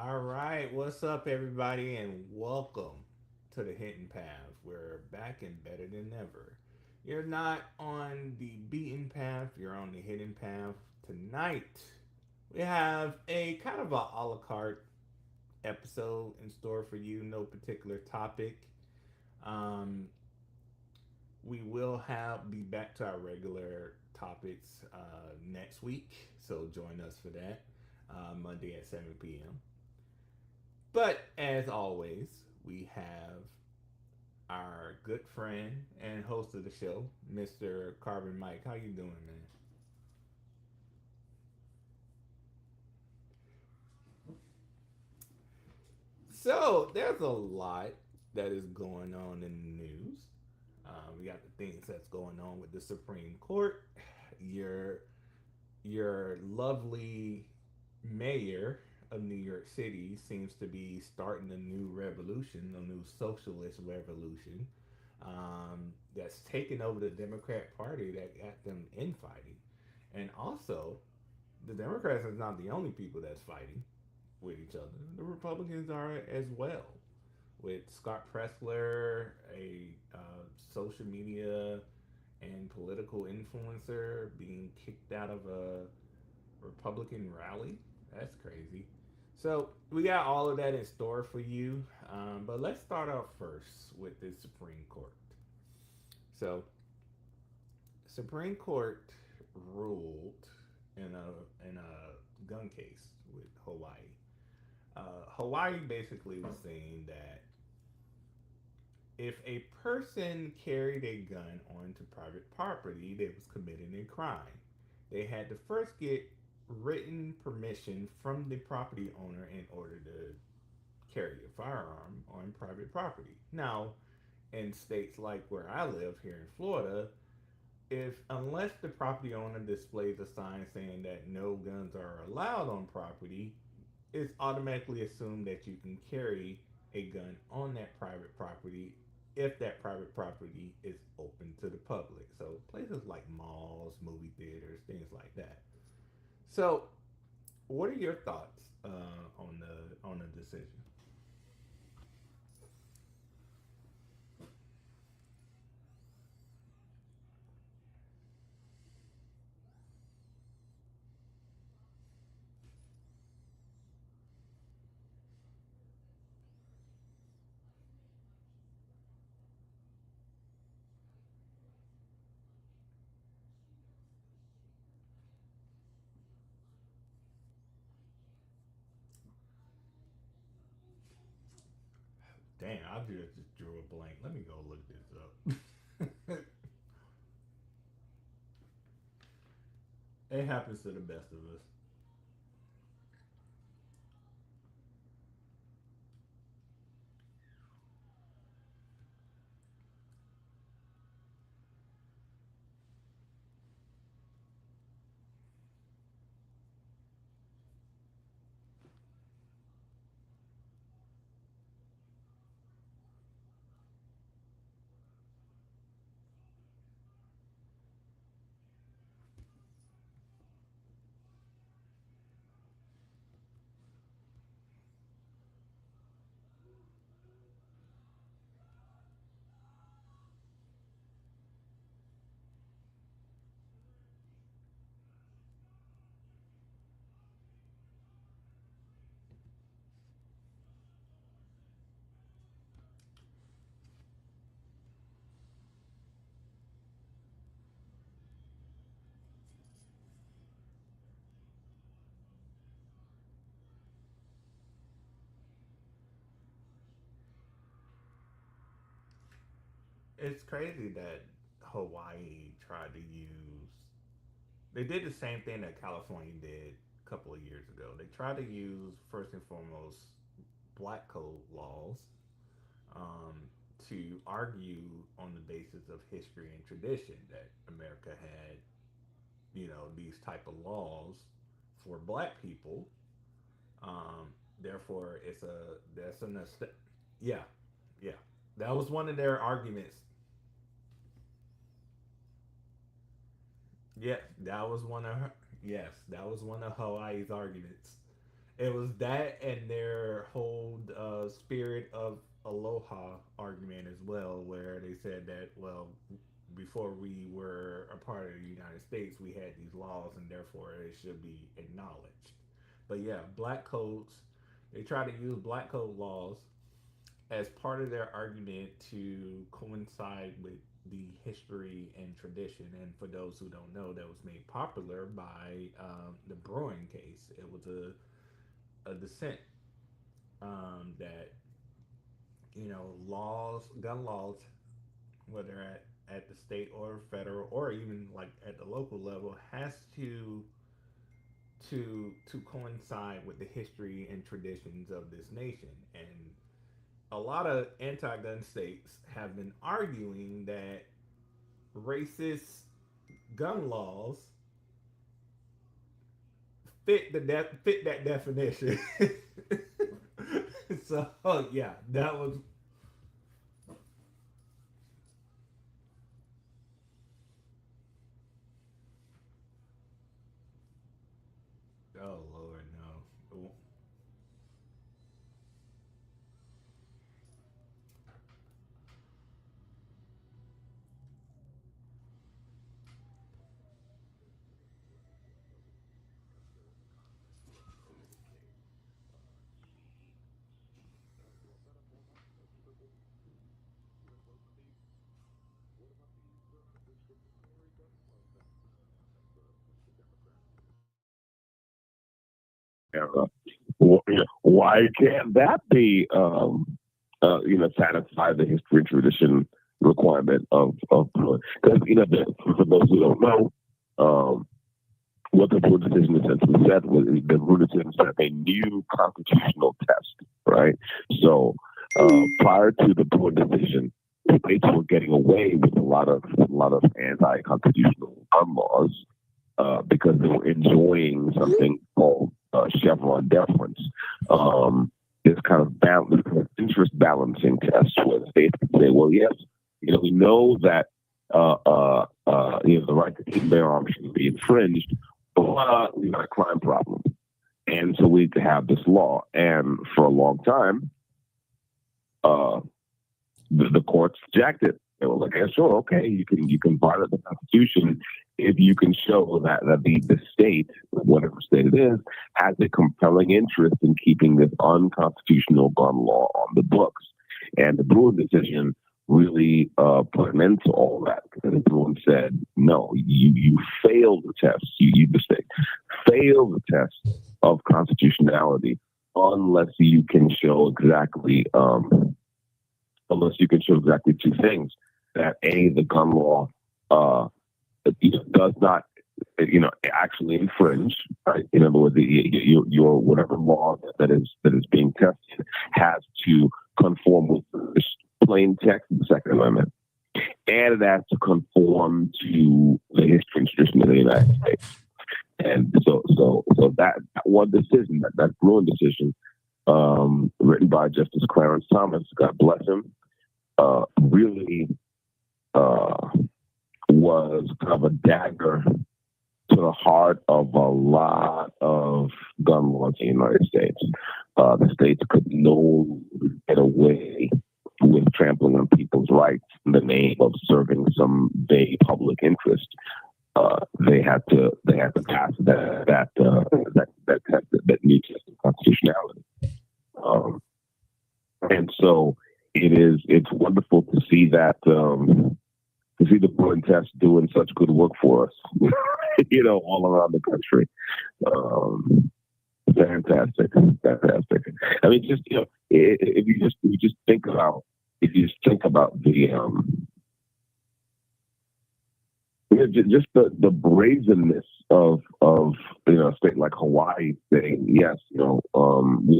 All right, what's up, everybody, and welcome to the Hidden Path. We're back and better than ever. You're not on the beaten path, you're on the hidden path. Tonight, we have a kind of a la carte episode in store for you, no particular topic. Um, we will have be back to our regular topics next week, so join us for that Monday at 7 p.m. But as always, we have our good friend and host of the show, Mr. Carbon Mike. How you doing, man? So there's a lot that is going on in the news. We got the things that's going on with the Supreme Court. Your your lovely mayor of New York City seems to be starting a new revolution, a new socialist revolution that's taken over the Democrat Party that got them infighting. And also, the Democrats are not the only people that's fighting with each other. The Republicans are as well, with Scott Pressler, a social media and political influencer, being kicked out of a Republican rally. That's crazy. So we got all of that in store for you. But let's start off first with the Supreme Court. So Supreme Court ruled in a gun case with Hawaii. Hawaii basically was saying that if a person carried a gun onto private property, they was committing a crime. They had to first get written permission from the property owner in order to carry a firearm on private property. Now, in states like where I live here in Florida, if unless the property owner displays a sign saying that no guns are allowed on property, it's automatically assumed that you can carry a gun on that private property if that private property is open to the public. So places like malls, movie theaters, things like that. So, what are your thoughts on the decision? Damn, I just drew a blank. Let me go look this up. It happens to the best of us. It's crazy that Hawaii tried to use. They did the same thing that California did a couple of years ago. They tried to use first and foremost black code laws um, to argue on the basis of history and tradition that America had, these type of laws for black people. Therefore, that's a yeah, yeah. That was one of their arguments. Yeah, that was one of her. Yes, that was one of Hawaii's arguments. It was that and their whole spirit of aloha argument as well, where they said that, well, before we were a part of the United States, we had these laws and therefore it should be acknowledged. But yeah, black codes, they try to use black code laws as part of their argument to coincide with the history and tradition. And for those who don't know, that was made popular by the Bruin case. It was a dissent that, laws, gun laws, whether at the state or federal or even like at the local level, has to coincide with the history and traditions of this nation. And a lot of anti-gun states have been arguing that racist gun laws fit that definition. So yeah, that was, oh Lord, no. Why can't that be, satisfy the history and tradition requirement of because for those who don't know, what the Brewer decision essentially said was the Brewer decision set a new constitutional test, right? So prior to the Brewer decision, states were getting away with a lot of anti-constitutional gun laws because they were enjoying something called Chevron deference. This kind of balance, interest balancing test where the states can say, well, yes, we know that the right to keep bear arms should be infringed, but we've got a crime problem. And so we need to have this law. And for a long time, uh, the courts jacked it. They were like, yeah, sure, okay, you can violate the Constitution if you can show that the state, whatever state it is, has a compelling interest in keeping this unconstitutional gun law on the books. And the Bruin decision really put an end to all that because Bruin said, no, you failed the test. You the state failed the test of constitutionality unless you can show exactly two things: that a the gun law uh, does not actually infringe, right? In other words, your whatever law that is being tested has to conform with the plain text of the Second Amendment, and it has to conform to the history and tradition of the United States. And so that one decision, that Bruin decision, written by Justice Clarence Thomas, God bless him, really uh, was kind of a dagger to the heart of a lot of gun laws in the United States. The states could no longer get away with trampling on people's rights in the name of serving some vague public interest. They had to pass that test, that new test of constitutionality. Um, and so it's wonderful to see that to see the Bruin test doing such good work for us, all around the country. Um, fantastic, fantastic. I mean, just if you just think about just the brazenness of a state like Hawaii saying yes, we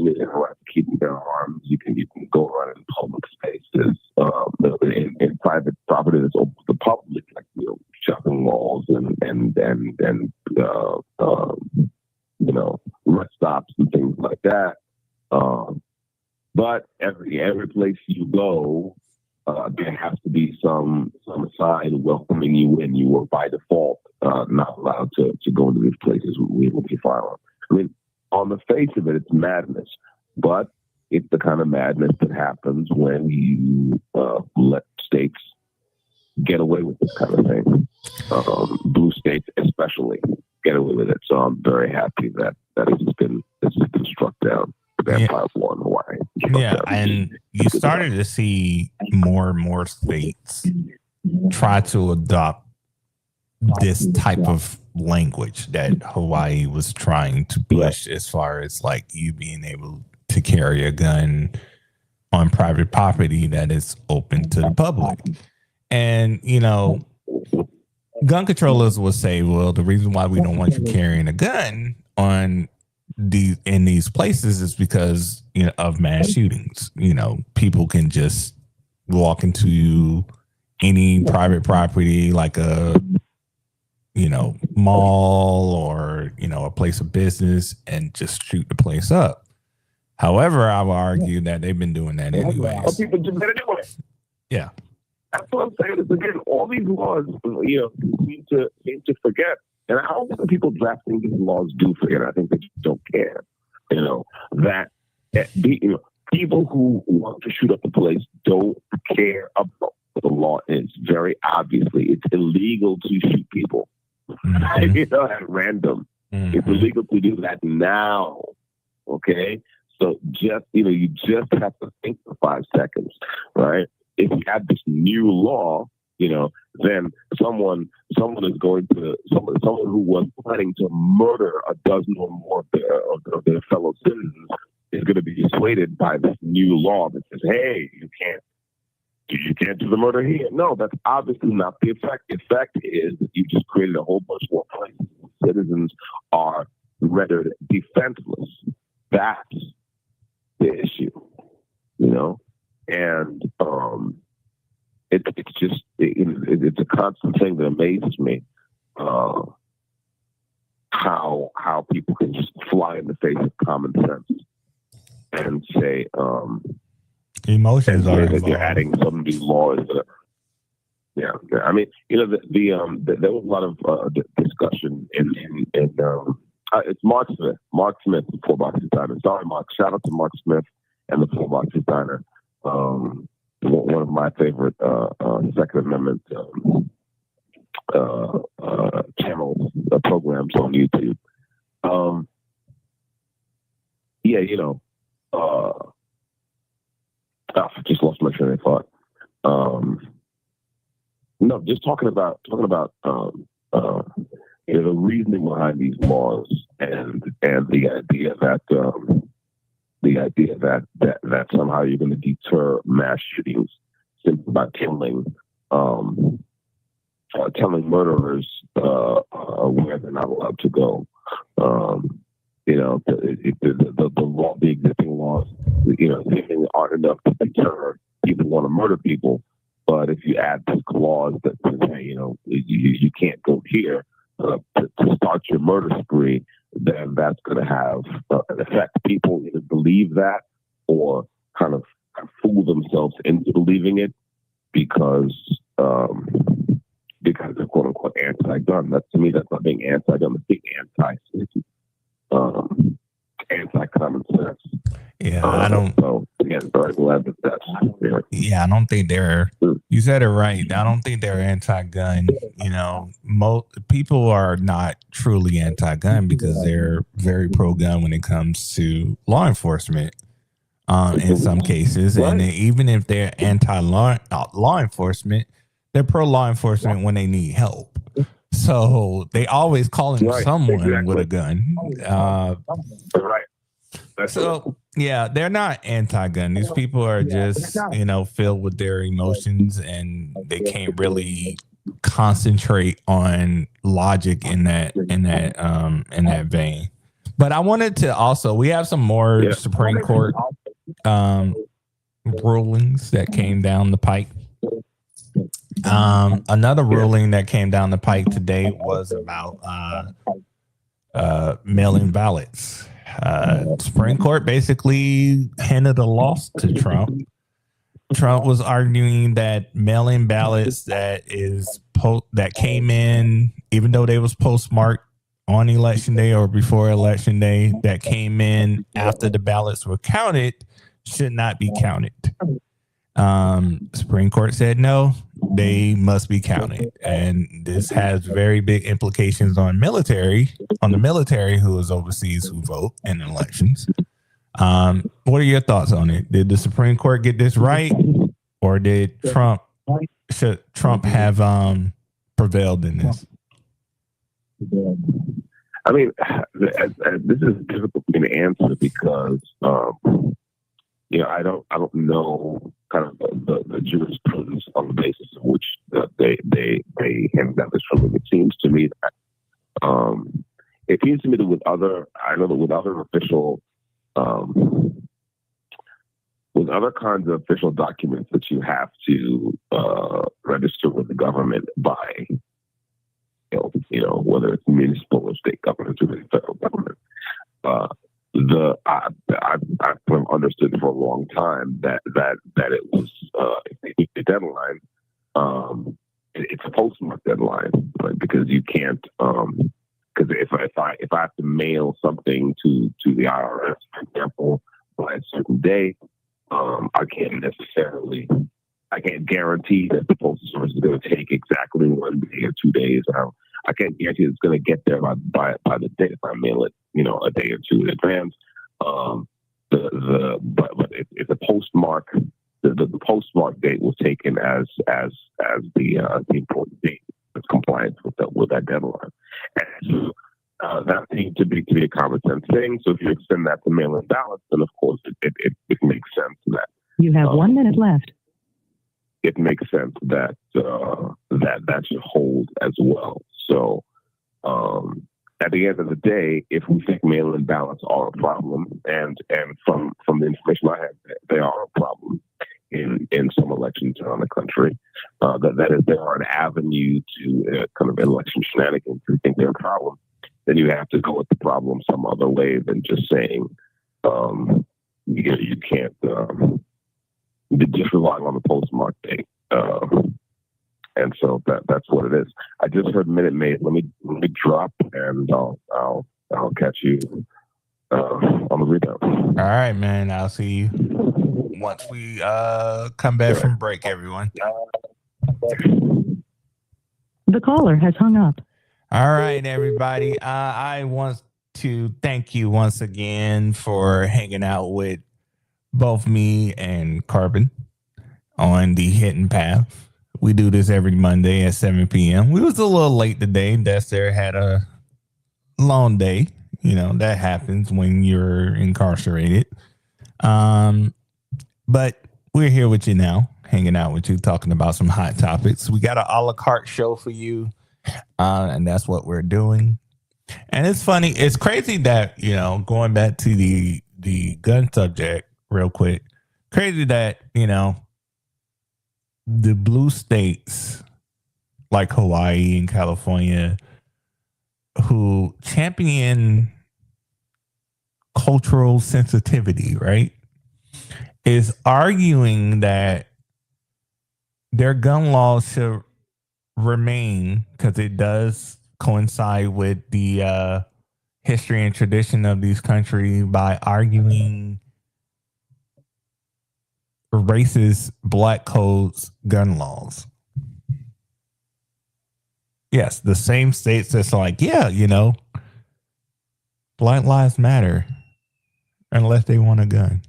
need to right to keep their arms. You can go around in public spaces, in private property that's open to the public, like shopping malls and rest stops and things like that. Um, but every place you go, there has to be some side welcoming you in. You are by default not allowed to go into these places with a firearm. I mean, On the face of it, it's madness, but it's the kind of madness that happens when you let states get away with this kind of thing. Blue states, especially, get away with it. So I'm very happy that this has been struck down. Vampire War in Hawaii. Yeah, and you started to see more and more states try to adopt this type of language that Hawaii was trying to push, as far as like you being able to carry a gun on private property that is open to the public. And, you know, gun controllers will say, well, the reason why we don't want you carrying a gun on in these places is because, you know, of mass shootings. You know, people can just walk into any private property like a, you know, mall or, you know, a place of business and just shoot the place up. However, I would argue that they've been doing that anyways. People do that anyway. Yeah. That's what I'm saying. Is again, all these laws, you know, seem to forget. And I don't think the people drafting these laws do forget. I think they just don't care. You know, that you know, people who want to shoot up the place don't care about what the law is. Very obviously, it's illegal to shoot people. Mm-hmm. You know, at random. Mm-hmm. It's illegal to do that now. Okay? So just, you know, you just have to think for 5 seconds, right? If you have this new law, you know, then someone is going to someone who was planning to murder a dozen or more of their fellow citizens is going to be dissuaded by this new law that says, "Hey, you can't do the murder here." No, that's obviously not the effect. The effect is that you just created a whole bunch more places where citizens are rendered defenseless. That's the issue, you know, and it's a constant thing that amazes me, how people can just fly in the face of common sense and say emotions are that you're adding some new laws. Yeah. I mean, you know, there was a lot of discussion in it's Mark Smith. Mark Smith, the Four Box Designer. Sorry, Mark. Shout out to Mark Smith and the Four Box Designer. One of my favorite Second Amendment channels, programs on YouTube. Yeah, you know, I just lost my train of thought. No, just talking about you know, the reasoning behind these laws and the idea that somehow you're going to deter mass shootings simply by telling murderers where they're not allowed to go. You know, the law, the existing laws, you know, aren't enough to deter people who want to murder people. But if you add this clause that says, hey, you know, you can't go here to start your murder spree, then that's going to have an effect. People either believe that or kind of fool themselves into believing it because they're quote unquote anti-gun. That, to me, that's not being anti-gun. It's being anti-safety, anti-common sense. Yeah, I don't. So again, very glad that that's there. Yeah, I don't think they're. You said it right. I don't think they're anti-gun. You know, people are not truly anti-gun because they're very pro-gun when it comes to law enforcement. In some cases, right. And even if they're anti-law enforcement, they're pro-law enforcement when they need help. So they always calling someone with a gun. Right. So yeah, they're not anti-gun. These people are just, you know, filled with their emotions, and they can't really concentrate on logic in that vein. But I wanted to also, we have some more Supreme Court rulings that came down the pike. Another ruling that came down the pike today was about mail-in ballots. Supreme Court basically handed a loss to Trump. Trump was arguing that mail-in ballots that came in, even though they was postmarked on election day or before election day that came in after the ballots were counted should not be counted. Supreme Court said no, they must be counted. And this has very big implications on the military who is overseas who vote in elections. What are your thoughts on it? Did the Supreme Court get this right, or should Trump have prevailed in this? I mean, this is difficult for me to answer because I don't know kind of the jurisprudence on the basis of which they handed down this ruling. It seems to me that with other official with other kinds of official documents that you have to register with the government by, whether it's municipal or state government or the federal government. I've understood for a long time that it was a deadline. It's a postmark deadline, right? Because you can't. Because if I have to mail something to the IRS, for example, by a certain day, I can't guarantee that the postal service is going to take exactly 1 day or 2 days. I can't guarantee it's going to get there by the day if I mail it, a day or two in advance. But if the postmark, the postmark date was taken as the important date that's compliant with that deadline, and that seemed to be a common sense thing. So if you extend that to mail-in ballots, then of course it makes sense that you have 1 minute left. It makes sense that that should hold as well. So at the end of the day, if we think mail-in ballots are a problem, and from the information I have, they are a problem in some elections around the country, that is, there are an avenue to kind of election shenanigans. If you think they're a problem, then you have to go at the problem some other way than just saying you can't just relying on the postmark date. And so that's what it is. I just heard Minute Maid. Let me drop, and I'll catch you on the rebound. All right, man. I'll see you once we come back from break, everyone. The caller has hung up. All right, everybody. I want to thank you once again for hanging out with both me and Carbon on the Hidden Path. We do this every Monday at 7 p.m. We was a little late today. Dexter had a long day. That happens when you're incarcerated. But we're here with you now, hanging out with you, talking about some hot topics. We got an a la carte show for you, and that's what we're doing. And it's funny. It's crazy that, going back to the gun subject real quick, crazy that, the blue states like Hawaii and California who champion cultural sensitivity, right, is arguing that their gun laws should remain because it does coincide with the history and tradition of these countries by arguing racist black codes gun laws. Yes, the same states that's like, yeah, Black lives matter unless they want a gun.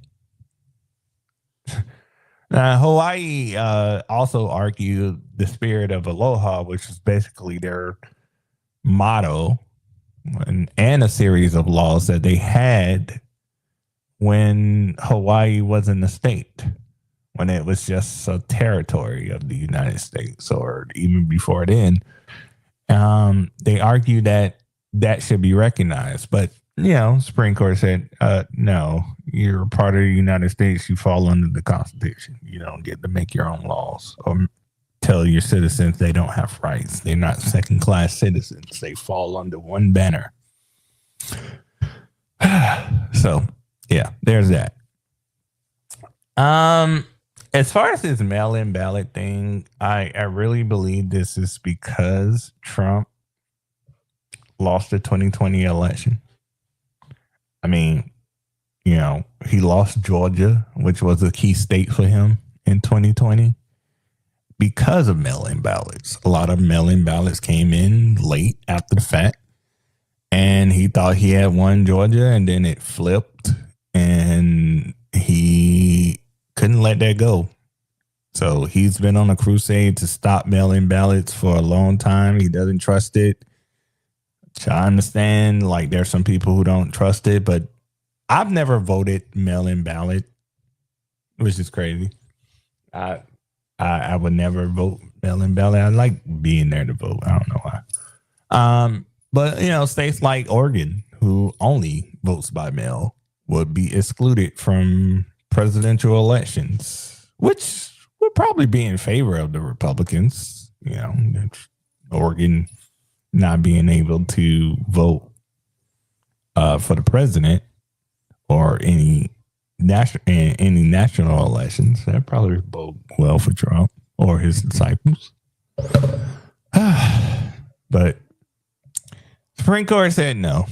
Hawaii also argued the spirit of aloha, which is basically their motto, and a series of laws that they had when Hawaii wasn't a state, when it was just a territory of the United States, or even before then. They argue that should be recognized, but Supreme Court said, no, you're part of the United States. You fall under the Constitution. You don't get to make your own laws or tell your citizens they don't have rights. They're not second-class citizens. They fall under one banner. So, yeah, there's that. As far as this mail-in ballot thing, I really believe this is because Trump lost the 2020 election. I mean, you know, he lost Georgia, which was a key state for him in 2020 because of mail-in ballots. A lot of mail-in ballots came in late after the fact, and he thought he had won Georgia, and then it flipped, and he couldn't let that go. So he's been on a crusade to stop mail-in ballots for a long time. He doesn't trust it. I understand, like, there's some people who don't trust it, but I've never voted mail-in ballot, which is crazy. I would never vote mail-in ballot. I like being there to vote. I don't know why. But you know, states like Oregon, who only votes by mail, would be excluded from presidential elections, which would probably be in favor of the Republicans. You know, Oregon not being able to vote for the president or any national elections. That probably bode well for Trump or his disciples. But Supreme Court said no.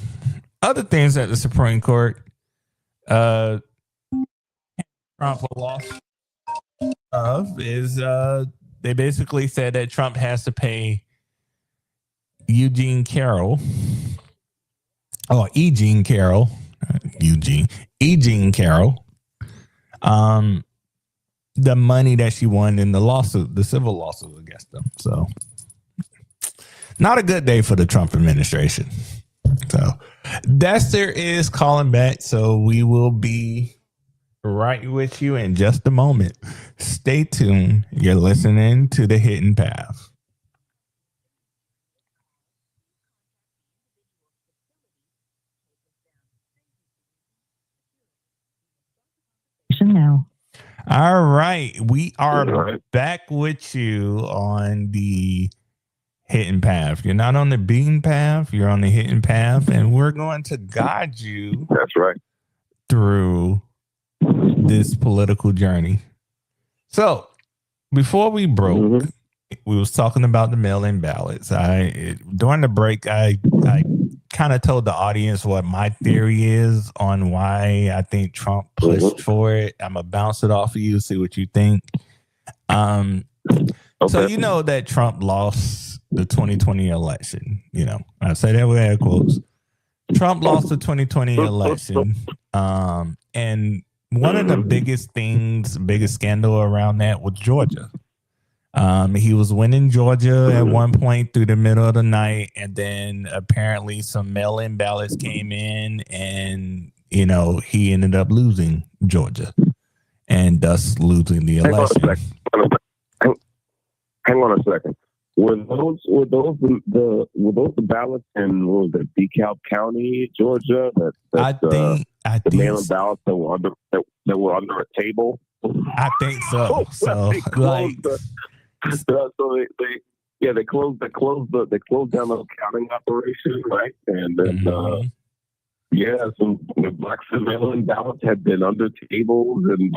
Other things that the Supreme Court Trump lost of is they basically said that Trump has to pay Eugene Carroll the money that she won in the lawsuit, the civil lawsuit against them. So not a good day for the Trump administration. So Dexter is calling back. So we will be right with you in just a moment. Stay tuned. You're listening to The Hidden Path. Now. All right. We are back with you on the hidden path. You're not on the beaten path. You're on the hidden path. And we're going to guide you. That's right. Through this political journey. So before we broke, we was talking about the mail-in ballots. During the break, I kind of told the audience what my theory is on why I think Trump pushed for it. I'm gonna bounce it off of you, see what you think. Okay. So you know that Trump lost the 2020 election. You know, I say that with air quotes. Trump lost the 2020 election. And one of the biggest scandal around that was Georgia. He was winning Georgia at one point through the middle of the night, and then apparently some mail-in ballots came in, and you know he ended up losing Georgia, and thus losing the election. Hang on a second. Were those the ballots in DeKalb County, Georgia? I think the mail-in ballots that were under a table. I think so. So like. So they closed down the counting operation, right? And then some black mail-in ballots had been under tables and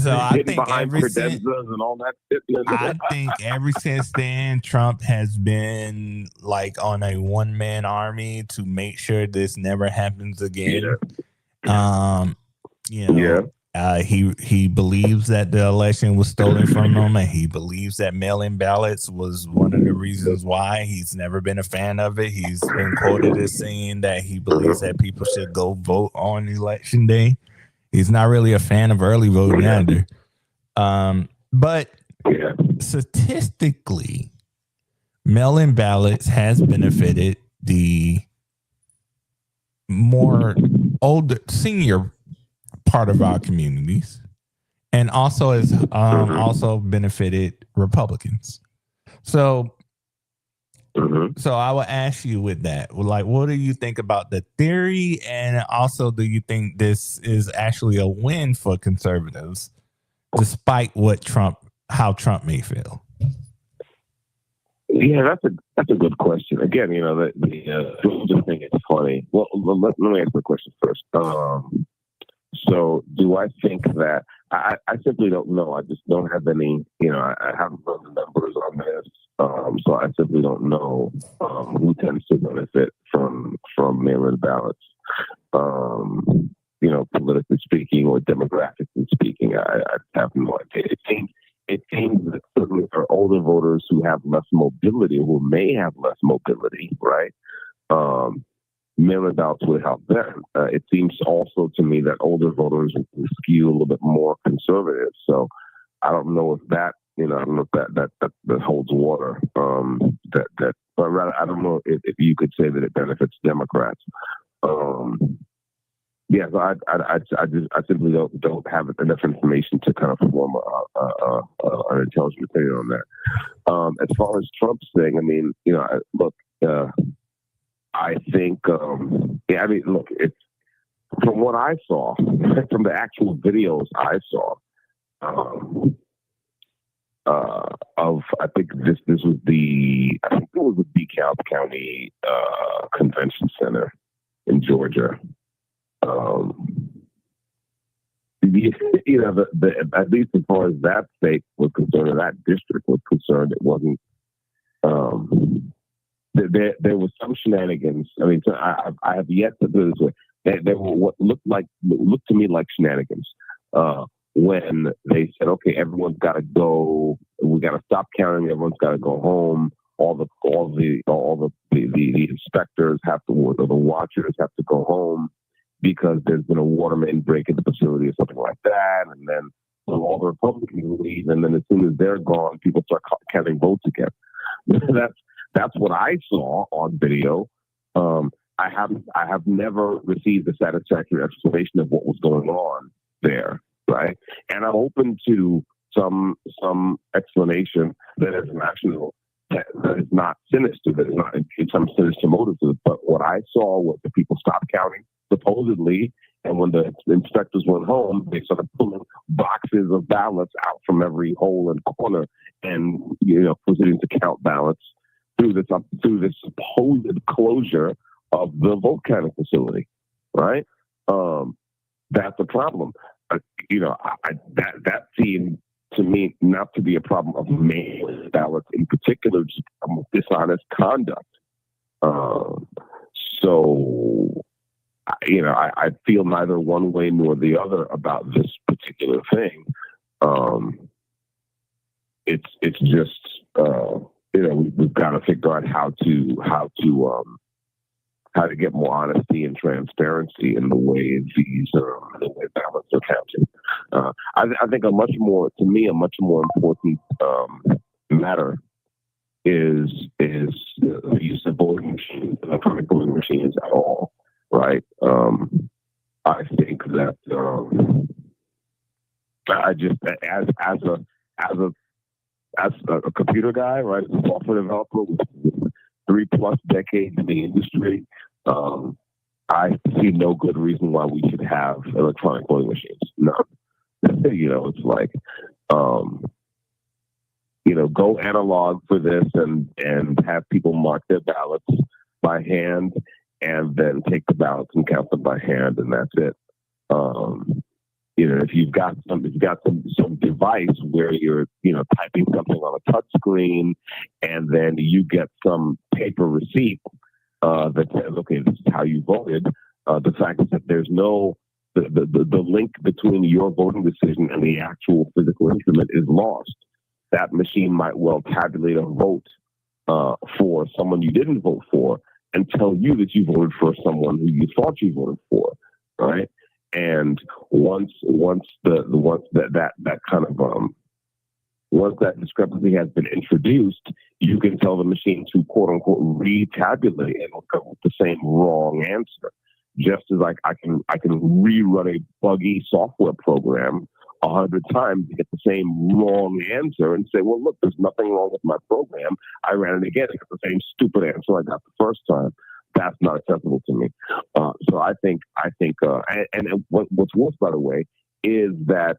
so I think behind credenzas and all that shit. I think ever since then Trump has been like on a one-man army to make sure this never happens again. He believes that the election was stolen from him, and he believes that mail-in ballots was one of the reasons why. He's never been a fan of it. He's been quoted as saying that he believes that people should go vote on election day. He's not really a fan of early voting either. But statistically, mail-in ballots has benefited the more older, senior part of our communities, and also has also benefited Republicans. So I will ask you with that, like, what do you think about the theory, and also do you think this is actually a win for conservatives, despite how Trump may feel? Yeah, that's a good question. Again, the Georgia thing is funny. Well, let me ask the question first. So do I think that I simply don't know. I just don't have any, I haven't run the numbers on this. So I simply don't know who tends to benefit from mail-in ballots. Politically speaking or demographically speaking, I have no idea. It seems that certainly for older voters who have less mobility, who may have less mobility, right? Um, Mail-in ballots would help them. It seems also to me that older voters skew a little bit more conservative. So I don't know if that, I don't know if that holds water. But rather, I don't know if you could say that it benefits Democrats. Yeah, so I simply don't have enough information to kind of form an intelligent opinion on that. As far as Trump's thing, I mean, look, I think, look, it's from what I saw, from the actual videos I saw, I think this was I think it was the DeKalb County Convention Center in Georgia. At least as far as that state was concerned, or that district was concerned, it wasn't. There was some shenanigans. I mean, so I have yet to do this. They were what looked to me like shenanigans. When they said, "Okay, everyone's got to go. We got to stop counting. Everyone's got to go home. All the inspectors have to, or the watchers have to go home because there's been a water main break in the facility or something like that." And then all the Republicans leave, and then as soon as they're gone, people start counting votes again. That's what I saw on video. I have never received a satisfactory explanation of what was going on there, right? And I'm open to some explanation that is rational, that is not sinister, that is not in some sinister motives. But what I saw was the people stopped counting, supposedly, and when the inspectors went home, they started pulling boxes of ballots out from every hole and corner, and proceeding to count ballots through this supposed closure of the vote counting facility, right? That's a problem. That seemed to me not to be a problem of mail ballots in particular, just dishonest conduct. So I feel neither one way nor the other about this particular thing. It's just we've got to figure out how to get more honesty and transparency in the way the way ballots are counted. I think a much more important matter is the use of voting machines, electronic voting machines at all, right? I think that I just as a computer guy, right, as a software developer with 3+ decades in the industry, I see no good reason why we should have electronic voting machines. No, it's like, go analog for this and have people mark their ballots by hand, and then take the ballots and count them by hand, and that's it. If you've got some device where you're typing something on a touch screen, and then you get some paper receipt that says, okay, this is how you voted. The fact is that there's no the link between your voting decision and the actual physical instrument is lost. That machine might well tabulate a vote for someone you didn't vote for, and tell you that you voted for someone who you thought you voted for, right? And once that discrepancy has been introduced, you can tell the machine to quote unquote retabulate and it'll come with the same wrong answer. Just as like I can rerun a buggy software program 100 times to get the same wrong answer and say, well, look, there's nothing wrong with my program. I ran it again and got the same stupid answer I got the first time. That's not acceptable to me. So I think, and what's worse, by the way, is that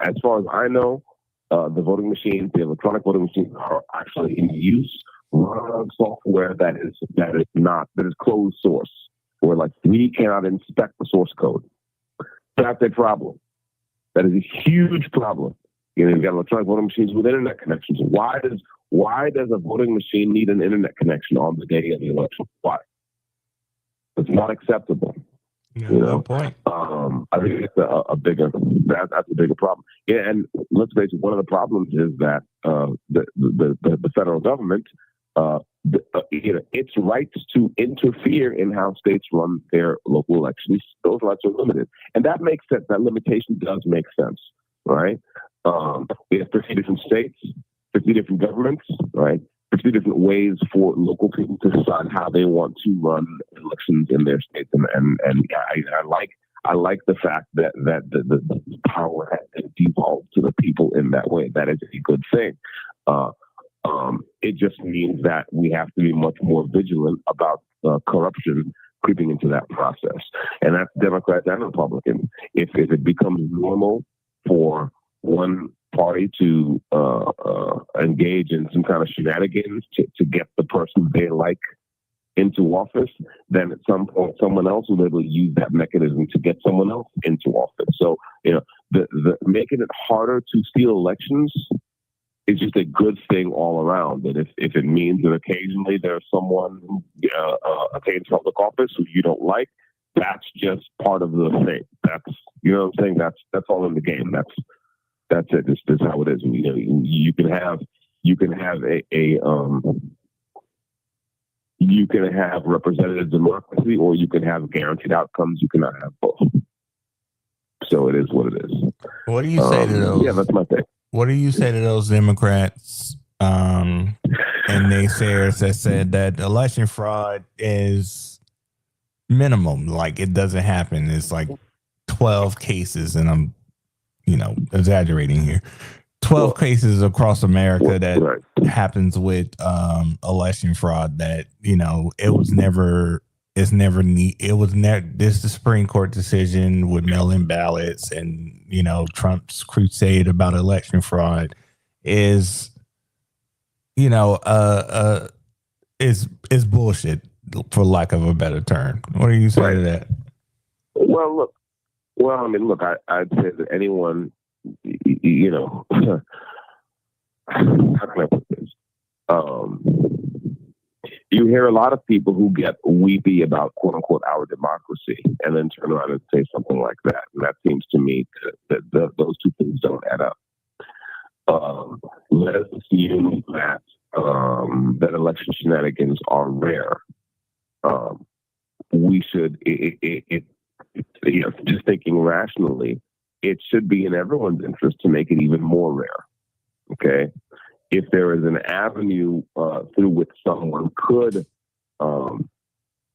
as far as I know, the voting machines, the electronic voting machines, are actually in use on software that is closed source, where like we cannot inspect the source code. That's a problem. That is a huge problem. You've got electronic voting machines with internet connections. Why does a voting machine need an internet connection on the day of the election? Why? It's not acceptable. Yeah, You good know, point. I think it's that's a bigger problem. Yeah, and let's face it, one of the problems is that the federal government, its rights to interfere in how states run their local elections, those rights are limited, and that makes sense. That limitation does make sense, right? We have 50 different states, 50 different governments, right? 50 different ways for local people to decide how they want to run elections in their states, and I like the fact that the power has devolved to the people in that way. That is a good thing. It just means that we have to be much more vigilant about corruption creeping into that process, and that's Democrats and Republicans. If it becomes normal for one party to engage in some kind of shenanigans to get the person they like into office, then at some point someone else will be able to use that mechanism to get someone else into office. So, the making it harder to steal elections is just a good thing all around. And if it means that occasionally there's someone who attains public office who you don't like, that's just part of the thing. That's, what I'm saying? That's all in the game. That's it. This is how it is. You can have you can have representative democracy, or you can have guaranteed outcomes. You cannot have both. So it is what it is. What do you say to those? Yeah, that's my thing. What do you say to those Democrats and naysayers that said that election fraud is minimum, like it doesn't happen? It's like 12 cases, and I'm exaggerating here. 12 cases across America that happens with election fraud. That this the Supreme Court decision with mail-in ballots, and Trump's crusade about election fraud is is bullshit, for lack of a better term. What do you say to that? Well, I'd say that anyone, how can I put this? You hear a lot of people who get weepy about "quote unquote" our democracy, and then turn around and say something like that. And that seems to me that those two things don't add up. Let us assume that election shenanigans are rare. We should, just thinking rationally, it should be in everyone's interest to make it even more rare. Okay, if there is an avenue through which someone could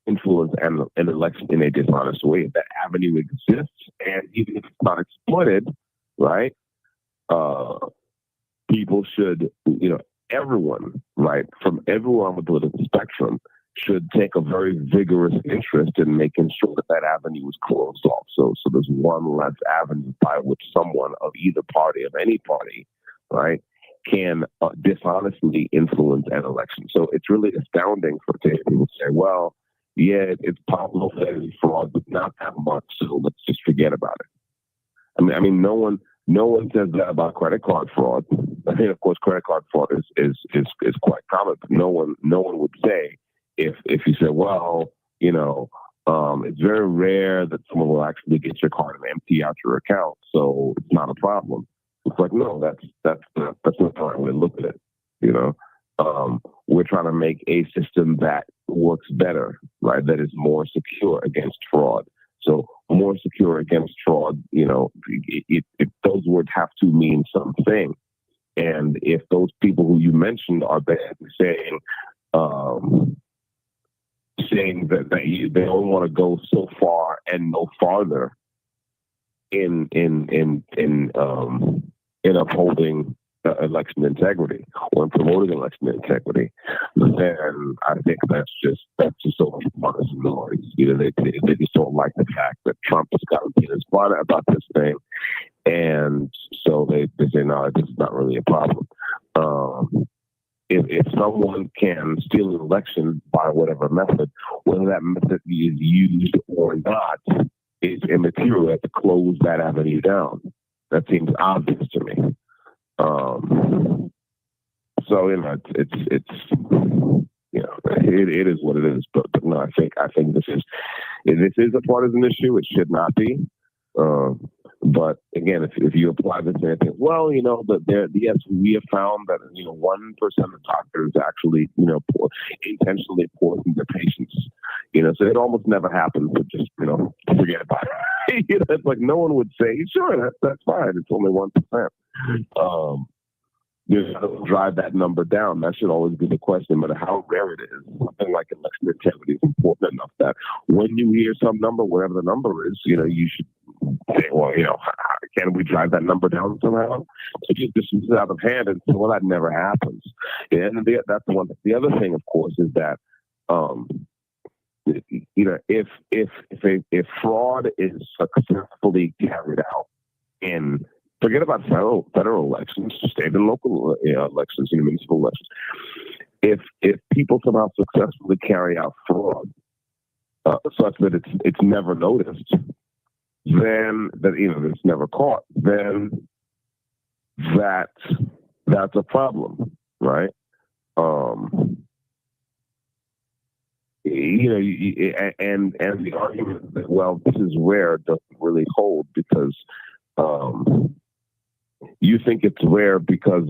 influence an election in a dishonest way, if that avenue exists, and even if it's not exploited, right? People should, everyone, right, from everyone on the political spectrum, should take a very vigorous interest in making sure that avenue is closed off. So there's one less avenue by which someone of either party, of any party, right, can dishonestly influence an election. So it's really astounding for people to say, well, yeah, it's possible that it's fraud, but not that much, so let's just forget about it. I mean, no one says that about credit card fraud. I mean, of course, credit card fraud is quite common, but no one would say, if you say, well, it's very rare that someone will actually get your card and empty out your account, so it's not a problem. It's like, no, that's not the right way to look at it. We're trying to make a system that works better, right? That is more secure against fraud. So more secure against fraud, those words have to mean something. And if those people who you mentioned are saying that they don't want to go so far and no farther in upholding election integrity or in promoting election integrity, then I think that's just so much partisan noise. They just don't like the fact that Trump has got to get his butt about this thing, and so they say, no, this is not really a problem. If someone can steal an election by whatever method, whether that method is used or not, is immaterial. To close that avenue down. That seems obvious to me. So it's it is what it is. But no, I think this is a partisan issue. It should not be. But again, if you apply this and think, well, yes, we have found that 1% of doctors actually intentionally poison their patients. So it almost never happens. But just forget about it. It's like no one would say, sure, that's fine. It's only 1%. Drive that number down. That should always be the question, no matter how rare it is. Something like election integrity is important enough that when you hear some number, whatever the number is, you should say, well, can we drive that number down somehow? So just this is out of hand, and so, well, that never happens. And that's the one. The other thing, of course, is that if fraud is successfully carried out in, forget about federal elections, state and local elections, municipal elections. If people somehow successfully carry out fraud such that it's never noticed, then it's never caught, then that's a problem, right? And the argument that, well, this is rare doesn't really hold, because you think it's rare because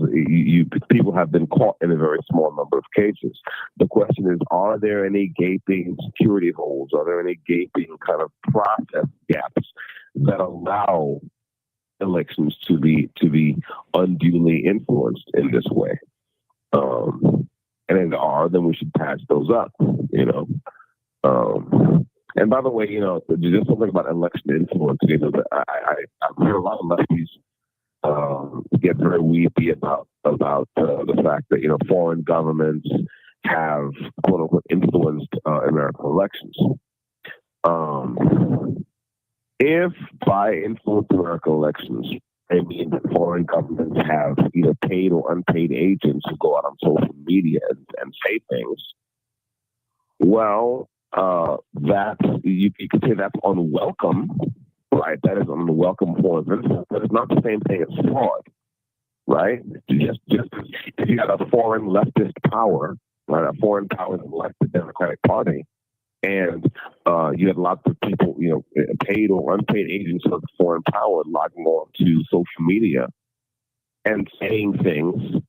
people have been caught in a very small number of cases. The question is, are there any gaping security holes? Are there any gaping kind of process gaps that allow elections to be unduly influenced in this way? And if there are, then we should patch those up. And by the way, just something about election influence. I've heard a lot of lefties get very weepy about the fact that foreign governments have quote unquote influenced American elections. If by influence American elections I mean that foreign governments have either paid or unpaid agents who go out on social media and say things, well, you could say that's unwelcome. Right, that is an unwelcome form of influence, but it's not the same thing as fraud, right? Just if you had a foreign leftist power, right, a foreign power that left the Democratic Party, and you had lots of people, paid or unpaid agents of the foreign power logging on to social media and saying things,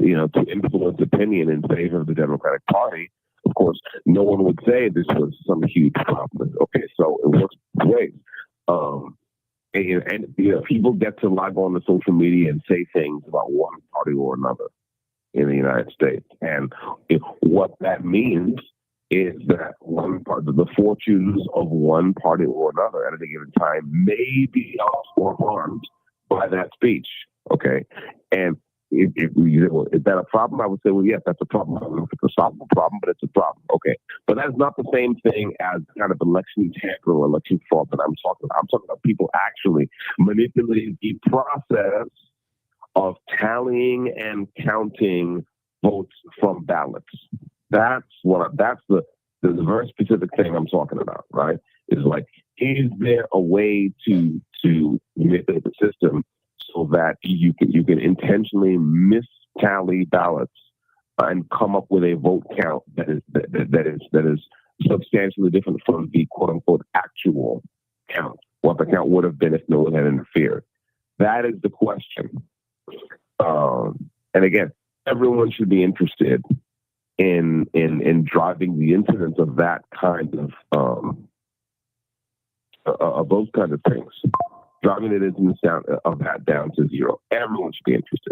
to influence opinion in favor of the Democratic Party. Of course, no one would say this was some huge problem. Okay, so it works both ways. And people get to log on to social media and say things about one party or another in the United States. And what that means is that one part of the fortunes of one party or another at any given time may be lost or harmed by that speech. Okay. And is that a problem? I would say, well, yes, that's a problem. I don't know if it's a solvable problem, but it's a problem. Okay. But that's not the same thing as kind of election tampering or election fraud that I'm talking about. I'm talking about people actually manipulating the process of tallying and counting votes from ballots. That's the very specific thing I'm talking about, right? Is like, is there a way to manipulate the system so that you can intentionally mistally ballots and come up with a vote count that is substantially different from the quote unquote actual count, what the count would have been if no one had interfered? That is the question. And again, everyone should be interested in driving the incidence of that kind of those kind of things. Driving it of that down to zero. Everyone should be interested.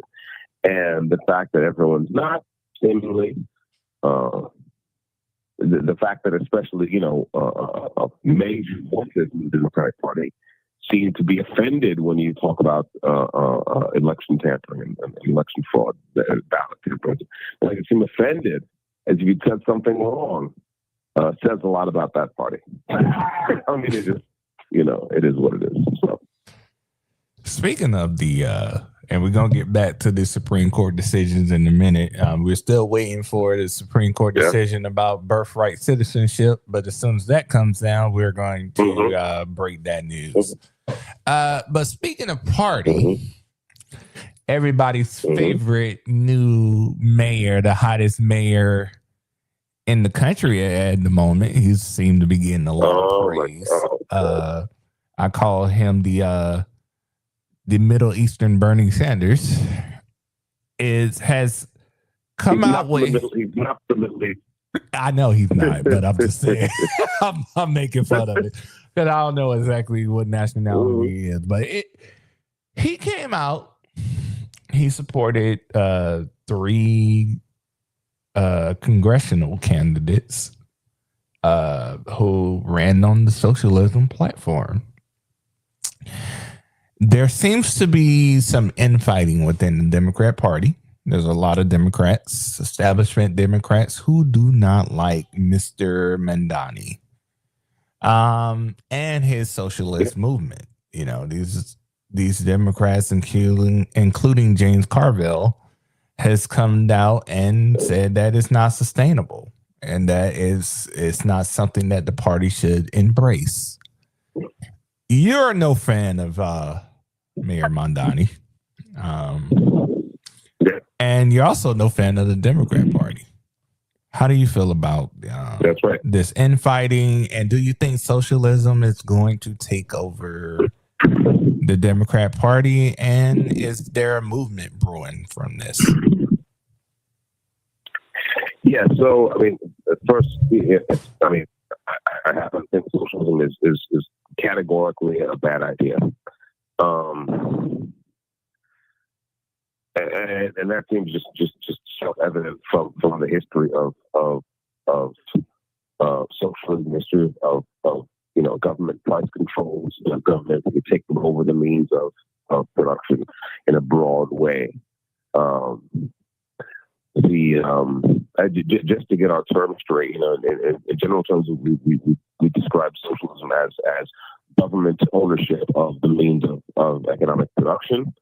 And the fact that everyone's not, seemingly, the fact that especially, major voices in the Democratic Party seem to be offended when you talk about election tampering and election fraud, ballot tampering. Like, they seem offended as if you said something wrong. Says a lot about that party. I mean, it just, it is what it is. So. Speaking of and we're going to get back to the Supreme Court decisions in a minute. We're still waiting for the Supreme Court decision about birthright citizenship. But as soon as that comes down, we're going to break that news. But speaking of party, everybody's Mm-hmm. favorite new mayor, the hottest mayor in the country at the moment. He seemed to be getting a lot of Oh my praise. God. I call him the Middle Eastern Bernie Sanders. Has come He's out not from the with. Middle. He's not from the Middle East. I know he's not, but I'm just saying. I'm making fun of it because I don't know exactly what nationality he is. But he came out. He supported three congressional candidates who ran on the socialism platform. There seems to be some infighting within the Democrat Party. There's a lot of Democrats, establishment Democrats, who do not like Mr. Mandani and his socialist movement. You know, these Democrats, including James Carville, has come out and said that it's not sustainable and that it's not something that the party should embrace. You're no fan of Mayor Mondani. And you're also no fan of the Democrat Party. How do you feel about That's right. this infighting? And do you think socialism is going to take over the Democrat Party? And is there a movement brewing from this? Yeah. So, I mean, first, I happen to think socialism is categorically a bad idea. And that seems just self-evident from the history of socialism, history of government price controls, government to take over the means of production in a broad way. Just to get our terms straight, in general terms, we describe socialism as government ownership of the means of economic production.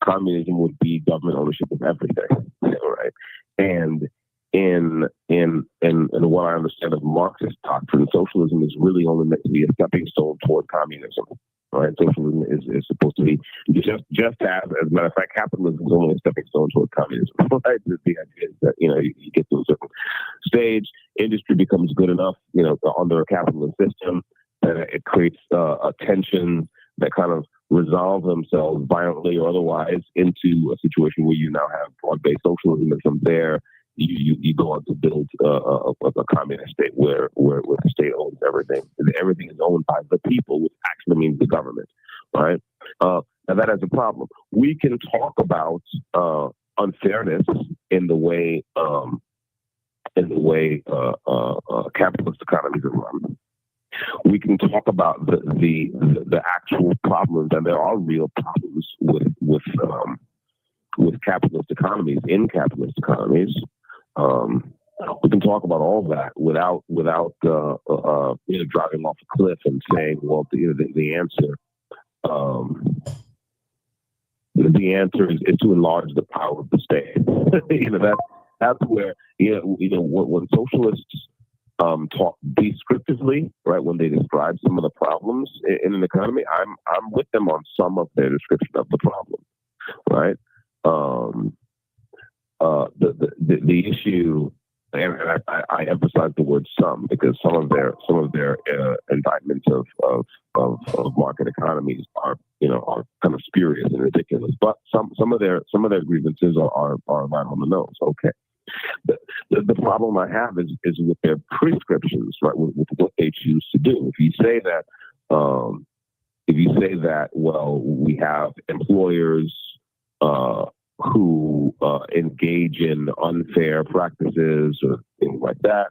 Communism would be government ownership of everything, right? And in what I understand of Marxist doctrine, socialism is really only meant to be a stepping stone toward communism. Right? Socialism is supposed to be just as a matter of fact, capitalism is only a stepping stone toward communism. Right? The idea is that you get to a certain stage, industry becomes good enough, under a capitalist system, and it creates a tension that kind of resolve themselves violently or otherwise into a situation where you now have broad-based socialism, and from there you go on to build a communist state where the state owns everything. And everything is owned by the people, which actually means the government, right? Now that is a problem. We can talk about unfairness in the way capitalist economies are run. We can talk about the actual problems, and there are real problems with capitalist economies, in capitalist economies. We can talk about all that without driving off a cliff and saying, well, the answer is to enlarge the power of the state. That's where when socialists talk descriptively, right, when they describe some of the problems in an economy, I'm with them on some of their description of the problem, right? The issue, and I emphasize the word "some" because some of their indictments of market economies are kind of spurious and ridiculous. But some of their grievances are right on the nose. Okay. The problem I have is with their prescriptions, right? With what they choose to do. If you say that, well, we have employers who engage in unfair practices or things like that,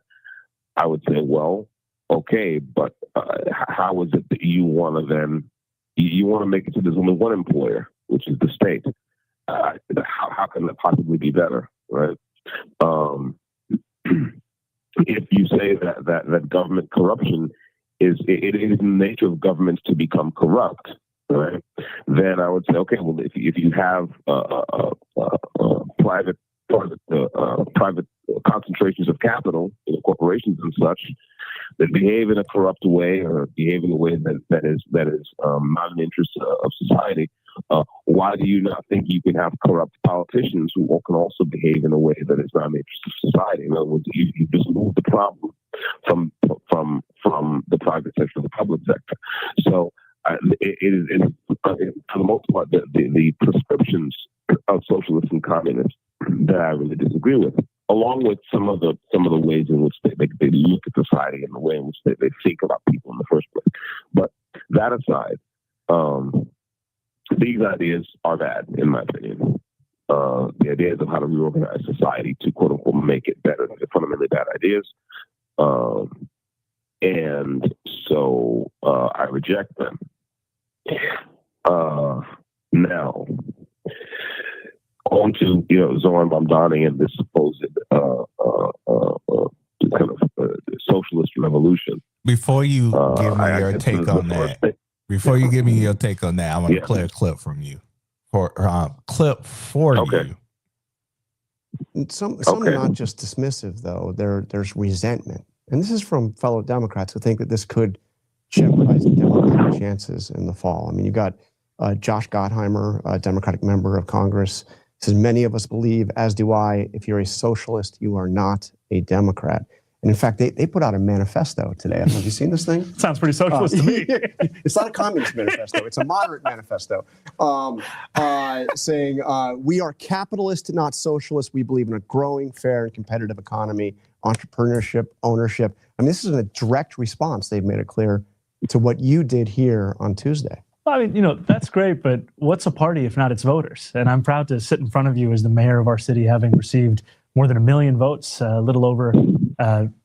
I would say, well, okay, but how is it that you want to make it so there's only one employer, which is the state? How can that possibly be better, right? If you say that government corruption is in the nature of governments to become corrupt, right? Then I would say, okay, well, if you have private concentrations of capital in corporations and such that behave in a corrupt way or behave in a way that is not in the interest of society, Why do you not think you can have corrupt politicians who can also behave in a way that is not in the interest of society? In other words, you just move the problem from the private sector to the public sector. So it is for the most part the prescriptions of socialists and communists that I really disagree with, along with some of the ways in which they look at society and the way in which they think about people in the first place. But that aside, these ideas are bad, in my opinion. The ideas of how to reorganize society to quote unquote make it better, they're fundamentally bad ideas. And so I reject them. Now, on to Zoran Mamdani and this supposed kind of socialist revolution. Before you give me your take on that, I want to play a clip from you for you. Some are not just dismissive, though. There's resentment. And this is from fellow Democrats who think that this could jeopardize Democratic chances in the fall. I mean, you got Josh Gottheimer, a Democratic member of Congress, says, many of us believe, as do I, if you're a socialist, you are not a Democrat. And in fact, they put out a manifesto today. Have you seen this thing? Sounds pretty socialist to me. It's not a communist manifesto. It's a moderate manifesto saying we are capitalist, not socialist. We believe in a growing, fair, and competitive economy, entrepreneurship, ownership. I mean, this is a direct response. They've made it clear to what you did here on Tuesday. I mean, that's great, but what's a party if not its voters? And I'm proud to sit in front of you as the mayor of our city, having received more than 1 million votes, a little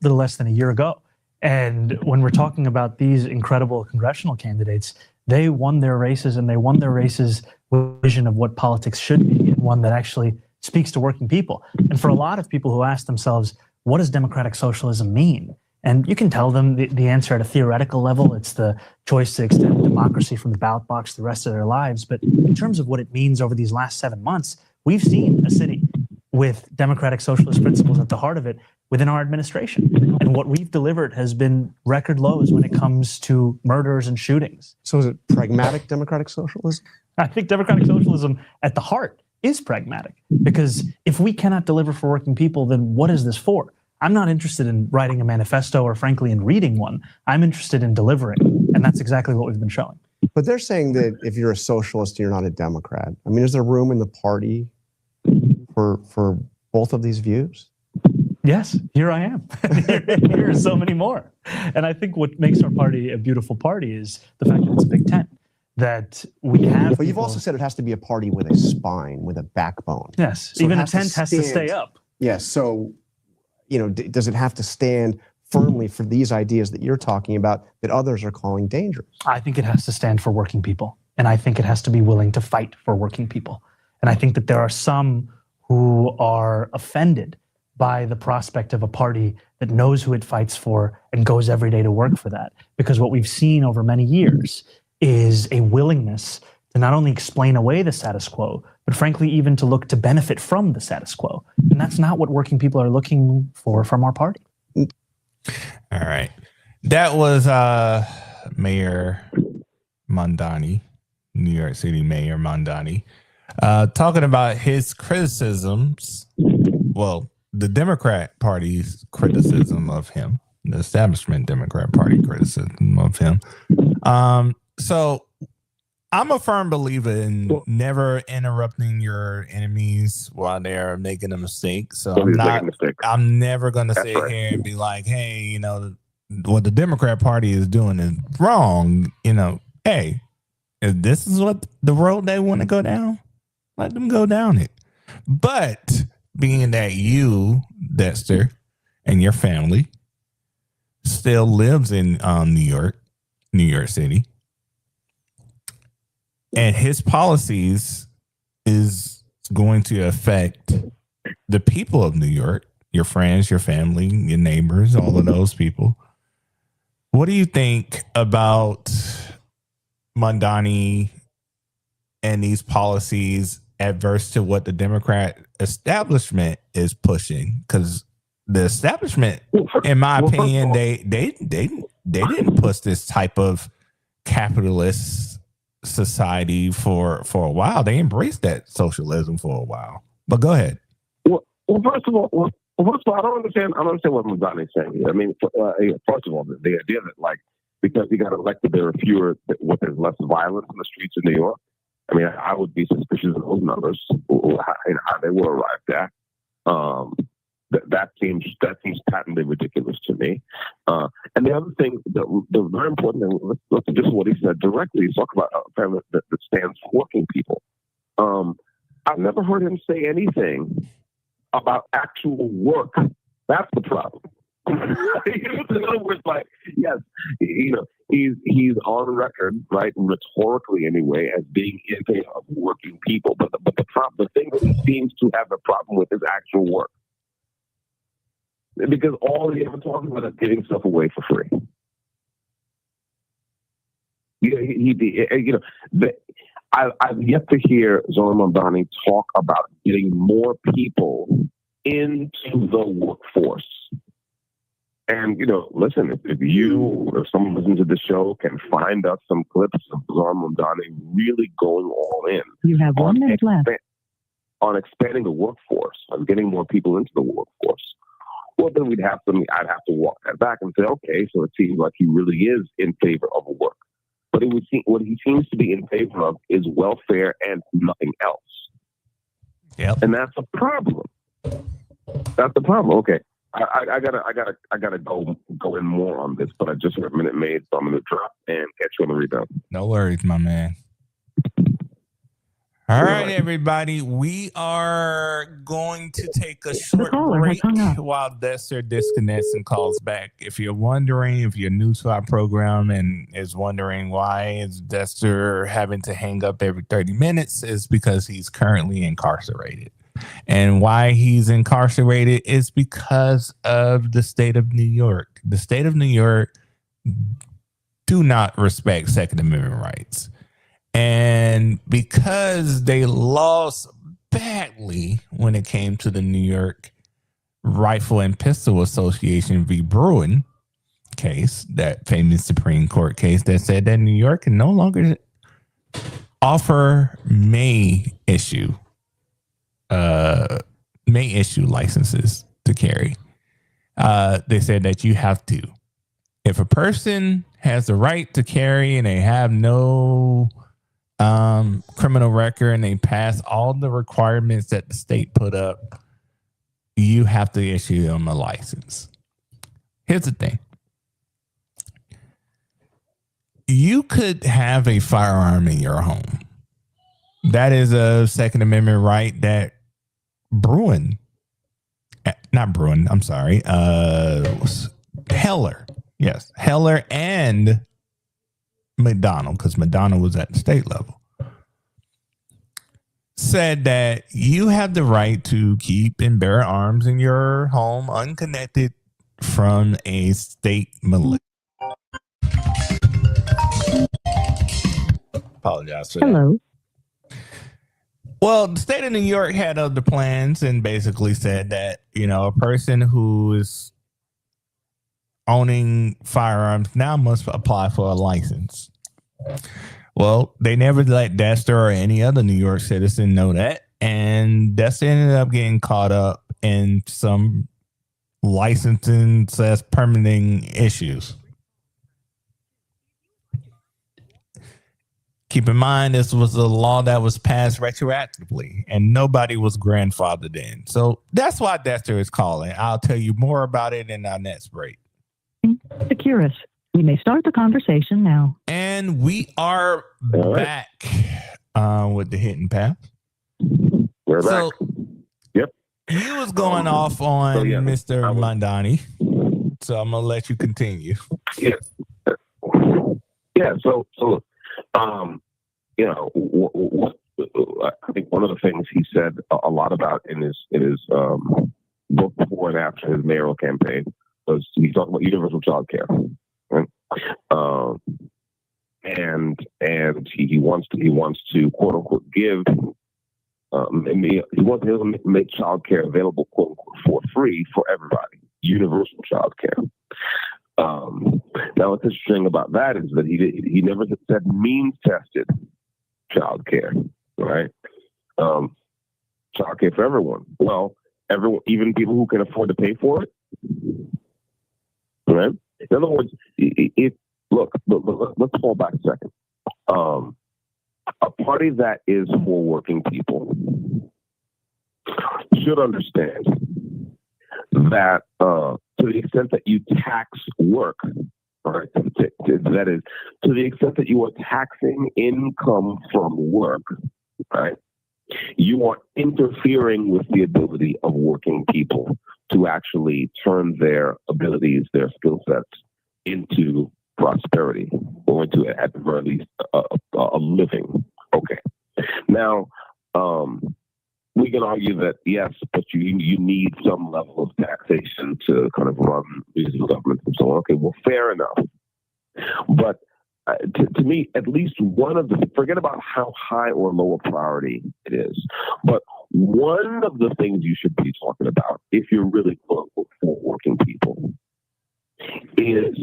less than a year ago. And when we're talking about these incredible congressional candidates, they won their races, and they won their races with a vision of what politics should be, and one that actually speaks to working people. And for a lot of people who ask themselves, what does democratic socialism mean? And you can tell them the answer at a theoretical level. It's the choice to extend democracy from the ballot box the rest of their lives. But in terms of what it means over these last 7 months, we've seen a city with democratic socialist principles at the heart of it within our administration. And what we've delivered has been record lows when it comes to murders and shootings. So is it pragmatic democratic socialism? I think democratic socialism at the heart is pragmatic, because if we cannot deliver for working people, then what is this for? I'm not interested in writing a manifesto or, frankly, in reading one. I'm interested in delivering, and that's exactly what we've been showing. But they're saying that if you're a socialist, you're not a Democrat. I mean, is there room in the party for both of these views? Yes, here I am. Here are so many more. And I think what makes our party a beautiful party is the fact that it's a big tent, that we have. But you've also said it has to be a party with a spine, with a backbone. Yes, so even a tent has to stay up. Yes, so, does it have to stand firmly for these ideas that you're talking about that others are calling dangerous? I think it has to stand for working people. And I think it has to be willing to fight for working people. And I think that there are some who are offended by the prospect of a party that knows who it fights for and goes every day to work for that. Because what we've seen over many years is a willingness to not only explain away the status quo, but frankly, even to look to benefit from the status quo. And that's not what working people are looking for from our party. All right. That was Mayor Mamdani, New York City Mayor Mamdani, talking about his criticisms. Well, the Democrat Party's criticism of him, the establishment Democrat Party criticism of him. So I'm a firm believer in never interrupting your enemies while they're making a mistake. So I'm never going to sit here and be like, hey, what the Democrat Party is doing is wrong. Hey, if this is what the road they want to go down, let them go down it. But being that you, Dexter, and your family still lives in New York City, and his policies is going to affect the people of New York, your friends, your family, your neighbors, all of those people. What do you think about Mamdani and these policies adverse to what the Democrat establishment is pushing? Because the establishment, in my opinion, they didn't push this type of capitalist society for a while. They embraced that socialism for a while. But go ahead. Well, first of all, I don't understand. I don't understand what Madani's saying here. I mean, first of all, the idea that like because he got elected, there are fewer, there's less violence in the streets of New York. I mean, I would be suspicious of those numbers, how they were arrived at. That seems patently ridiculous to me. And the other thing, the very important thing, let's just what he said directly. He's talking about a family that stands for working people. I've never heard him say anything about actual work. That's the problem. In other words, like, yes, he's on record, right, rhetorically anyway, as being in favor of working people. But the thing that he seems to have a problem with is actual work, because all he ever talks about is giving stuff away for free. I've yet to hear Zohar Mamdani talk about getting more people into the workforce. And, listen, if someone listening to the show can find us some clips of Zohar Mamdani really going all in. You have 1 minute left. On expanding the workforce, on getting more people into the workforce. Well, then I'd have to walk that back and say, okay, so it seems like he really is in favor of work. But what he seems to be in favor of is welfare and nothing else. Yep. And that's a problem. That's the problem. Okay. I gotta go in more on this, but I just heard Minute Maid, so I'm gonna drop and catch you on the rebound. No worries, my man. All right, everybody. We are going to take a short break while Dexter disconnects and calls back. If you're wondering, if you're new to our program and is wondering why is Dexter having to hang up every 30 minutes, is because he's currently incarcerated. And why he's incarcerated is because of the state of New York. The state of New York do not respect Second Amendment rights. And because they lost badly when it came to the New York Rifle and Pistol Association v. Bruin case, that famous Supreme Court case that said that New York can no longer may issue licenses to carry. They said that you have to, if a person has the right to carry and they have no criminal record and they pass all the requirements that the state put up, you have to issue them a license. Here's the thing. You could have a firearm in your home. That is a Second Amendment right that Heller. Yes, Heller and McDonald, because McDonald was at the state level, said that you have the right to keep and bear arms in your home unconnected from a state militia. Apologize for that. Well, the state of New York had other plans and basically said that, a person who is owning firearms now must apply for a license. Well, they never let Dexter or any other New York citizen know that. And Dexter ended up getting caught up in some licensing / permitting issues. Keep in mind, this was a law that was passed retroactively and nobody was grandfathered in. So that's why Dexter is calling. I'll tell you more about it in our next break. Securus, you may start the conversation now. And we are back with the Hidden Path. We're back. Yep. He was going off on Mr. Mamdani. So I'm going to let you continue. Yeah. Yeah. So I think one of the things he said a lot about in his book before and after his mayoral campaign was he talked about universal child care, right? And he wants to quote unquote give he wants to make child care available quote unquote for free for everybody, universal child care. Now, what's interesting about that is that he never said means tested child care, right? Child care for everyone. Well, everyone, even people who can afford to pay for it, right? In other words, look, let's fall back a second. A party that is for working people should understand that to the extent that you tax work, right? That is, to the extent that you are taxing income from work, right? You are interfering with the ability of working people to actually turn their abilities, their skill sets into prosperity, or into, at the very least, a living. Okay. Now, we can argue that, yes, but you need some level of taxation to kind of run regional governments and so on. Okay, well, fair enough. But to me, at least one of the, forget about how high or low a priority it is, but one of the things you should be talking about, if you're really for working people, is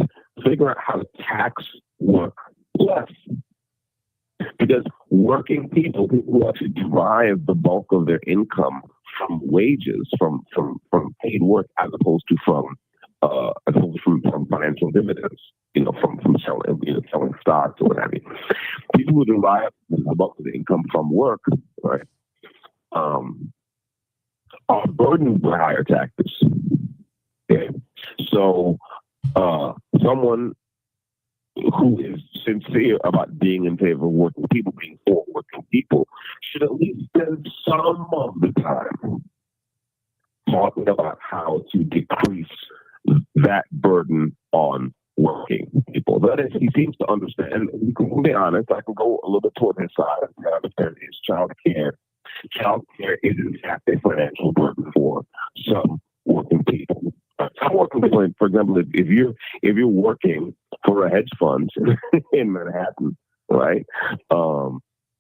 figure out how to tax work less. Because working people who actually derive the bulk of their income from wages, from paid work, as opposed to from financial dividends, from selling stocks or what have you. People who derive the bulk of the income from work, right, are burdened by higher taxes. Okay, so someone who is sincere about being in favor of working people, being for working people, should at least spend some of the time talking about how to decrease that burden on working people. That is, he seems to understand, and we can be honest, I can go a little bit toward his side. I understand is child care. Child care is, in fact, a financial burden for some working people. Some working people, for example, if you're working for a hedge fund in Manhattan, right?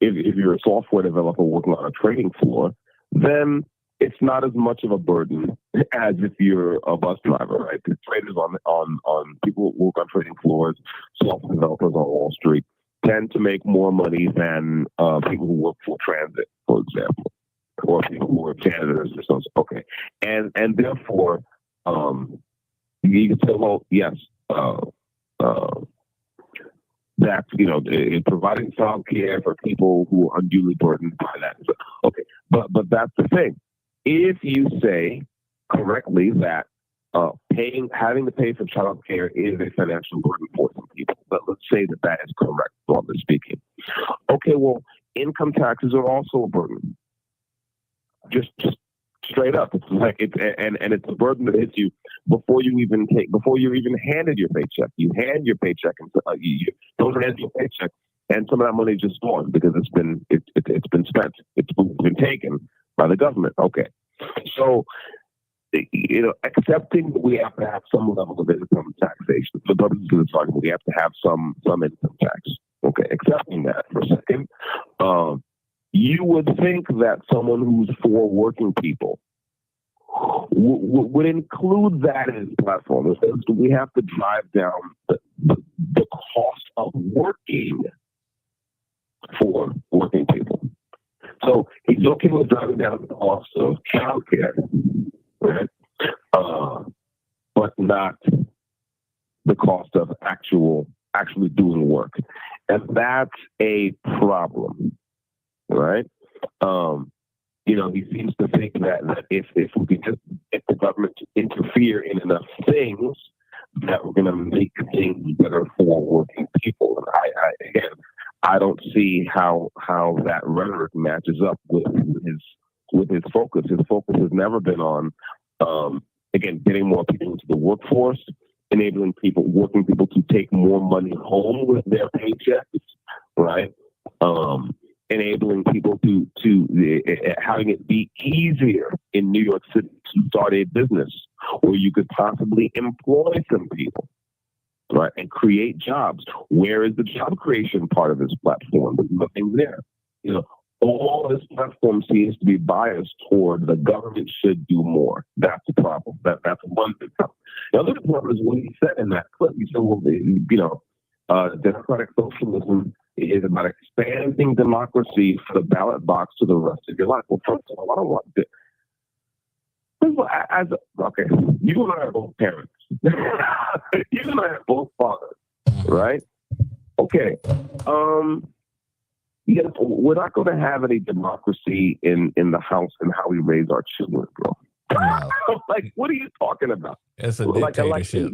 If you're a software developer working on a trading floor, then it's not as much of a burden as if you're a bus driver, right? The traders on people who work on trading floors, software developers on Wall Street, tend to make more money than people who work for transit, for example, or people who are janitors or something. Okay, and therefore, you can say, well, yes, that's providing child care for people who are unduly burdened by that. Okay, but that's the thing. If you say correctly that having to pay for child care is a financial burden for some people, but let's say that is correct, broadly speaking. Okay, well, income taxes are also a burden. Just straight up, it's like it's a burden that hits you before you even handed your paycheck. You hand your paycheck and you don't hand your paycheck, and some of that money is just gone because it's been spent. It's been taken by the government. Okay, so accepting that we have to have some level of income taxation for purposes of this argument, we have to have some income tax. Okay, accepting that for a second. You would think that someone who's for working people would include that in his platform. We have to drive down the cost of working for working people. So he's okay with driving down the cost of child care, right? But not the cost of actually doing work. And that's a problem. Right? He seems to think that if we can just get the government to interfere in enough things, that we're going to make things better for working people. And I don't see how that rhetoric matches up with his focus. His focus has never been on getting more people into the workforce, enabling working people to take more money home with their paychecks, right? Enabling people to having it be easier in New York City to start a business where you could possibly employ some people, right, and create jobs. Where is the job creation part of this platform? There's nothing there. All this platform seems to be biased toward the government should do more. That's the problem. That's one big problem. The other problem is what he said in that clip. He said, well, democratic socialism It is about expanding democracy for the ballot box to the rest of your life. Well, first of all, I don't want this. Okay, you and I are both parents. You and I are both fathers, right? Okay. Yes, we're not going to have any democracy in the house and how we raise our children, bro. No. Like, what are you talking about? It's a dictatorship.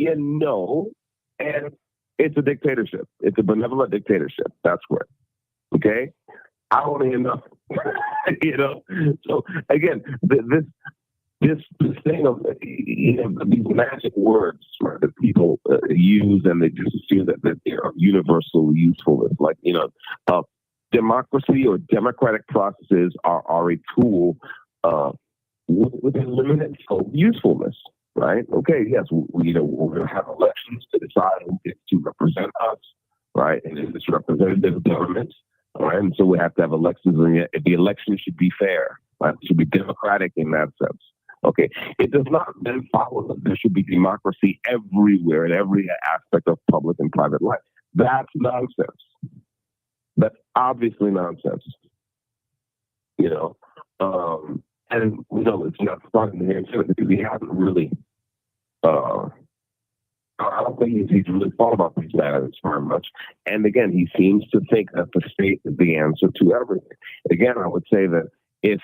And it's a dictatorship. It's a benevolent dictatorship. That's correct. Okay, I don't hear nothing. So again, this thing of these magic words, right, that people use, and they just assume that they are universal usefulness. Like democracy or democratic processes are a tool with a limited scope usefulness. Right? Okay. Yes. We're going to have elections to decide who gets to represent us. Right? And in this representative government. All right. And so we have to have elections, and the election should be fair. Right? It should be democratic in that sense. Okay. It does not then follow that there should be democracy everywhere in every aspect of public and private life. That's nonsense. That's obviously nonsense. And it's not surprising to hear him say it because he hasn't really. I don't think he's really thought about these matters very much. And again, he seems to think that the state is the answer to everything. Again, I would say that if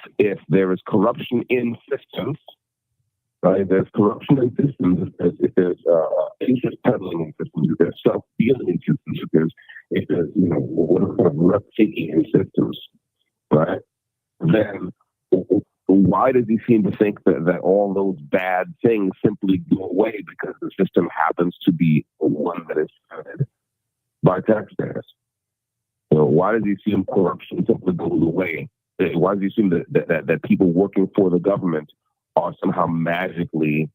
there is corruption in systems, right? There's corruption in systems. If there's interest peddling in systems, if there's self-dealing in systems, if there's whatever kind of rep-taking in systems, right? Then why does he seem to think that all those bad things simply go away because the system happens to be one that is funded by taxpayers? Why does he assume corruption simply goes away? Why does he assume that people working for the government are somehow magically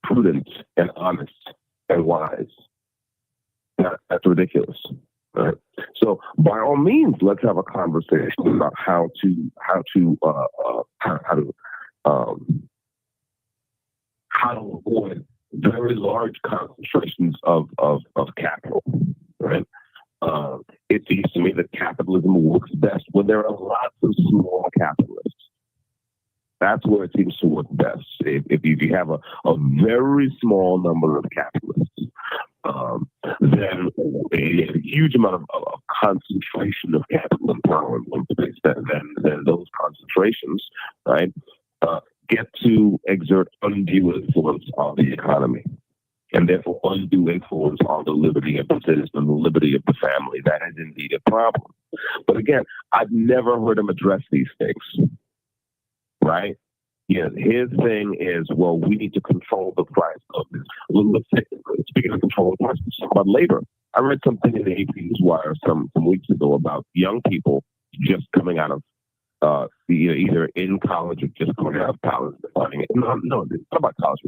prudent and honest and wise? That's ridiculous. Right? So, by all means, let's have a conversation about how to avoid very large concentrations of capital. Right? It seems to me that capitalism works best when there are lots of small capitalists. That's where it seems to work best. If you have a very small number of capitalists, then a huge amount of concentration of capital and power in one place, then those concentrations, right, get to exert undue influence on the economy, and therefore undue influence on the liberty of the citizen, the liberty of the family. That is indeed a problem. But again, I've never heard him address these things. Right? His thing is, well, we need to control the price of this. Speaking of control of price, let's talk about labor. I read something in the AP Newswire some weeks ago about young people just coming out of either in college or just coming out of college. No, it's not about college.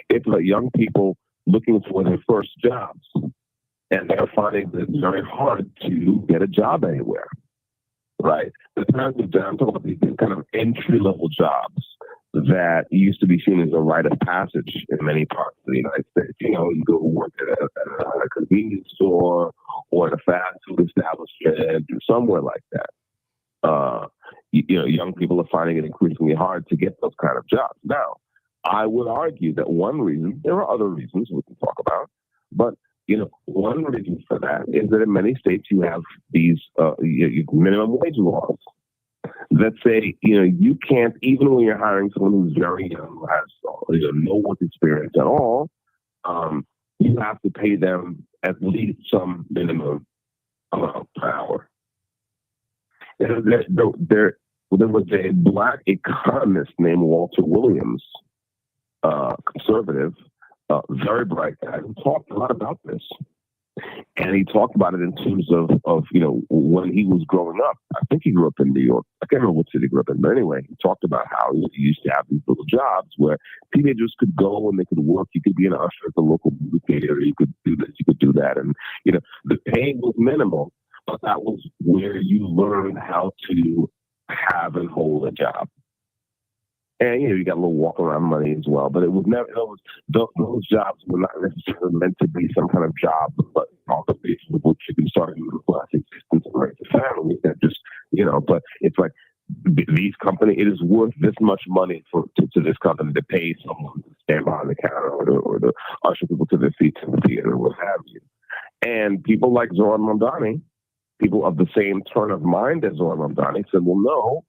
It's about young people looking for their first jobs, and they're finding that it's very hard to get a job anywhere. Right? The kinds of jobs, I'm talking about these kind of entry-level jobs that used to be seen as a rite of passage in many parts of the United States. You go work at a convenience store or at a fast food establishment or somewhere like that. Young people are finding it increasingly hard to get those kind of jobs. Now, I would argue that one reason, there are other reasons we can talk about, but one reason for that is that in many states you have these minimum wage laws that say, you can't, even when you're hiring someone who's very young, who has no work experience at all, you have to pay them at least some minimum amount per hour. There was a black economist named Walter Williams, conservative, very bright guy, who talked a lot about this. And he talked about it in terms of when he was growing up. I think he grew up in New York. I can't remember what city he grew up in, but anyway, he talked about how he used to have these little jobs where teenagers could go and they could work. You could be an usher at the local movie theater. You could do this, you could do that. And, the pay was minimal, but that was where you learned how to have and hold a job. And you got a little walk around money as well, but it was never those jobs were not necessarily meant to be some kind of job, but also people which you can start a middle class existence and raise a family. That just but it's like these companies, it is worth this much money to this company to pay someone to stand behind the counter or to usher people to their seats in the theater or what have you. And people like Zoran Mamdani, people of the same turn of mind as Zoran Mamdani, said, well, no.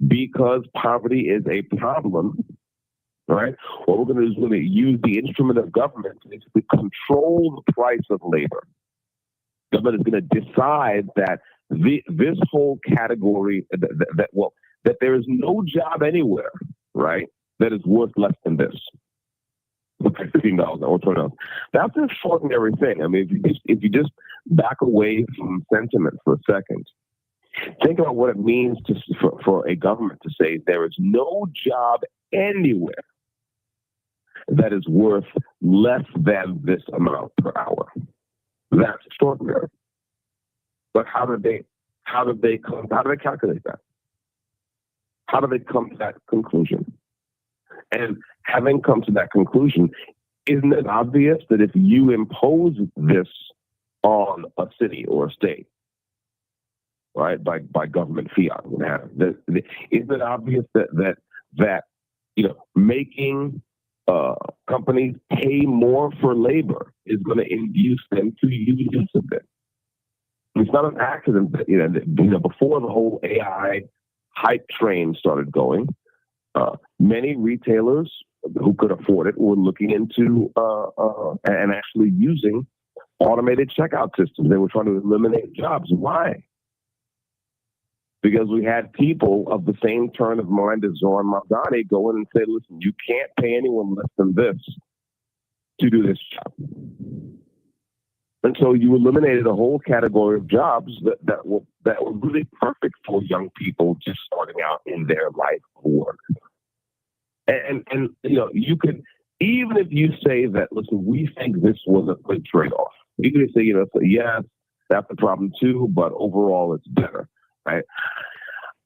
Because poverty is a problem, right? What we're going to do is we're going to use the instrument of government to basically control the price of labor. Government is going to decide that this whole category that there is no job anywhere, right, that is worth less than this. $15 or $20. That's an extraordinary thing. I mean, if you just back away from sentiment for a second. Think about what it means for a government to say there is no job anywhere that is worth less than this amount per hour. That's extraordinary. But how do they calculate that? How do they come to that conclusion? And having come to that conclusion, isn't it obvious that if you impose this on a city or a state, right, by government fiat, isn't it obvious that making companies pay more for labor is going to induce them to use of it? It's not an accident that before the whole AI hype train started going, many retailers who could afford it were looking into and actually using automated checkout systems. They were trying to eliminate jobs. Why? Because we had people of the same turn of mind as Zoran Mamdani go in and say, listen, you can't pay anyone less than this to do this job. And so you eliminated a whole category of jobs that were really perfect for young people just starting out in their life of work. And you could, even if you say that, listen, we think this was a good trade-off. You could say, yes, that's a problem too, but overall it's better. Right?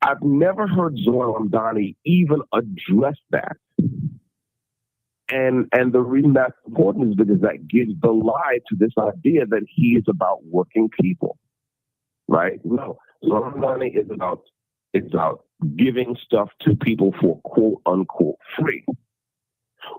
I've never heard Zoran Mamdani even address that. And the reason that's important is because that gives the lie to this idea that he is about working people. Right? No. Zoran Mamdani is about giving stuff to people for quote unquote free,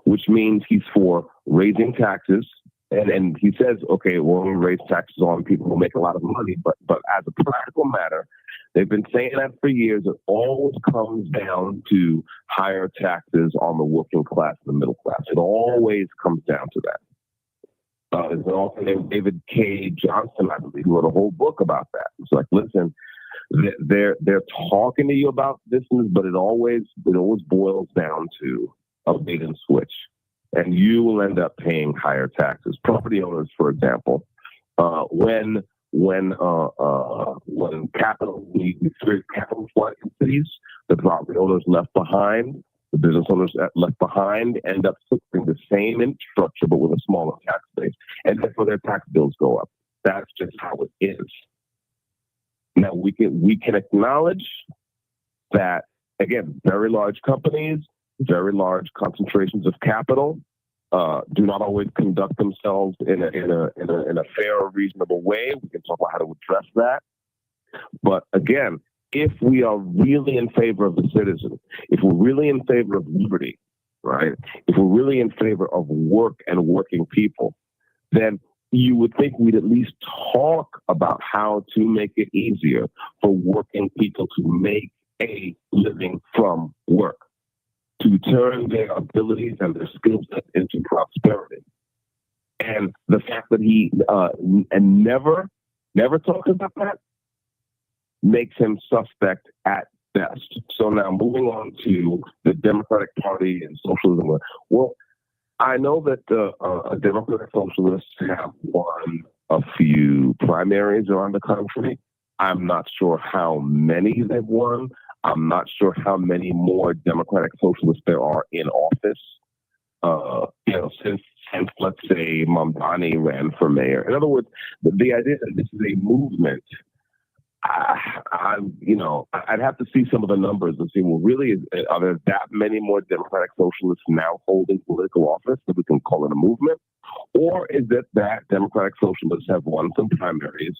which means he's for raising taxes. And he says, okay, well, we raise taxes on people who make a lot of money, but as a practical matter, they've been saying that for years. It always comes down to higher taxes on the working class and the middle class. It always comes down to that. There's an author named David K. Johnson, I believe, who wrote a whole book about that. It's like, listen, they're talking to you about this, but it always boils down to a bait and switch. And you will end up paying higher taxes. Property owners, for example, when capital flood in cities, the property owners left behind, the business owners left behind, end up suffering the same infrastructure but with a smaller tax base, and therefore their tax bills go up. That's just how it is. Now we can acknowledge that, again, very large companies, very large concentrations of capital do not always conduct themselves in a fair or reasonable way. We can talk about how to address that. But again, if we are really in favor of the citizen, if we're really in favor of liberty, right? If we're really in favor of work and working people, then you would think we'd at least talk about how to make it easier for working people to make a living from work, to turn their abilities and their skill set into prosperity. And the fact that he never talks about that makes him suspect at best. So now moving on to the Democratic Party and socialism. Well, I know that Democratic socialists have won a few primaries around the country. I'm not sure how many they've won. I'm not sure how many more Democratic socialists there are in office. Since let's say Mamdani ran for mayor. In other words, the idea that this is a movement I'd have to see some of the numbers and see, well, really, are there that many more democratic socialists now holding political office that we can call it a movement? Or is it that democratic socialists have won some primaries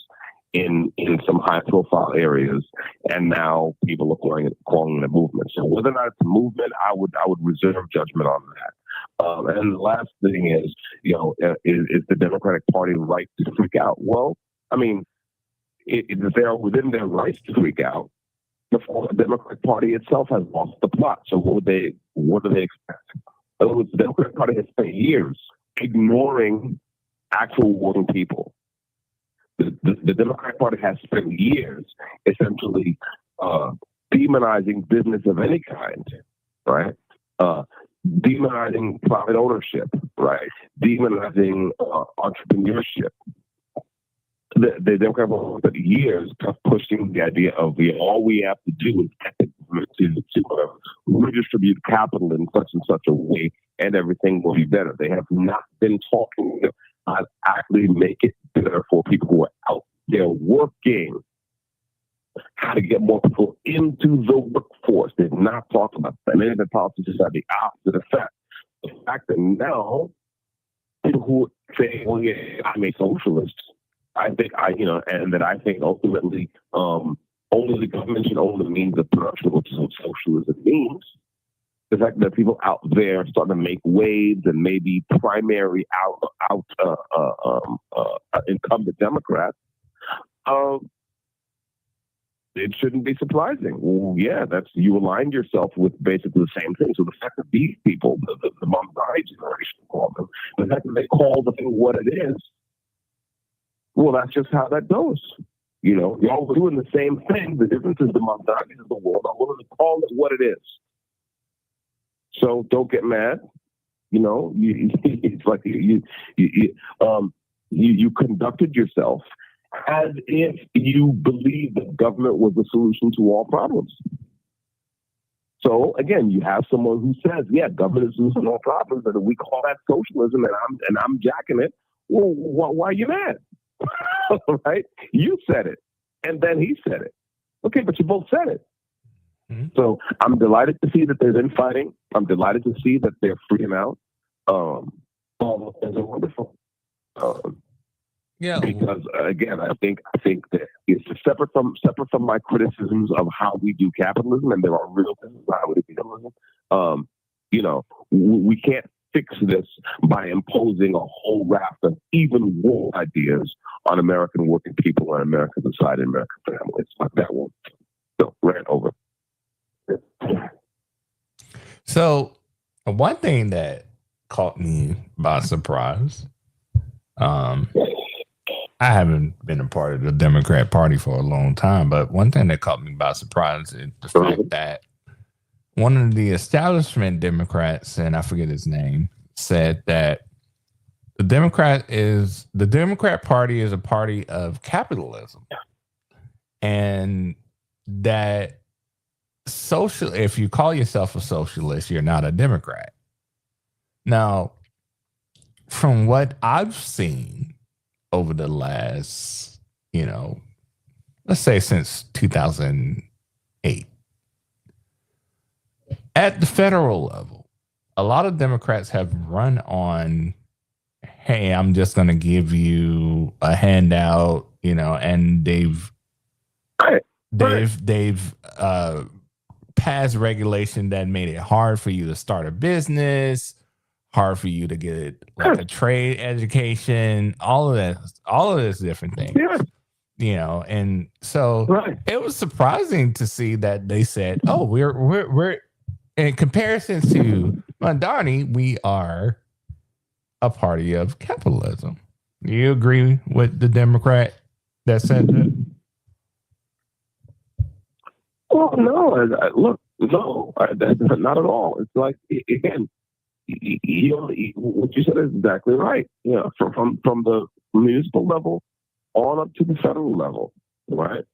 in some high profile areas, and now people are calling it a movement? So whether or not it's a movement, I would reserve judgment on that. And the last thing is, is the Democratic Party right to freak out? Well, I mean, if they're within their rights to freak out, the Democratic Party itself has lost the plot. So what do they expect? In other words, the Democratic Party has spent years ignoring actual working people. The Democratic Party has spent years essentially demonizing business of any kind, right? Demonizing private ownership, right? Demonizing entrepreneurship. The Democrats have spent years pushing the idea of all we have to do is get the government to redistribute capital in such and such a way, and everything will be better. They have not been talking about actually make it better for people who are out there working, how to get more people into the workforce. They've not talked about that. Many of the politicians have the opposite effect. The fact that now people who say, well, yeah, I'm a socialist, I think ultimately only the government should own the means of production, which is what socialism means. The fact that people out there starting to make waves and maybe primary incumbent Democrats, it shouldn't be surprising. Well, yeah, you aligned yourself with basically the same thing. So the fact that these people, the Mamdani generation, call them, the fact that they call the thing what it is, well, that's just how that goes. You're all doing the same thing. The difference is the Mamdanis of the world are willing to call it what it is. So don't get mad. It's like you conducted yourself as if you believe that government was the solution to all problems. So again, you have someone who says, "Yeah, government is the solution to all problems," and we call that socialism, and I'm jacking it. Well, why are you mad? Right? You said it, and then he said it. Okay, but you both said it. Mm-hmm. So I'm delighted to see that there's infighting. I'm delighted to see that they're freaking out. All those things are wonderful. Because again, I think that it's separate from my criticisms of how we do capitalism, and there are real things about how we do capitalism. We can't fix this by imposing a whole raft of even more ideas on American working people and American society and American families. Like that one. So ran over. So one thing that caught me by surprise, I haven't been a part of the Democrat Party for a long time, but one thing that caught me by surprise is the fact that one of the establishment Democrats, and I forget his name, said that the Democrat Party is a party of capitalism, and that if you call yourself a socialist, you're not a Democrat. Now, from what I've seen over the last, let's say since 2008, at the federal level, a lot of Democrats have run on, hey, I'm just going to give you a handout, and they've passed regulation that made it hard for you to start a business, hard for you to get like a trade education, all of this different things. Yeah. And so it was surprising to see that they said, "Oh, we're in comparison to Mamdani, we are a party of capitalism." Do you agree with the Democrat that said that? Well, no. Not at all. It's like, again, what you said is exactly right. From the municipal level on up to the federal level, right?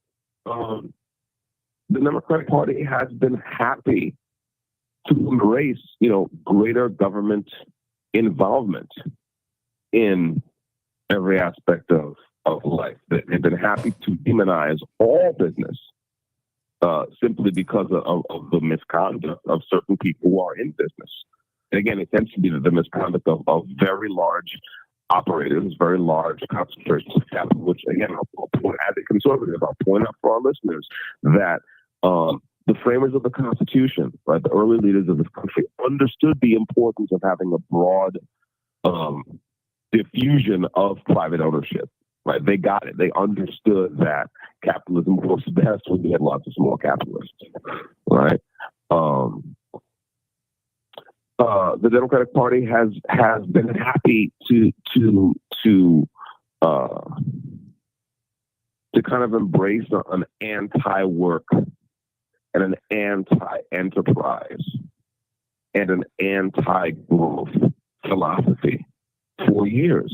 The Democratic Party has been happy to embrace, greater government involvement in every aspect of of life. They've been happy to demonize all business simply because of the misconduct of certain people who are in business. And again, it tends to be the misconduct of very large operators, very large concentrations of capital, which again, I'll point, as a conservative, I'll point out for our listeners that the framers of the Constitution, right, the early leaders of this country, understood the importance of having a broad diffusion of private ownership. Right, they got it. They understood that capitalism works best when you have lots of small capitalists. Right. The Democratic Party has been happy to kind of embrace an anti-work and an anti-enterprise and an anti-growth philosophy for years.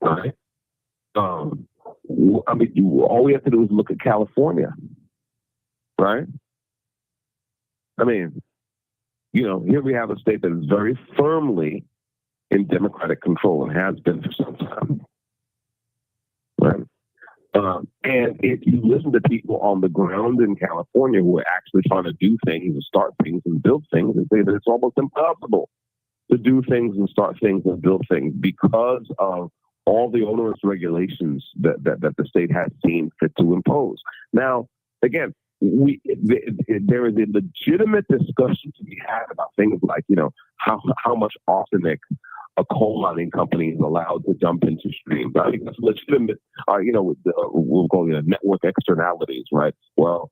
Right. I mean, all we have to do is look at California. Right. I mean, here we have a state that is very firmly in Democratic control and has been for some time. Right. And if you listen to people on the ground in California who are actually trying to do things and start things and build things, they say that it's almost impossible to do things and start things and build things because of all the onerous regulations that the state has seen fit to impose. Now, again, there is a legitimate discussion to be had about things like, how much arsenic a coal mining company is allowed to dump into streams. I think that's legitimate. We'll call it network externalities, right? Well,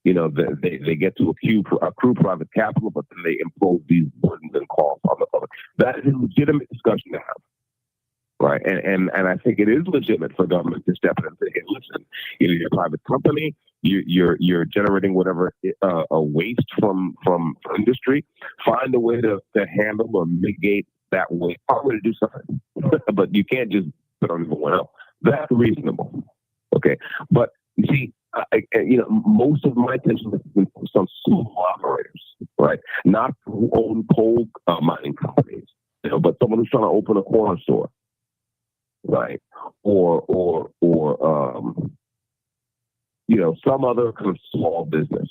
they get to accrue private capital, but then they impose these burdens and costs on the public. That is a legitimate discussion to have. Right. And I think it is legitimate for government to step in and say, hey, listen, you're a private company, you're generating whatever waste from industry, find a way to handle or mitigate that waste. Find a way to do something. But you can't just put on everyone else. That's reasonable. Okay. But you see, most of my attention has been from some small operators, right? Not who own coal mining companies, but someone who's trying to open a corner store. Right, or some other kind of small business,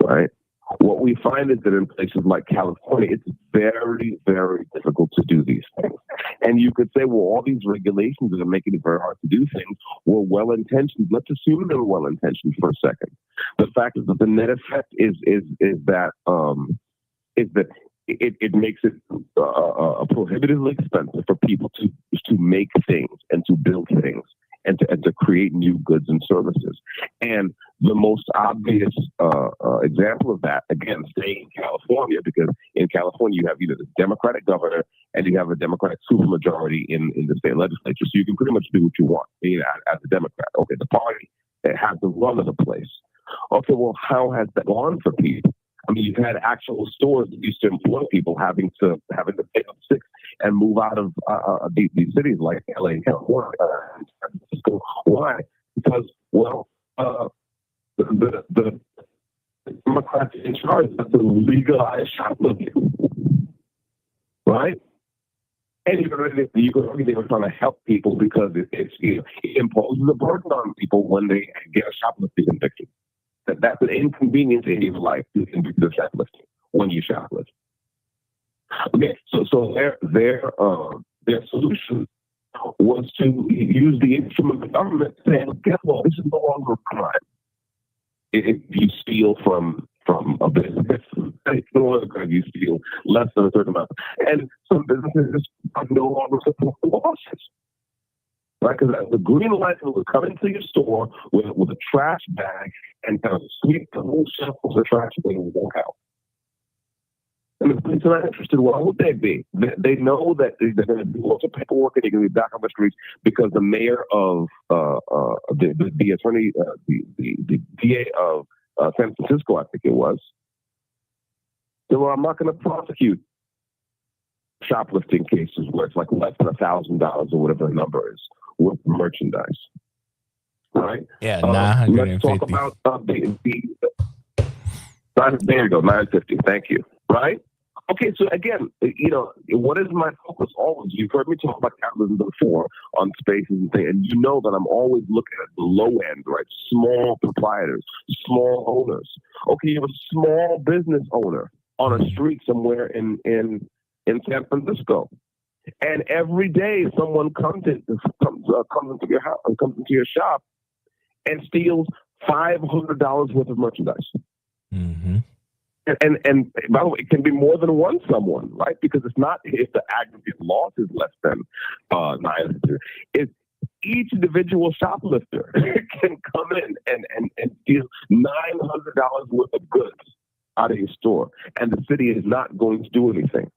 right? What we find is that in places like California, it's very, very difficult to do these things. And you could say, well, all these regulations that are making it very hard to do things were well-intentioned. Let's assume they were well-intentioned for a second. The fact is that the net effect is that it makes it prohibitively expensive for people to make things and to build things and to create new goods and services. And the most obvious example of that, again, staying in California, because in California you have either the Democratic governor and you have a Democratic supermajority in the state legislature, so you can pretty much do what you want as a Democrat. Okay, the party that has the run of the place. Okay, well, how has that gone for people? I mean, you've had actual stores that used to employ people having to pay up sick and move out of these cities like LA and California and San Francisco. Why? Because, well, the Democrats in charge have to legalize shoplifting, right? And you could argue they were trying to help people because it imposes a burden on people when they get a shoplifting conviction. That's an inconvenience in your life to convict of shoplifting when you shoplift. Okay, so their solution was to use the instrument of government to say, guess what, this is no longer a crime. If you steal from a business, it's no longer a crime. You steal less than a certain amount. And some businesses are no longer support the losses. Right, because the green light will come into your store with a trash bag and kind of sweep the whole shelf of the trash and walk out. And the police are not interested. Why would they be? They know that they're going to do lots of paperwork and they're going to be back on the streets because the mayor of the attorney, the DA of San Francisco, I think it was, said, well, I'm not going to prosecute shoplifting cases where it's like less than $1,000 or whatever the number is with merchandise, right? Yeah, 950. Let's talk about there you go, 950. Thank you. Right? Okay, so again, what is my focus always? You've heard me talk about capitalism before on spaces and things, and you know that I'm always looking at the low end, right? Small proprietors, small owners. Okay, you have a small business owner on a street somewhere in San Francisco, and every day someone comes into your house, comes into your shop, and steals $500 worth of merchandise. Mm-hmm. And by the way, it can be more than one someone, right? Because it's not if the aggregate loss is less than 900. If each individual shoplifter can come in and steal $900 worth of goods out of your store, and the city is not going to do anything.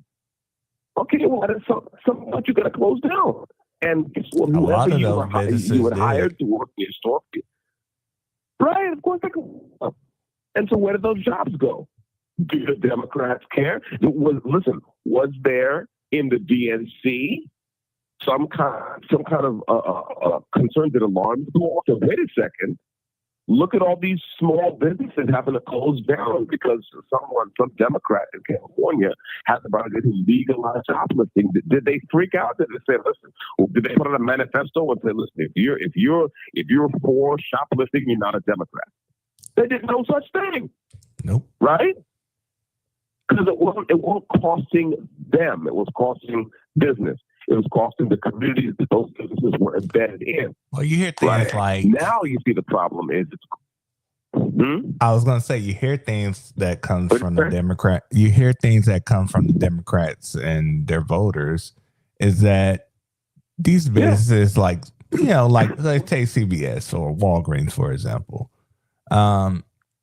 Okay, well, that's something that you got to close down. And guess what? A lot of Whoever those businesses you had hired to work in your store, right? Of course, they can. And so, where did those jobs go? Do the Democrats care? Was there in the DNC some kind of concern that alarmed people? So wait a second. Look at all these small businesses having to close down because some Democrat in California has about to legalize shoplifting. Did they freak out? Did they say, listen? Did they put on a manifesto and say, listen, if you're for shoplifting, you're not a Democrat? They did no such thing. Nope. Right? Because it wasn't costing them. It was costing business. It was costing the communities that those businesses were embedded in. Well, you hear things like now you see the problem is I was going to say you hear things that come from the Democrat. You hear things that come from the Democrats and their voters is that these businesses like let's take CVS or Walgreens for example.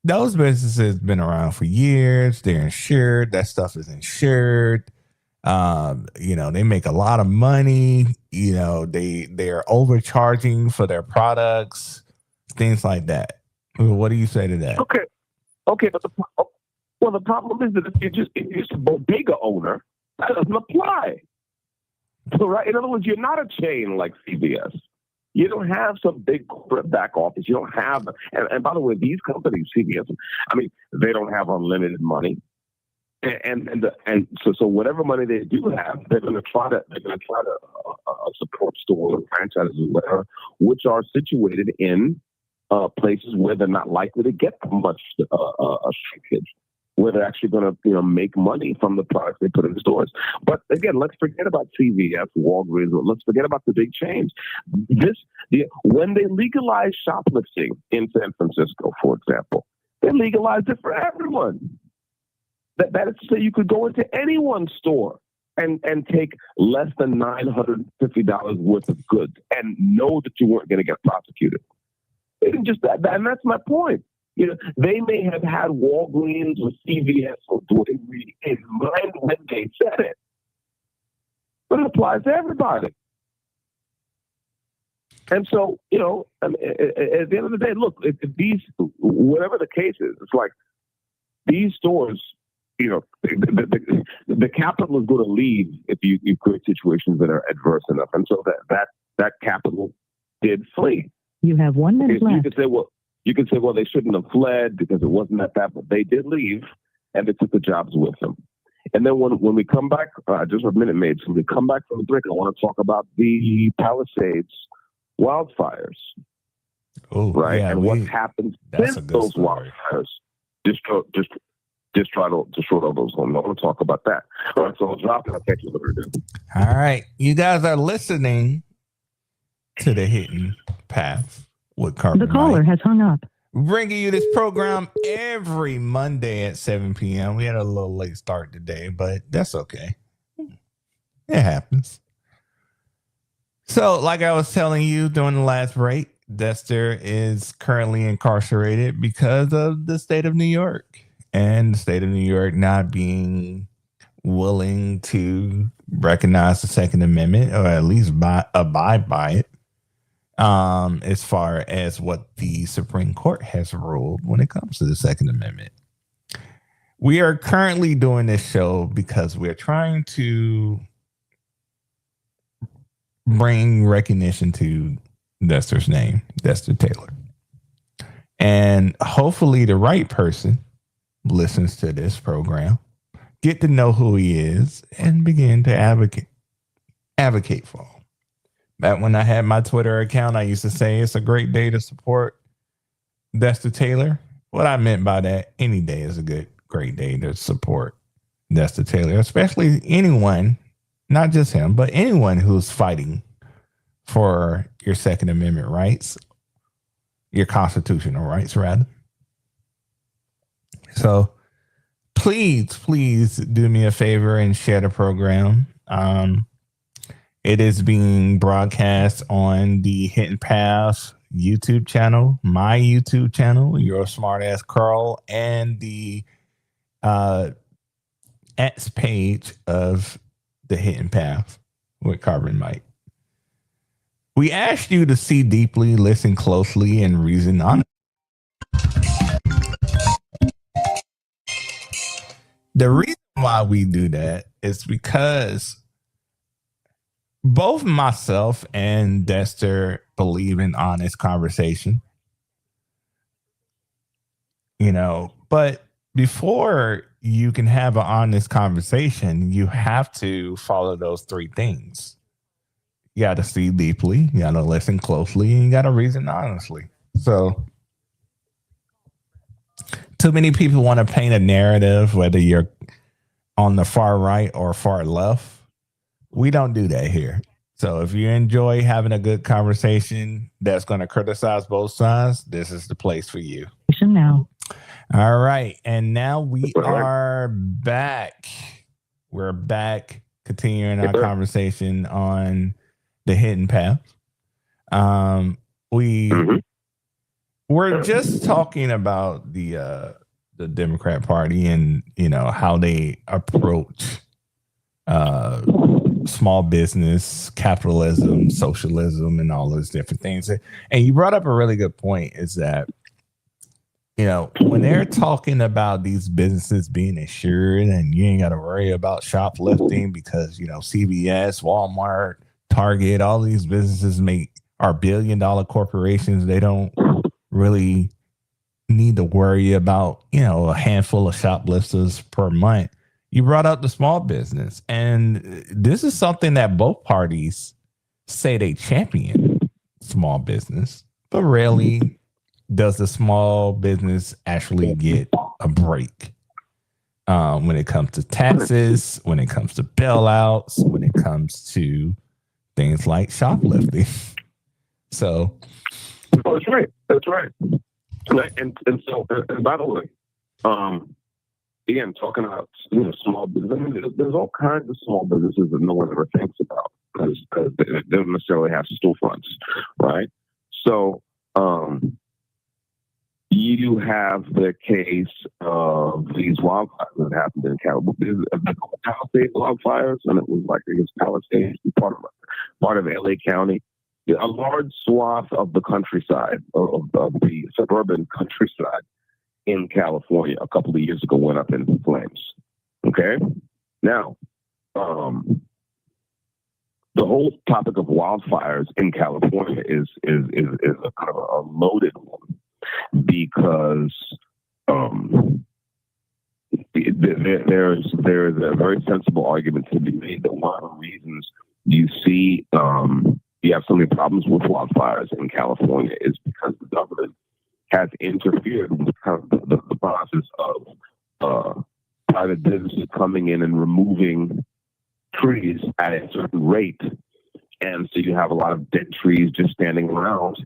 Those businesses been around for years. They're insured. That stuff is insured. They make a lot of money. They're overcharging for their products, things like that. What do you say to that? Okay, but the problem is that if you're just a bodega owner, that doesn't apply. So, right? In other words, you're not a chain like CVS. You don't have some big corporate back office. You don't have, and by the way, these companies, CVS, they don't have unlimited money, and so whatever money they do have, they're going to try to support stores, franchises, or whatever, which are situated in places where they're not likely to get much shrinkage, where they're actually going to make money from the products they put in the stores. But again, let's forget about CVS, Walgreens. Let's forget about the big chains. When they legalized shoplifting in San Francisco, for example, they legalized it for everyone. That is to say, you could go into anyone's store and take less than $950 worth of goods and know that you weren't going to get prosecuted. It didn't just that, and that's my point. They may have had Walgreens or CVS or Thune in mind when they said it, but it applies to everybody. And so, at the end of the day, look, if these, whatever the case is, it's like these stores, the capital is going to leave if you create situations that are adverse enough, and so that capital did flee. You have 1 minute left. You can say, well, they shouldn't have fled because it wasn't that bad, but they did leave, and they took the jobs with them. And then when we come back, just a minute, mate. So when we come back from the break, I want to talk about the Palisades wildfires. Oh, right, yeah, and what happens since those wildfires. Just try to short all those home. I want to talk about that. All right, so I'll drop it. I'll catch you later. All right, you guys are listening to the Hidden Path with Carbon. The caller has hung up. Bringing you this program every Monday at 7 p.m. We had a little late start today, but that's okay. It happens. So, like I was telling you during the last break, Dexter is currently incarcerated because of the state of New York and the state of New York not being willing to recognize the Second Amendment or at least abide by it. As far as what the Supreme Court has ruled when it comes to the Second Amendment. We are currently doing this show because we're trying to bring recognition to Dexter's name, Dexter Taylor. And hopefully the right person listens to this program, get to know who he is and begin to advocate for him. Back when I had my Twitter account, I used to say it's a great day to support Dexter Taylor. What I meant by that, any day is a great day to support Dexter Taylor, especially anyone, not just him, but anyone who's fighting for your Second Amendment rights, your constitutional rights, rather. So please do me a favor and share the program. It is being broadcast on the Hidden Path YouTube channel, my YouTube channel, Your Smart Ass Carl, and the X page of the Hidden Path with Carbon Mike. We asked you to see deeply, listen closely, and reason honestly. The reason why we do that is because both myself and Dexter believe in honest conversation. But before you can have an honest conversation, you have to follow those three things. You got to see deeply, you got to listen closely, and you got to reason honestly. So too many people want to paint a narrative, whether you're on the far right or far left. We don't do that here. So if you enjoy having a good conversation that's going to criticize both sides, this is the place for you. Now. All right. And now we are back. We're back continuing our conversation on the Hidden Path. We're just talking about the Democrat Party and how they approach small business, capitalism, socialism, and all those different things. And you brought up a really good point, is that when they're talking about these businesses being insured and you ain't got to worry about shoplifting because CVS, Walmart, Target, all these businesses are billion-dollar corporations. They don't really need to worry about a handful of shoplifters per month. You brought up the small business, and this is something that both parties say they champion small business, but rarely does the small business actually get a break when it comes to taxes, when it comes to bailouts, when it comes to things like shoplifting. So, that's right. And so, and by the way, again, talking about small business, I mean, there's all kinds of small businesses that no one ever thinks about because they don't necessarily have storefronts, right? So you have the case of these wildfires that happened in California, the Palisades wildfires, and it was like Palisades, part of LA County. A large swath of the countryside, of the suburban countryside in California a couple of years ago went up in flames. Okay? Now, the whole topic of wildfires in California is a kind of a loaded one because there's a very sensible argument to be made that one of the reasons you see you have so many problems with wildfires in California is because the government has interfered with kind of the process of private businesses coming in and removing trees at a certain rate. And so you have a lot of dead trees just standing around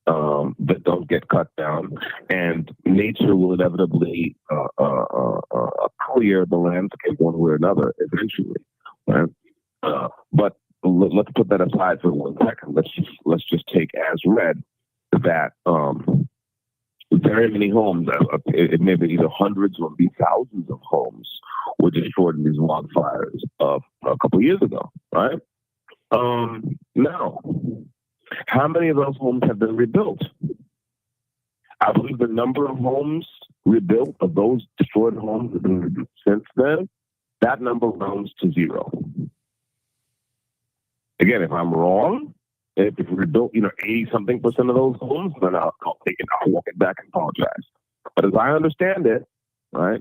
that don't get cut down. And nature will inevitably clear the landscape one way or another eventually. Right? But let's put that aside for 1 second. Let's just take as read that very many homes, it may be either hundreds or maybe thousands of homes, were destroyed in these wildfires a couple of years ago, right? Now, how many of those homes have been rebuilt? I believe the number of homes rebuilt, of those destroyed homes that have been rebuilt since then, that number rounds to 0. Again, if I'm wrong, if we rebuilt, 80-something% of those homes, then I'll take it, I'll walk it back and apologize. But as I understand it, right,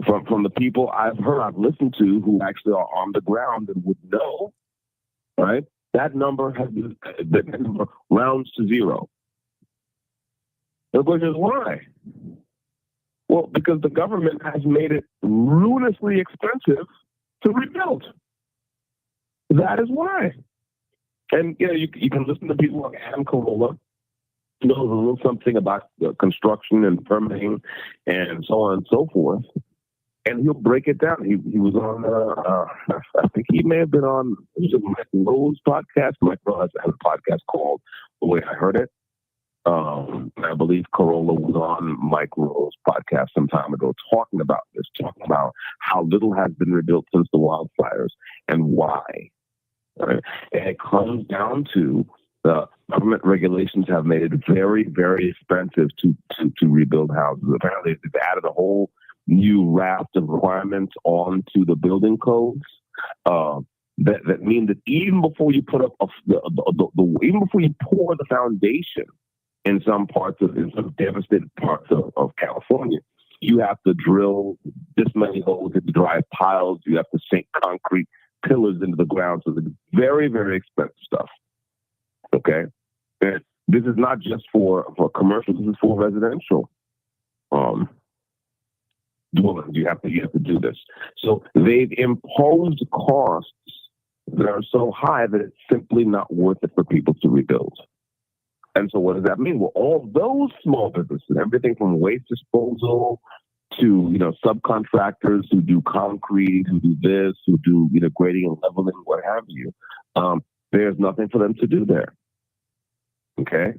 from the people I've listened to who actually are on the ground and would know, right? That number rounds to zero. The question is why? Well, because the government has made it ruinously expensive to rebuild. That is why. And you can listen to people like Adam Carolla, who knows a little something about construction and permitting and so on and so forth. And he'll break it down. He was on, I think he may have been on Mike Rowe's podcast. Mike Rowe has a podcast called The Way I Heard It. I believe Carolla was on Mike Rowe's podcast some time ago talking about this, talking about how little has been rebuilt since the wildfires and why. Right? And it comes down to the government regulations have made it very, very expensive to rebuild houses. Apparently, they've added a whole new raft of requirements onto the building codes that mean that even before you put up even before you pour the foundation in some devastated parts of California, you have to drill this many holes into drive piles. You have to sink concrete pillars into the ground. So it's very, very expensive stuff. Okay, and this is not just for commercial. This is for residential. Dwellings. You have to do this. So they've imposed costs that are so high that it's simply not worth it for people to rebuild. And so what does that mean? Well, all those small businesses, everything from waste disposal to, subcontractors who do concrete, who do this, who do, grading and leveling, what have you, there's nothing for them to do there. Okay?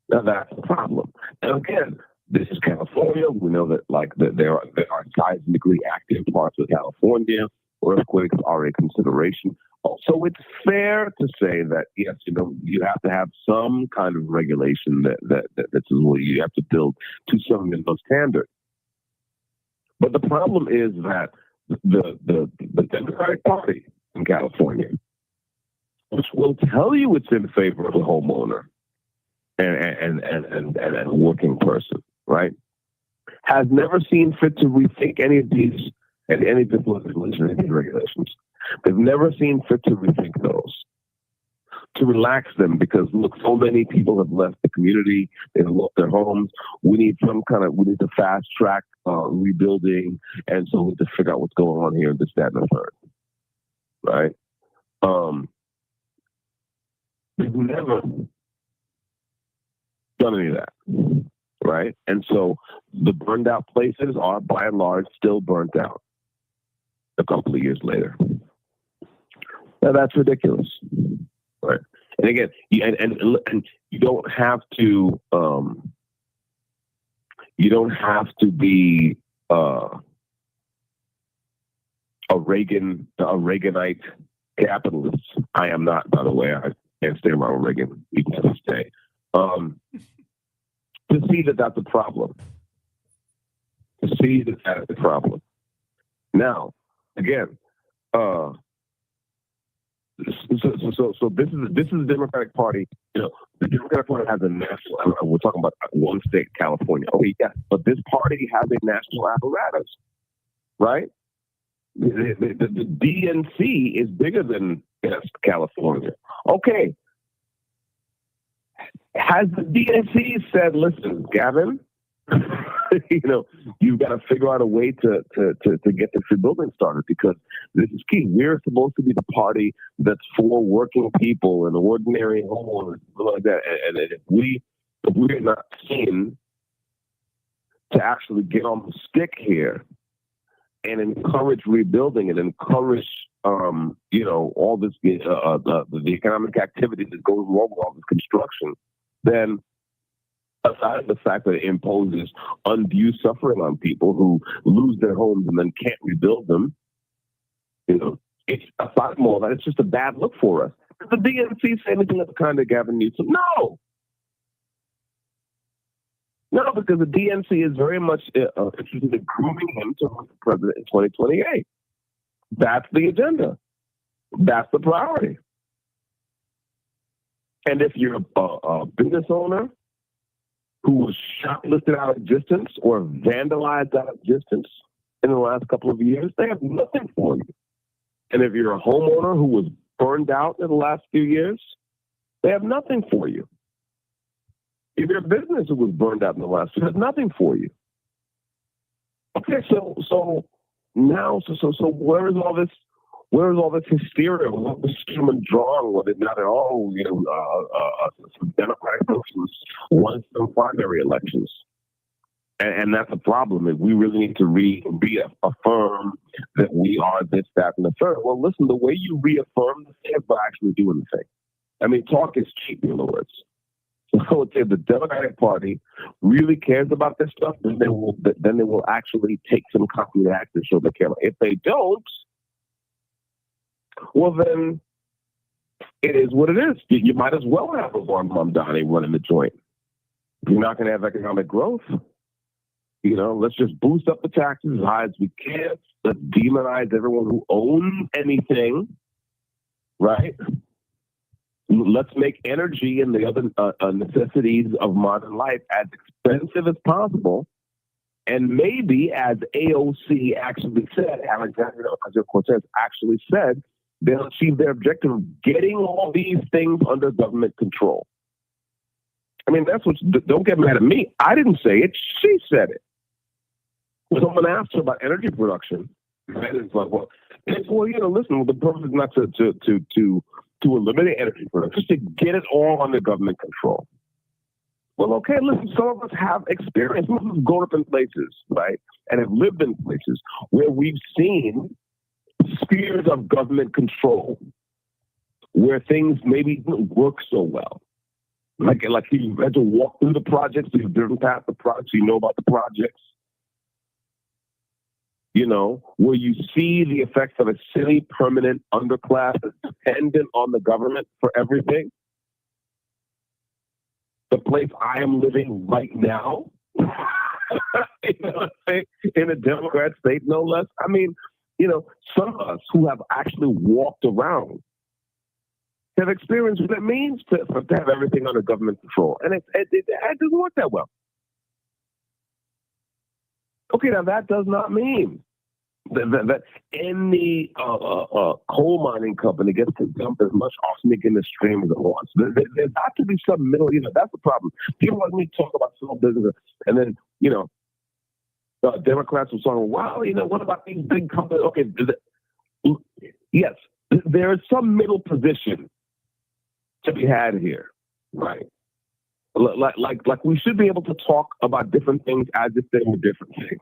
Now that's the problem. And again, this is California. We know that there are seismically active parts of California. Earthquakes are a consideration. So it's fair to say that, yes, you have to have some kind of regulation that you have to build to some minimum standard. But the problem is that the Democratic Party in California, which will tell you it's in favor of the homeowner and a working person, right, has never seen fit to rethink any of these legislation, any of these regulations. They've never seen fit to rethink those, to relax them, because look, so many people have left the community, they've lost their homes. We need to fast track rebuilding, and so we need to figure out what's going on here, this, that, and the third, right? They've never done any of that, right? And so the burned out places are, by and large, still burnt out a couple of years later. Now that's ridiculous, right? And again, you don't have to be a Reaganite capitalist. I am not, by the way. I can't stay around Reagan even to this day. To see that that's a problem. To see that that's a problem. Now, again, so this is the Democratic Party. The Democratic Party has a national. We're talking about one state, California. Okay, yes, but this party has a national apparatus, right? The DNC is bigger than California. Okay, has the DNC said, "Listen, Gavin, you've got to figure out a way to get this rebuilding started, because this is key. We're supposed to be the party that's for working people and ordinary homeowners, like that. And if we're not seen to actually get on the stick here and encourage rebuilding and encourage, all this, the economic activity that goes along with all this construction, then." Aside from the fact that it imposes undue suffering on people who lose their homes and then can't rebuild them, it's aside from all that, it's just a bad look for us. Does the DNC say anything of the kind of Gavin Newsom? No, because the DNC is very much interested in grooming him to run for president in 2028. That's the agenda. That's the priority. And if you're a business owner who was shoplifted out of existence or vandalized out of existence in the last couple of years, they have nothing for you. And if you're a homeowner who was burned out in the last few years, they have nothing for you. If you're a business who was burned out in the last year, there's nothing for you. Okay, so now, where is all this? Where is all this hysteria? What was human drawn? Was it not at all? Some Democratic persons won some primary elections, and that's a problem. Is we really need to reaffirm that we are this, that, and the third. Well, listen, the way you reaffirm the thing is by actually doing the thing. I mean, talk is cheap, in other words. So I would say the Democratic Party really cares about this stuff, then they will actually take some concrete action so they can. If they don't, well then it is what it is. You might as well have a one Mamdani running the joint. You're not going to have economic growth. Let's just boost up the taxes as high as we can. Let's demonize everyone who owns anything, right? Let's make energy and the other necessities of modern life as expensive as possible. And maybe, as AOC actually said, Alexandria Ocasio-Cortez actually said, they'll achieve their objective of getting all these things under government control. I mean, that's what, don't get mad at me. I didn't say it. She said it. When someone asked her about energy production, and it's like, listen, the purpose is not to eliminate energy production, just to get it all under government control. Well, okay, listen, some of us have experience. Some of us grown up in places, right, and have lived in places where we've seen spheres of government control where things maybe don't work so well. Like you had to walk through the projects, you've driven past the projects, you know about the projects. Where you see the effects of a silly permanent underclass that's dependent on the government for everything. The place I am living right now, in a Democrat state, no less. I mean, some of us who have actually walked around have experienced what it means to have everything under government control. And it doesn't work that well. Okay, now that does not mean that any coal mining company gets to dump as much arsenic in the stream as it wants. There's got to be some middle. That's the problem. People like me talk about small business, and then Democrats will say, "Wow, what about these big companies?" Okay, yes, there is some middle position to be had here, right? Like we should be able to talk about different things as if they were different things.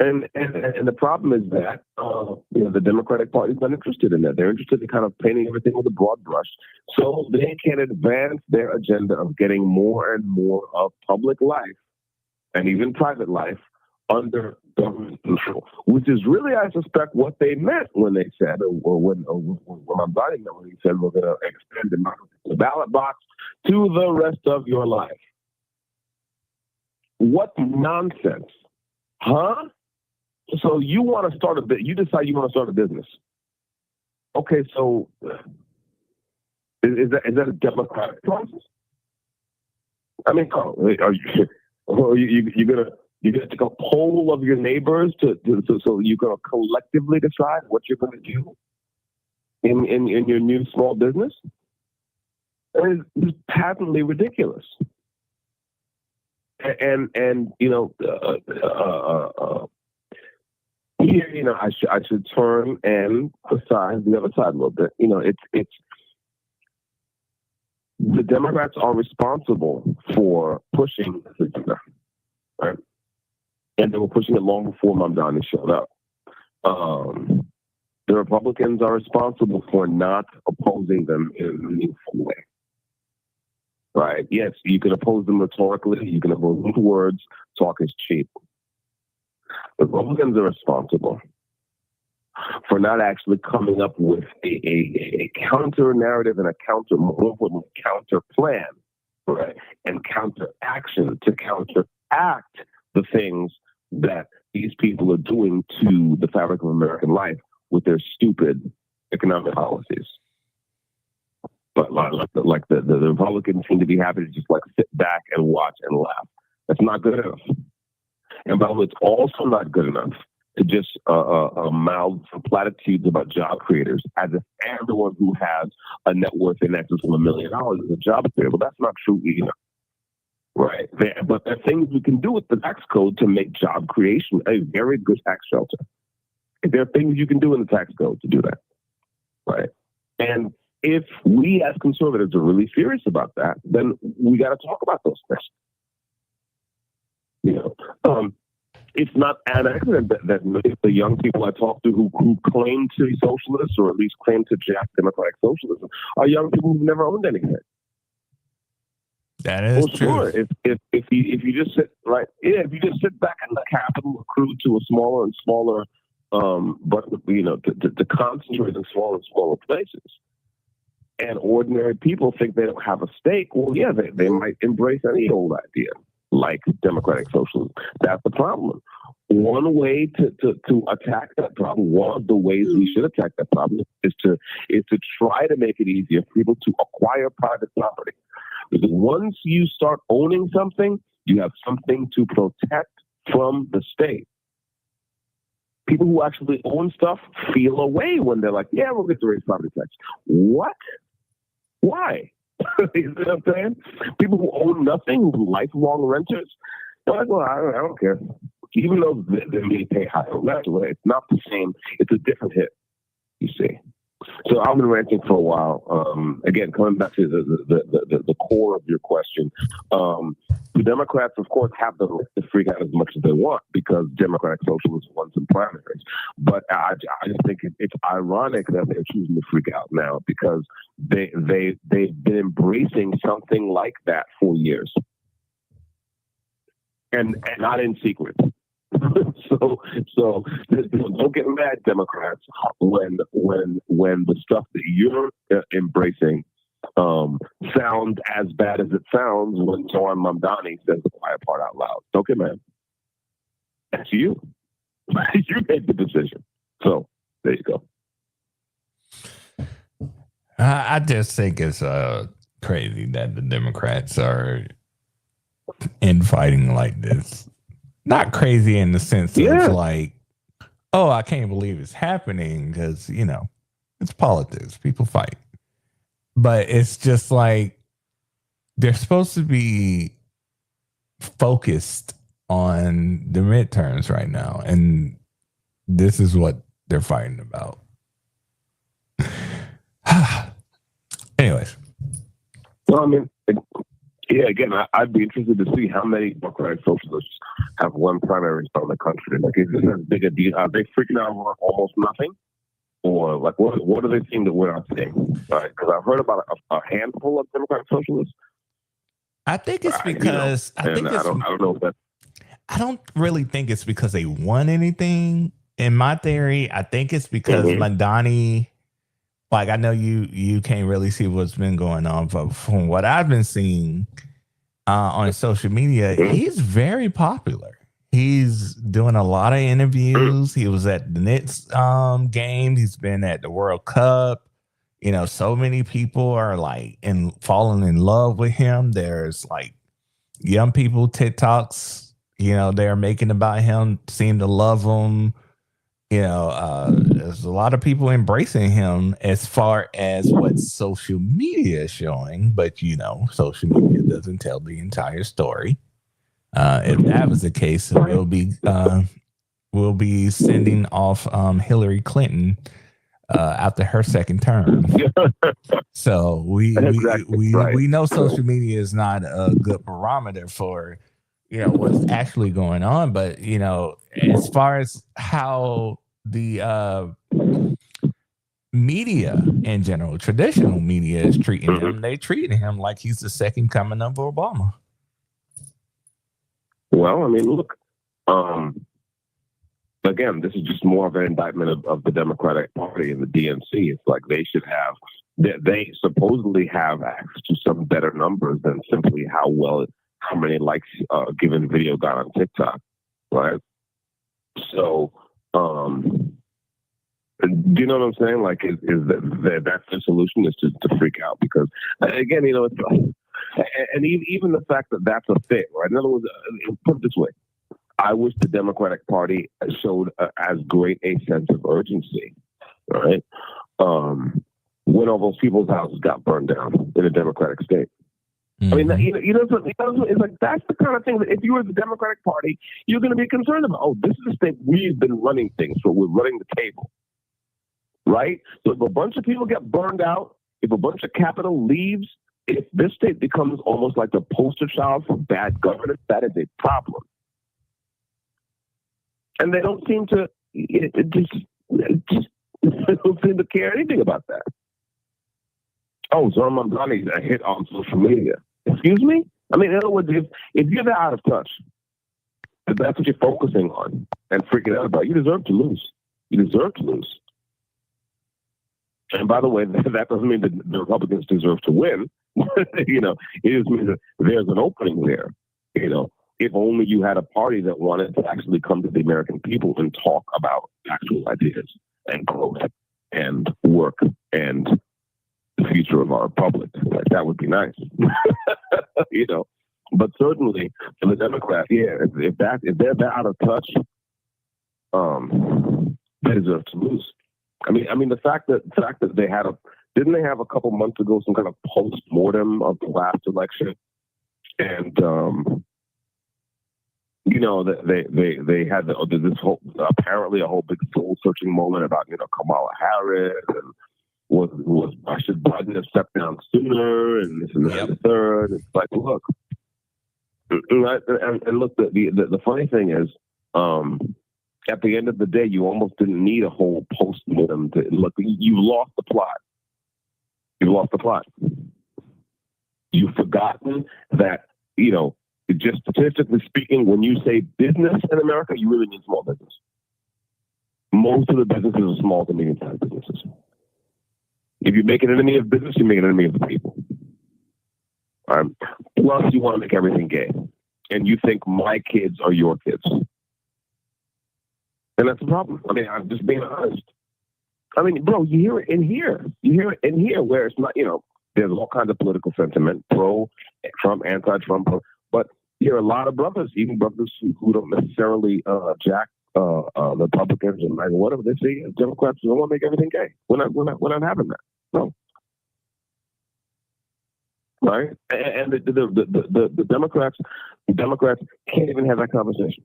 And the problem is that the Democratic Party is not interested in that. They're interested in kind of painting everything with a broad brush, so they can advance their agenda of getting more and more of public life and even private life under government control, which is really, I suspect, what they meant when they said, or when Mamdani meant when he said we're going to extend democracy to the ballot box to the rest of your life. What nonsense, huh? So you want to start you decide you want to start a business. Okay, so is that a democratic process? I mean, you're gonna take a poll of your neighbors so you're gonna collectively decide what you're gonna do in your new small business? I mean, it's patently ridiculous. And here, I should turn and emphasize the other side a little bit. It's the Democrats are responsible for pushing this agenda, right? And they were pushing it long before Mamdani showed up. The Republicans are responsible for not opposing them in a meaningful way, right? Yes, you can oppose them rhetorically, you can oppose them with words. Talk is cheap. The Republicans are responsible for not actually coming up with a counter narrative and a counter plan, right? And counter action to counteract the things that these people are doing to the fabric of American life with their stupid economic policies. But like the Republicans seem to be happy to just sit back and watch and laugh. That's not good enough. And by the way, it's also not good enough to just mouth some platitudes about job creators as if everyone who has a net worth in excess of $1 million is a job creator. Well, that's not true either. Right. But there are things we can do with the tax code to make job creation a very good tax shelter. There are things you can do in the tax code to do that. Right. And if we as conservatives are really serious about that, then we got to talk about those things. It's not an accident that the young people I talk to who claim to be socialists or at least claim to jack democratic socialism are young people who've never owned anything. That is true. Sure. If you just sit if you just sit back and let capital accrue to a smaller and smaller, but to concentrate in smaller and smaller places, and ordinary people think they don't have a stake. Well, yeah, they might embrace any old idea like democratic socialism. That's the problem. One way to attack that problem, one of the ways we should attack that problem is to try to make it easier for people to acquire private property. Because once you start owning something, you have something to protect from the state. People who actually own stuff feel away when they're like, yeah, we'll get to raise property tax. What? Why? You know what I'm saying? People who own nothing, who are lifelong renters, they're like, well, I don't care. Even though they may pay higher rent, it's not the same. It's a different hit, you see. So I've been ranting for a while. Again, coming back to the core of your question, the Democrats, of course, have the right to freak out as much as they want because Democratic socialists won some primaries. But I just think it's ironic that they're choosing to freak out now because they've been embracing something like that for years, and not in secret. So don't get mad, Democrats, when the stuff that you're embracing sounds as bad as it sounds when Zoran Mamdani says the quiet part out loud. Don't get mad. That's you. You made the decision. So there you go. I just think it's crazy that the Democrats are infighting like this. Not crazy in the sense of like, oh, I can't believe it's happening because, it's politics. People fight. But it's just like they're supposed to be focused on the midterms right now. And this is what they're fighting about. Anyways. Well, I mean, yeah, again, I'd be interested to see how many Democratic socialists have won primaries around the country. Like, is this as big a deal? Are they freaking out over almost nothing? Or, like, what do they seem to win out thing? Right? Because I've heard about a handful of Democratic socialists. I think it's because I don't know if that's. I don't really think it's because they won anything. In my theory, I think it's because Mamdani. Like, I know you can't really see what's been going on, but from what I've been seeing on social media, he's very popular. He's doing a lot of interviews. He was at the Knicks game. He's been at the World Cup. So many people are like falling in love with him. There's like young people TikToks, they're making about him, seem to love him. There's a lot of people embracing him as far as what social media is showing, but social media doesn't tell the entire story. If that was the case, we'll be sending off Hillary Clinton after her second term. So we know social media is not a good barometer for what's actually going on, but as far as how the media in general, traditional media is treating him, they treating him like he's the second coming of Obama. Well, I mean, look, again, this is just more of an indictment of the Democratic Party and the DNC. It's like they supposedly have access to some better numbers than simply how many likes a given video got on TikTok, right? So, do you know what I'm saying? Like, is that's the solution is to freak out? Because again, it's and even the fact that that's a thing, right? In other words, put it this way: I wish the Democratic Party showed as great a sense of urgency, right? When all those people's houses got burned down in a Democratic state. I mean, it's like that's the kind of thing that if you were the Democratic Party, you're going to be concerned about. Oh, this is a state we've been running things, so we're running the table, right? So if a bunch of people get burned out, if a bunch of capital leaves, if this state becomes almost like the poster child for bad governance, that is a problem. And they don't seem to they don't seem to care anything about that. Oh, Zoran Mamdani's a hit on social media. Excuse me? I mean, in other words, if you're that out of touch, if that's what you're focusing on and freaking out about, you deserve to lose. You deserve to lose. And by the way, that doesn't mean that the Republicans deserve to win. You know, it just means that there's an opening there. You know, if only you had a party that wanted to actually come to the American people and talk about actual ideas and growth and work and the future of our republic. Like, that would be nice. You know, but certainly for the Democrats, yeah, if they're that out of touch, they deserve to lose. I mean, the fact that they had didn't they have a couple months ago some kind of post-mortem of the last election, and you know, that they had this whole apparently a whole big soul-searching moment about, you know, Kamala Harris and should Biden have stepped down sooner and this and that and the third. It's like, look, and look, the funny thing is, at the end of the day, you almost didn't need a whole post-mortem to look. You lost the plot. You lost the plot. You've forgotten that, you know, just statistically speaking, when you say business in America, you really mean small business. Most of the businesses are small to medium-sized businesses. If you make an enemy of business, you make an enemy of the people. Plus, you want to make everything gay. And you think my kids are your kids. And that's the problem. I mean, I'm just being honest. I mean, bro, you hear it in here. You hear it in here where it's not, you know, there's all kinds of political sentiment, pro-Trump, anti-Trump. But you hear a lot of brothers, even brothers who don't necessarily jack Republicans and like whatever they say, Democrats don't want to make everything gay. We're not having that. No. Right? And the Democrats can't even have that conversation.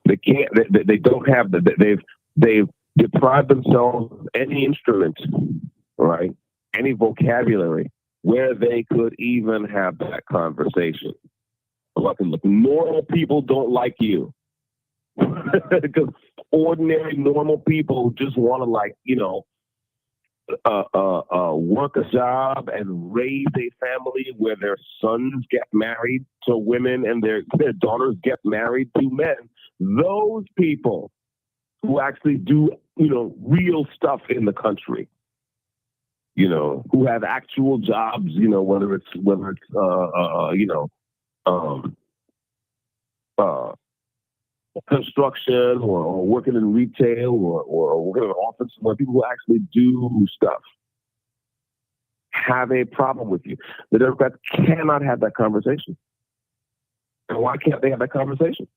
They can't. They don't have they've deprived themselves of any instrument, right? Any vocabulary where they could even have that conversation. Look, normal people don't like you because ordinary normal people just want to, like, you know, work a job and raise a family where their sons get married to women and their daughters get married to men. Those people who actually do, you know, real stuff in the country, you know, who have actual jobs, you know, whether it's you know, construction or working in retail or working in an office, where people who actually do stuff have a problem with you. The Democrats cannot have that conversation. And why can't they have that conversation?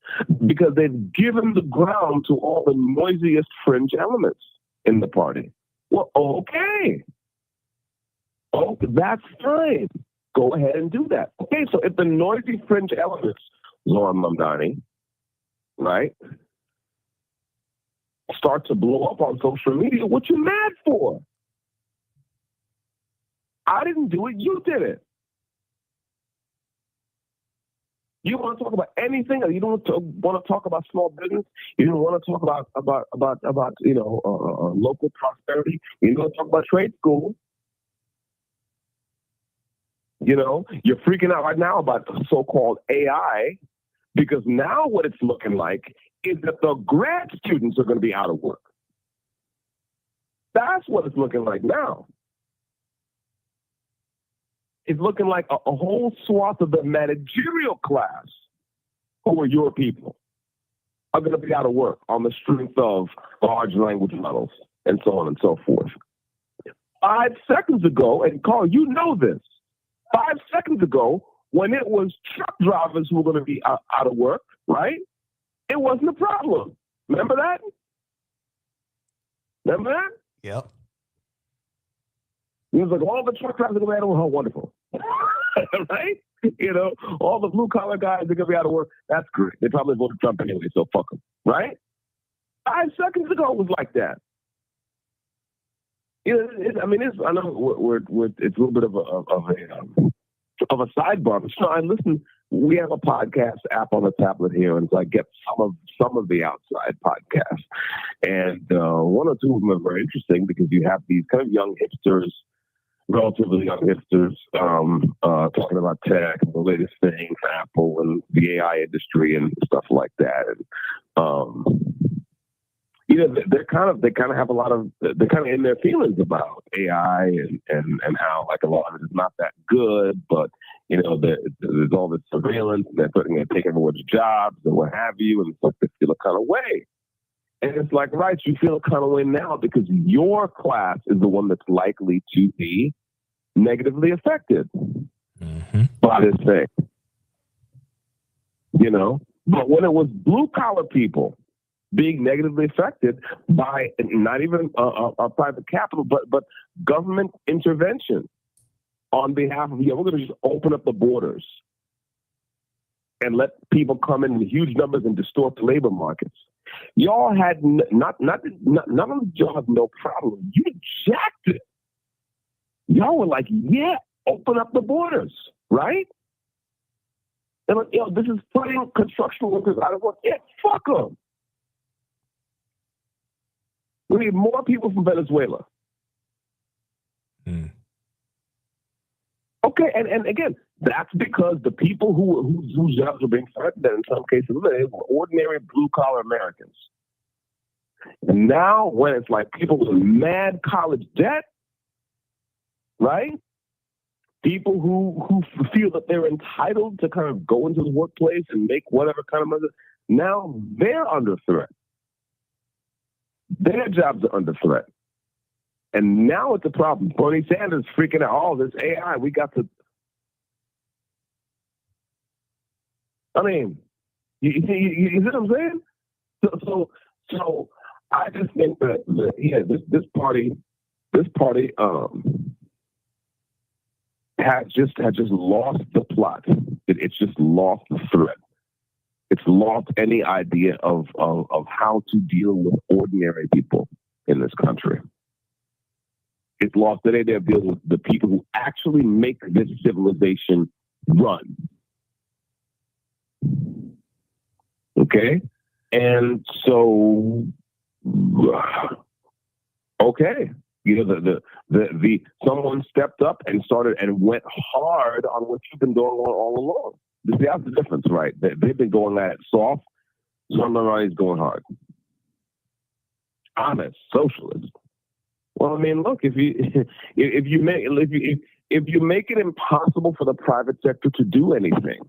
Because they've given the ground to all the noisiest fringe elements in the party. Well, okay. Oh, that's fine. Go ahead and do that. Okay, so if the noisy fringe elements, Zoran Mamdani, right, start to blow up on social media, what you mad for? I didn't do it, you did it. You want to talk about anything? You don't want to talk about small business. You don't want to talk about you know, local prosperity. You don't want to talk about trade school. You know, you're freaking out right now about so-called AI, because now what it's looking like is that the grad students are going to be out of work. That's what it's looking like now. It's looking like a whole swath of the managerial class, who are your people, are going to be out of work on the strength of large language models and so on and so forth. 5 seconds ago, and Carl, you know this, 5 seconds ago, when it was truck drivers who were going to be out of work, right? It wasn't a problem. Remember that? Remember that? Yep. It was like all the truck drivers are going to be out of work. Oh, wonderful. Right? You know, all the blue collar guys are going to be out of work. That's great. They probably voted Trump anyway, so fuck them. Right? 5 seconds ago, it was like that. You know, I know it's a little bit of a sidebar, but I listen. We have a podcast app on the tablet here, and so I get some of the outside podcasts, and one or two of them are very interesting because you have these kind of young hipsters, relatively young hipsters, talking about tech and the latest thing for Apple and the AI industry and stuff like that, and you know, they kind of have a lot of, they're kind of in their feelings about AI and how like a lot of it is not that good, but you know, there's all this surveillance and they're taking everyone's jobs and what have you, and it's like they feel a kind of way. And it's like, right, you feel a kind of way now because your class is the one that's likely to be negatively affected by this thing. You know, but when it was blue collar people being negatively affected by not even a private capital, but government intervention on behalf of, we're going to just open up the borders and let people come in huge numbers and distort the labor markets. Y'all had not only y'all have no problem, you jacked it. Y'all were like, yeah, open up the borders, right? And like, this is putting construction workers out of work. Yeah, fuck them. We need more people from Venezuela. Okay, and again, that's because the people whose jobs are being threatened, and in some cases, they were ordinary blue-collar Americans. And now, when it's like people with mad college debt, right? People who feel that they're entitled to kind of go into the workplace and make whatever kind of money, now they're under threat. Their jobs are under threat. And now it's a problem. Bernie Sanders freaking out, oh, this AI, we got to... I mean, you see what I'm saying? So I just think that this party has just lost the plot. It's just lost the thread. It's lost any idea of how to deal with ordinary people in this country. It's lost the idea of dealing with the people who actually make this civilization run. Okay? And so, okay. You know, the someone stepped up and started and went hard on what you've been doing all along. That's the difference, right? They've been going at it soft. Somebody's going hard. Honest socialist. Well, I mean, look, if you make it impossible for the private sector to do anything,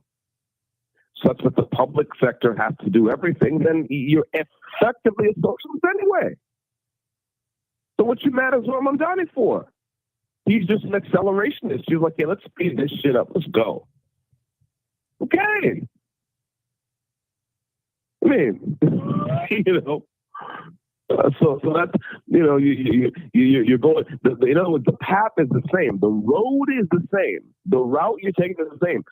such that the public sector has to do everything, then you're effectively a socialist anyway. So what you mad at Mamdani for? He's just an accelerationist. He's like, yeah, let's speed this shit up. Let's go. Okay. I mean, you know. So that's, you know, you're going. In other words, the path is the same. The road is the same. The route you're taking is the same.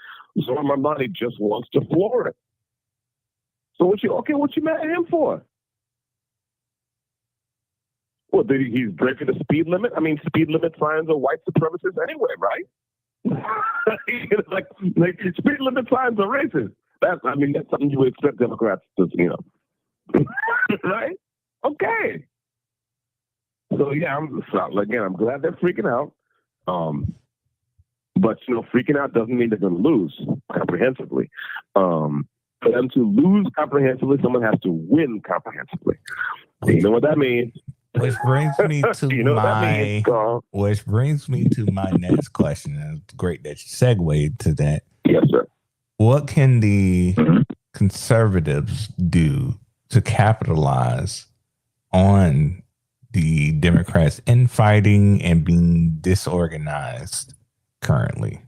Zohar Mamdani just wants to floor it. So what you mad at him for? Well, he's breaking the speed limit. I mean, speed limit signs are white supremacists anyway, right? like speed limit signs are racist. That's something you would expect Democrats to, you know, right? Okay. So yeah, I'm glad they're freaking out. But you know, freaking out doesn't mean they're going to lose comprehensively. For them to lose comprehensively, someone has to win comprehensively. You know what that means? Which brings me to which brings me to my next question. And it's great that you segued to that. Yes, sir. What can the conservatives do to capitalize on the Democrats infighting and being disorganized currently?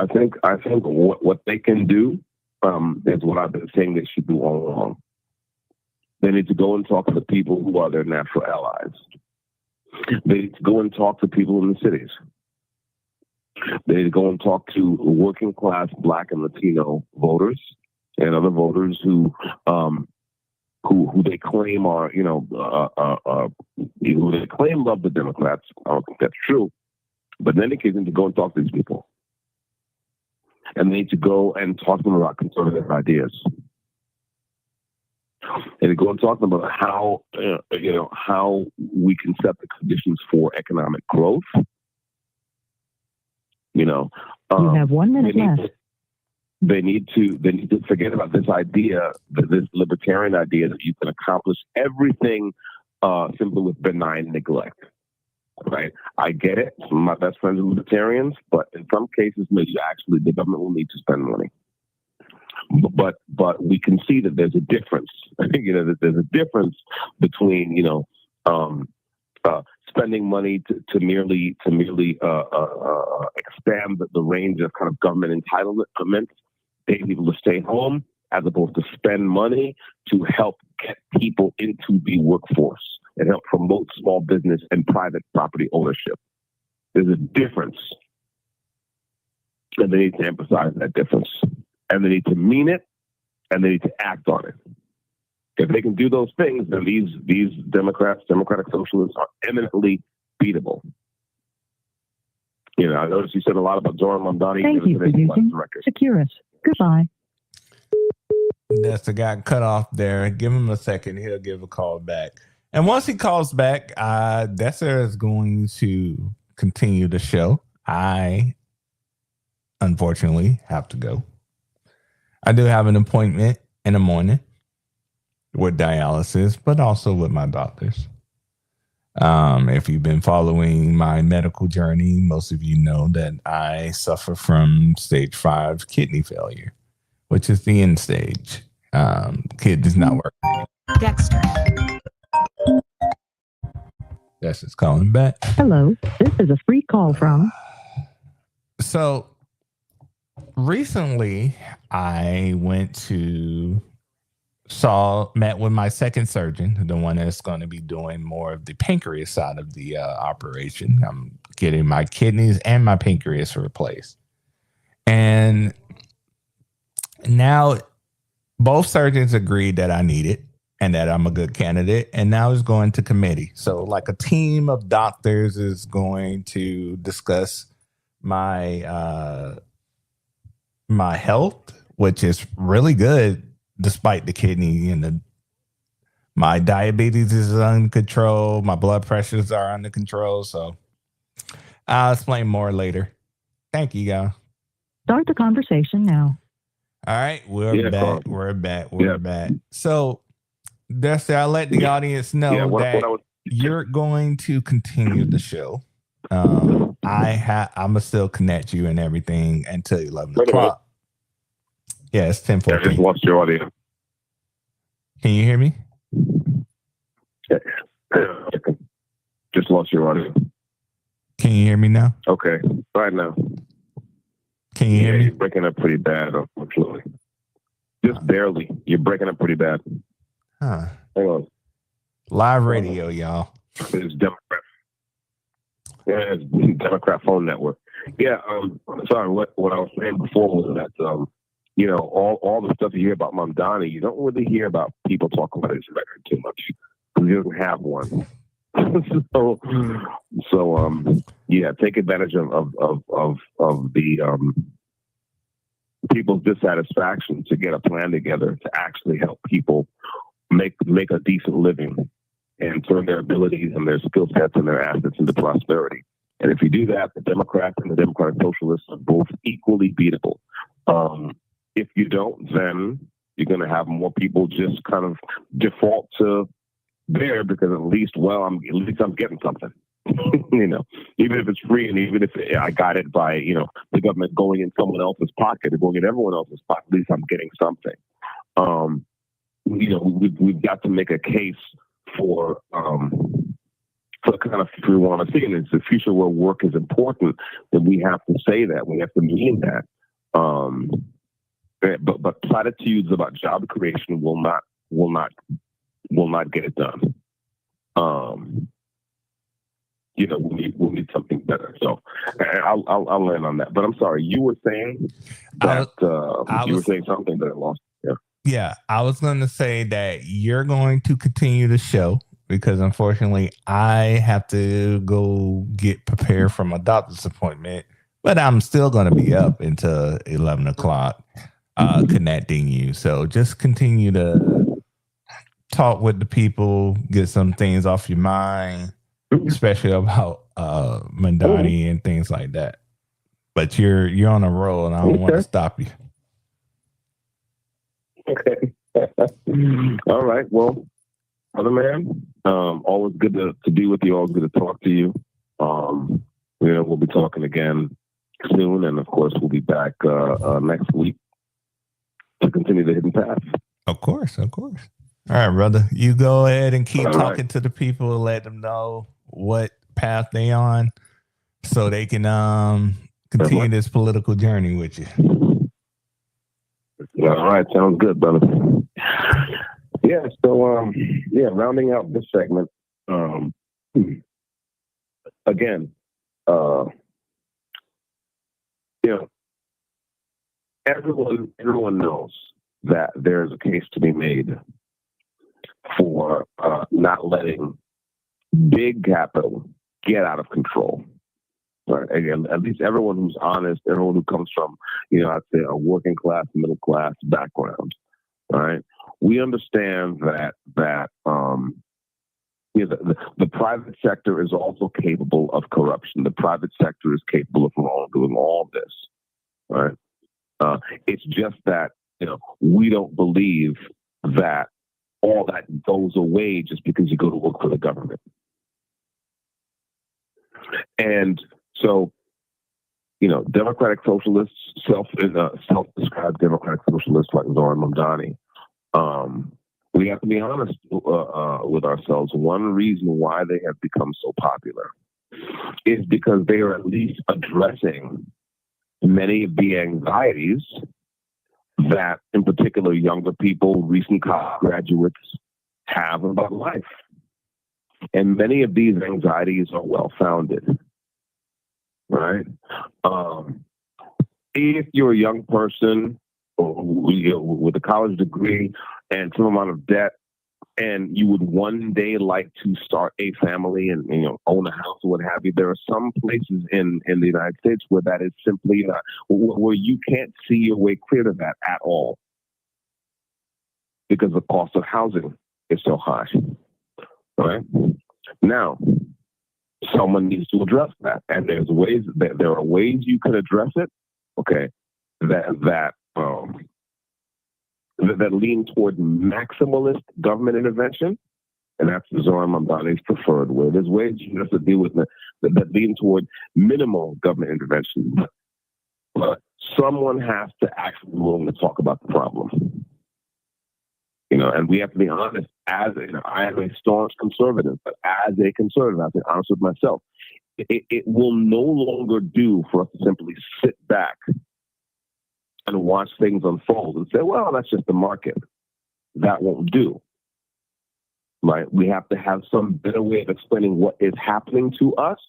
I think what they can do is what I've been saying they should do all along. They need to go and talk to the people who are their natural allies. They need to go and talk to people in the cities. They need to go and talk to working class Black and Latino voters and other voters who they claim are, who they claim love the Democrats. I don't think that's true. But then they need to go and talk to these people. And they need to go and talk to them about conservative ideas. And to go and talk to them about how, how we can set the conditions for economic growth. You have 1 minute left. They need to forget about this idea, this libertarian idea that you can accomplish everything simply with benign neglect. Right? I get it. Some of my best friends are libertarians, but in some cases, maybe actually the government will need to spend money. But we can see that there's a difference. I think that there's a difference between spending money to merely expand the range of kind of government entitlements, pay people to stay home, as opposed to spend money to help get people into the workforce and help promote small business and private property ownership. There's a difference, and they need to emphasize that difference. And they need to mean it, and they need to act on it. If they can do those things, then these democratic socialists are eminently beatable. I noticed you said a lot about Zoran Mamdani. Thank you for using Securus. Goodbye. That's the guy cut off there. Give him a second. He'll give a call back. And once he calls back, Desser is going to continue the show. I, unfortunately, have to go. I do have an appointment in the morning with dialysis, but also with my doctors. If you've been following my medical journey, most of you know that I suffer from stage 5 kidney failure, which is the end stage. Kidney's not working. Dexter. Dexter's calling back. Hello, this is a free call from. So recently, I met with my second surgeon, the one that's going to be doing more of the pancreas side of the operation. I'm getting my kidneys and my pancreas replaced. And now both surgeons agreed that I need it and that I'm a good candidate. And now it's going to committee. So like a team of doctors is going to discuss my my health, which is really good despite the kidney and my diabetes is under control. My blood pressures are under control. So I'll explain more later. Thank you, guys. Start the conversation now. All right, we're back. So, Dusty, I'll let the audience know that you're going to continue the show. I'm gonna still connect you and everything until 11 o'clock. Yeah, it's 10:14. I just lost your audio. Can you hear me? Just lost your audio. Can you hear me now? Okay, right now. Can you hear me? You're breaking up pretty bad, unfortunately. Just barely. You're breaking up pretty bad. Huh. Hang on. Live radio, y'all. It's Democrat. Yeah, it's Democrat phone network. Yeah, sorry, what I was saying before was that, all the stuff you hear about Mamdani, you don't really hear about people talking about his record too much because he doesn't have one. Yeah, take advantage of the people's dissatisfaction to get a plan together to actually help people make a decent living and turn their abilities and their skill sets and their assets into prosperity. And if you do that, the Democrats and the Democratic Socialists are both equally beatable. If you don't, then you're going to have more people just kind of default to there because at least I'm getting something. Even if it's free and even if I got it by the government going in someone else's pocket or going in everyone else's pocket, at least I'm getting something. We've got to make a case for for the kind of future we want to see. And it's the future where work is important, then we have to say that. We have to mean that. But platitudes about job creation will not get it done. We'll need something better. So I'll land on that. But I'm sorry, you were saying that you were saying something that I lost. Yeah. Yeah, I was going to say that you're going to continue the show because unfortunately I have to go get prepared for my doctor's appointment, but I'm still going to be up until 11 o'clock connecting you. So just continue to talk with the people, get some things off your mind, especially about Mandani and things like that. But you're on a roll and I don't want to stop you. Okay. All right. Well, other man, always good to be with you. Always good to talk to you. We'll be talking again soon, and of course, we'll be back next week to continue the hidden path. Of course. All right, brother. You go ahead and keep talking to the people and let them know what path they on, so they can continue this political journey with you. All right, sounds good, brother. Yeah, so rounding out this segment, again, everyone knows that there's a case to be made for not letting big capital get out of control. Right? Again, at least everyone who's honest, everyone who comes from, I'd say a working class, middle class background, right? We understand that the private sector is also capable of corruption. The private sector is capable of doing all this, right? It's just that we don't believe that all that goes away just because you go to work for the government. And so, democratic socialists, self-described democratic socialists like Zoran Mamdani, we have to be honest with ourselves. One reason why they have become so popular is because they are at least addressing many of the anxieties that, in particular, younger people, recent college graduates have about life. And many of these anxieties are well-founded, right? If you're a young person with a college degree and some amount of debt, and you would one day like to start a family and own a house or what have you, there are some places in the United States where that is simply not, where you can't see your way clear to that at all because the cost of housing is so high. Right? Now, someone needs to address that, and there are ways you can address it. Okay, that lean toward maximalist government intervention, and that's Zoran Mamdani's preferred way. There's ways you have to deal with that lean toward minimal government intervention, but someone has to actually be willing to talk about the problem. And we have to be honest. I am a staunch conservative, but as a conservative, I have to be honest with myself. It will no longer do for us to simply sit back and watch things unfold and say, well, that's just the market. That won't do. Right? We have to have some better way of explaining what is happening to us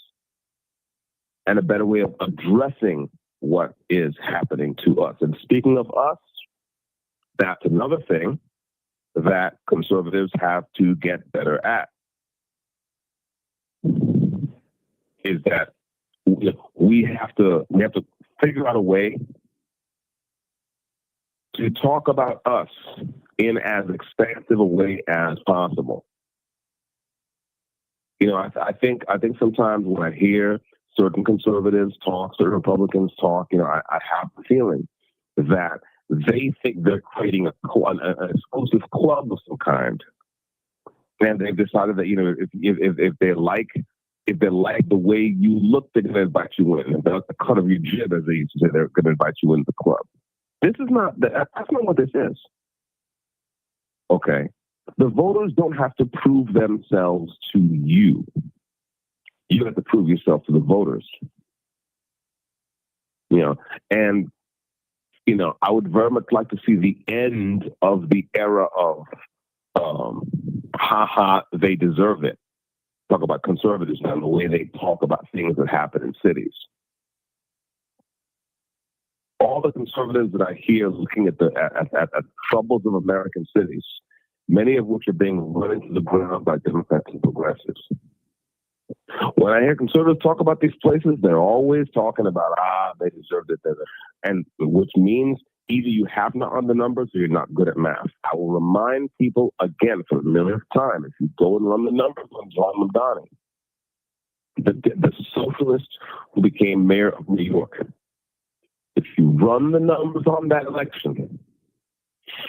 and a better way of addressing what is happening to us. And speaking of us, that's another thing that conservatives have to get better at, is that we have to figure out a way to talk about us in as expansive a way as possible. I think sometimes when I hear certain conservatives talk, certain Republicans talk, I have the feeling that they think they're creating an exclusive club of some kind, and they've decided that if they like the way you look, they're going to invite you in. If they like the cut of your jib, as they used to say, they're going to invite you into the club. That's not what this is. Okay, the voters don't have to prove themselves to you. You have to prove yourself to the voters. And I would very much like to see the end of the era of they deserve it. Talk about conservatives now, the way they talk about things that happen in cities. All the conservatives that I hear looking at the troubles of American cities, many of which are being run into the ground by Democrats and progressives. When I hear conservatives talk about these places, they're always talking about, they deserved it. And which means either you have not run the numbers or you're not good at math. I will remind people again for the millionth time, if you go and run the numbers on John Mamdani, the socialist who became mayor of New York, if you run the numbers on that election,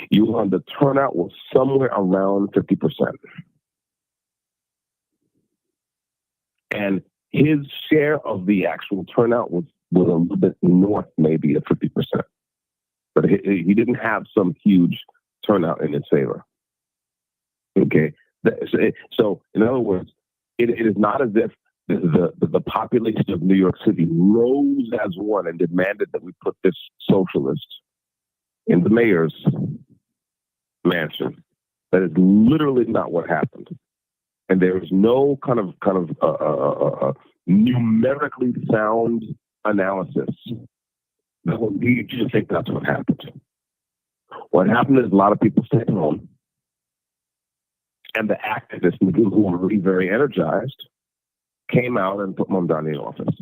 you will find the turnout was somewhere around 50%. And his share of the actual turnout was a little bit north, maybe of 50%. But he didn't have some huge turnout in his favor. Okay? So, in other words, it is not as if the population of New York City rose as one and demanded that we put this socialist in the mayor's mansion. That is literally not what happened. And there is no kind of numerically sound analysis that would lead you to think that's what happened. What happened is a lot of people stayed home, and the activists, the people who were really very energized, came out and put Mamdani in office.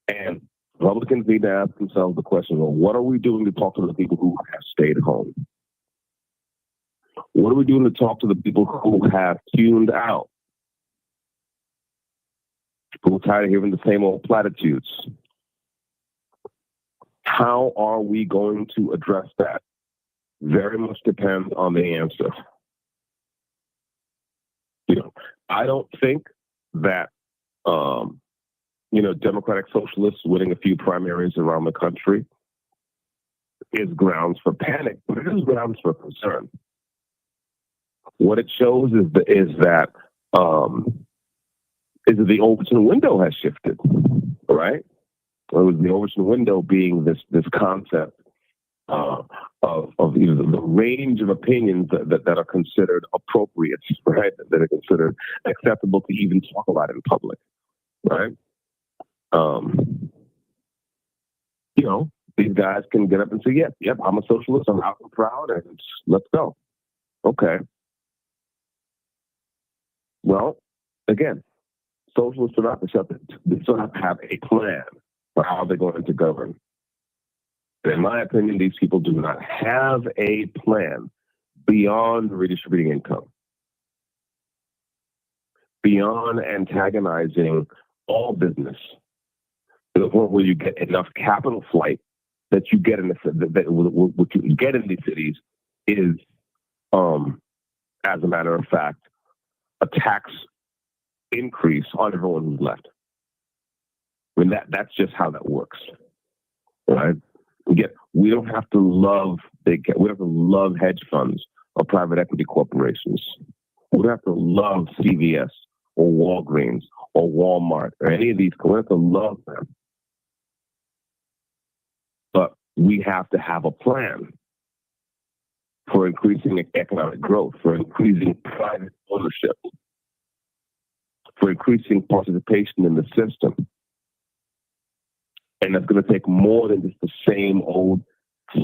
And Republicans need to ask themselves the question, well, what are we doing to talk to the people who have stayed home? What are we doing to talk to the people who have tuned out? Who are tired of hearing the same old platitudes? How are we going to address that? Very much depends on the answer. I don't think that, Democratic Socialists winning a few primaries around the country is grounds for panic, but it is grounds for concern. What it shows is that the Overton window has shifted, right? Well, the Overton window being this concept of the range of opinions that are considered appropriate, right? That are considered acceptable to even talk about in public, right? These guys can get up and say, yep, I'm a socialist, I'm out and proud, and let's go. Okay. Well, again, socialists are not accepted. They still have to have a plan for how they're going to govern. And in my opinion, these people do not have a plan beyond redistributing income, beyond antagonizing all business, to the point where you get enough capital flight that you get what you get in these cities is, as a matter of fact, a tax increase on everyone who's left. I mean, that's just how that works, right? We don't have to love we don't have to love hedge funds or private equity corporations. We don't have to love CVS or Walgreens or Walmart or any of these. We don't have to love them. But we have to have a plan for increasing economic growth, for increasing private ownership, for increasing participation in the system. And that's going to take more than just the same old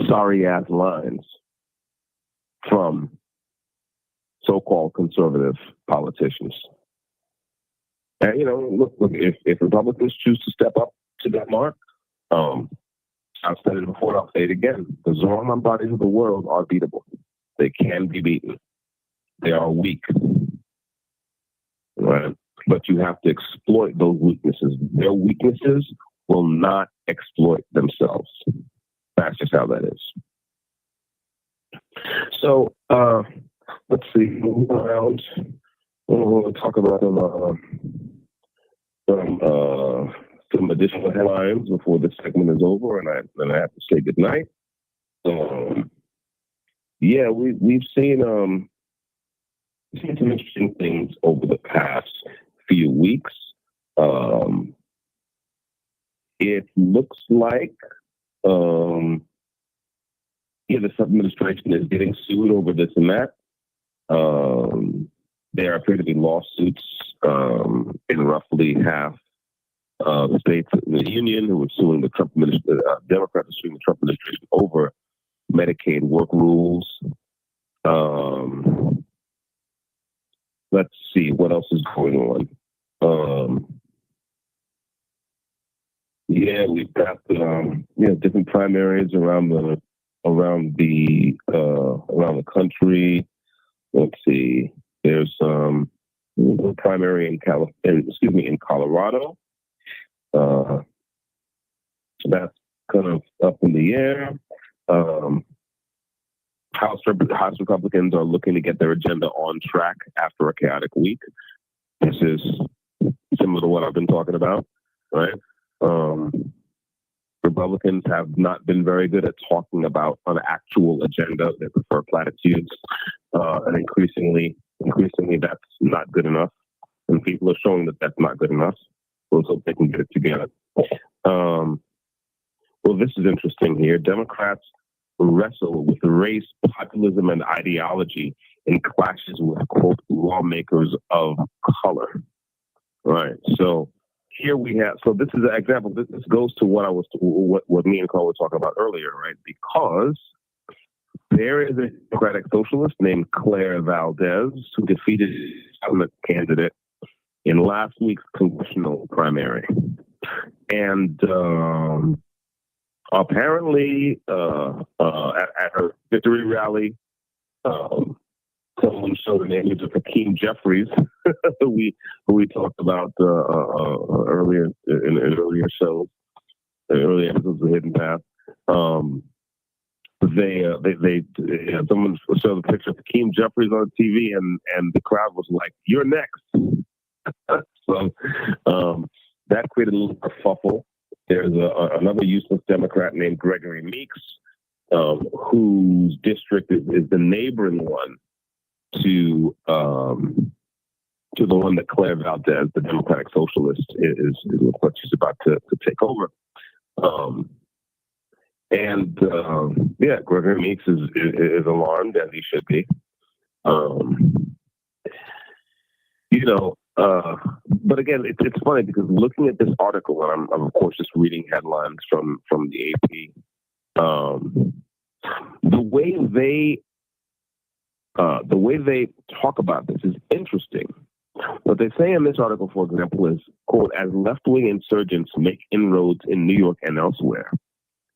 sorry-ass lines from so-called conservative politicians. And, look, if Republicans choose to step up to that mark, I've said it before, I'll say it again. The Zorman bodies of the world are beatable. They can be beaten. They are weak. Right? But you have to exploit those weaknesses. Their weaknesses will not exploit themselves. That's just how that is. So, let's see. Moving around. We'll talk about some additional headlines before this segment is over, and I have to say goodnight. We've seen seen some interesting things over the past few weeks. It looks like this administration is getting sued over this and that. There appear to be lawsuits in roughly half the states in the union who are suing the Trump administration. Democrats are suing the Trump administration over Medicaid work rules. Let's see what else is going on. We've got different primaries around the country. Let's see. There's a primary in Colorado. So that's kind of up in the air. House Republicans are looking to get their agenda on track after a chaotic week. This is similar to what I've been talking about, right? Republicans have not been very good at talking about an actual agenda. They prefer platitudes, and increasingly that's not good enough. And people are showing that that's not good enough. Let's hope they can get it together. Well, this is interesting here. Democrats wrestle with race, populism, and ideology in clashes with, quote, lawmakers of color. Right. So here we have. So this is an example. This goes to what me and Carl were talking about earlier, right? Because there is a Democratic socialist named Claire Valdez who defeated a candidate in last week's congressional primary, and apparently at her victory rally, someone showed an image of Hakeem Jeffries, who we talked about earlier in earlier shows, earlier episodes of Hidden Path. Someone showed a picture of Hakeem Jeffries on TV, and the crowd was like, "You're next." So that created a little kerfuffle. There's another useless Democrat named Gregory Meeks, whose district is the neighboring one to the one that Claire Valdez, the Democratic Socialist, is what she's about to take over. Gregory Meeks is alarmed, as he should be. But again, it's funny because looking at this article, and I'm of course just reading headlines from the AP. The way they talk about this is interesting. What they say in this article, for example, is, quote, as left-wing insurgents make inroads in New York and elsewhere,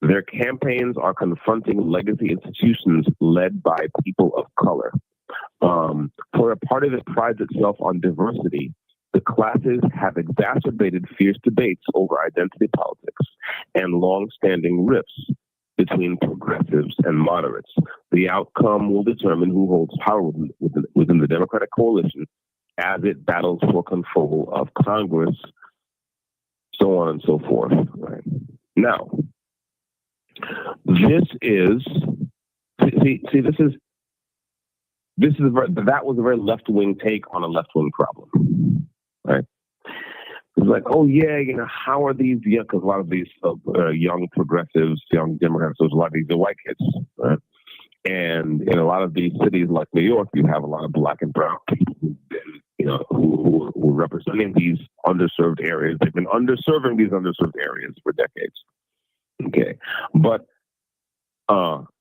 their campaigns are confronting legacy institutions led by people of color. For a party that prides itself on diversity, the classes have exacerbated fierce debates over identity politics and long-standing rifts between progressives and moderates. The outcome will determine who holds power within the Democratic coalition as it battles for control of Congress, so on and so forth. Right. Now, that was a very left-wing take on a left-wing problem, right? It's like, oh yeah, how are these? Yeah, because a lot of these young progressives, young Democrats, a lot of these are white kids, right? And in a lot of these cities like New York, you have a lot of black and brown people who are representing these underserved areas. They've been underserving these underserved areas for decades. Okay, but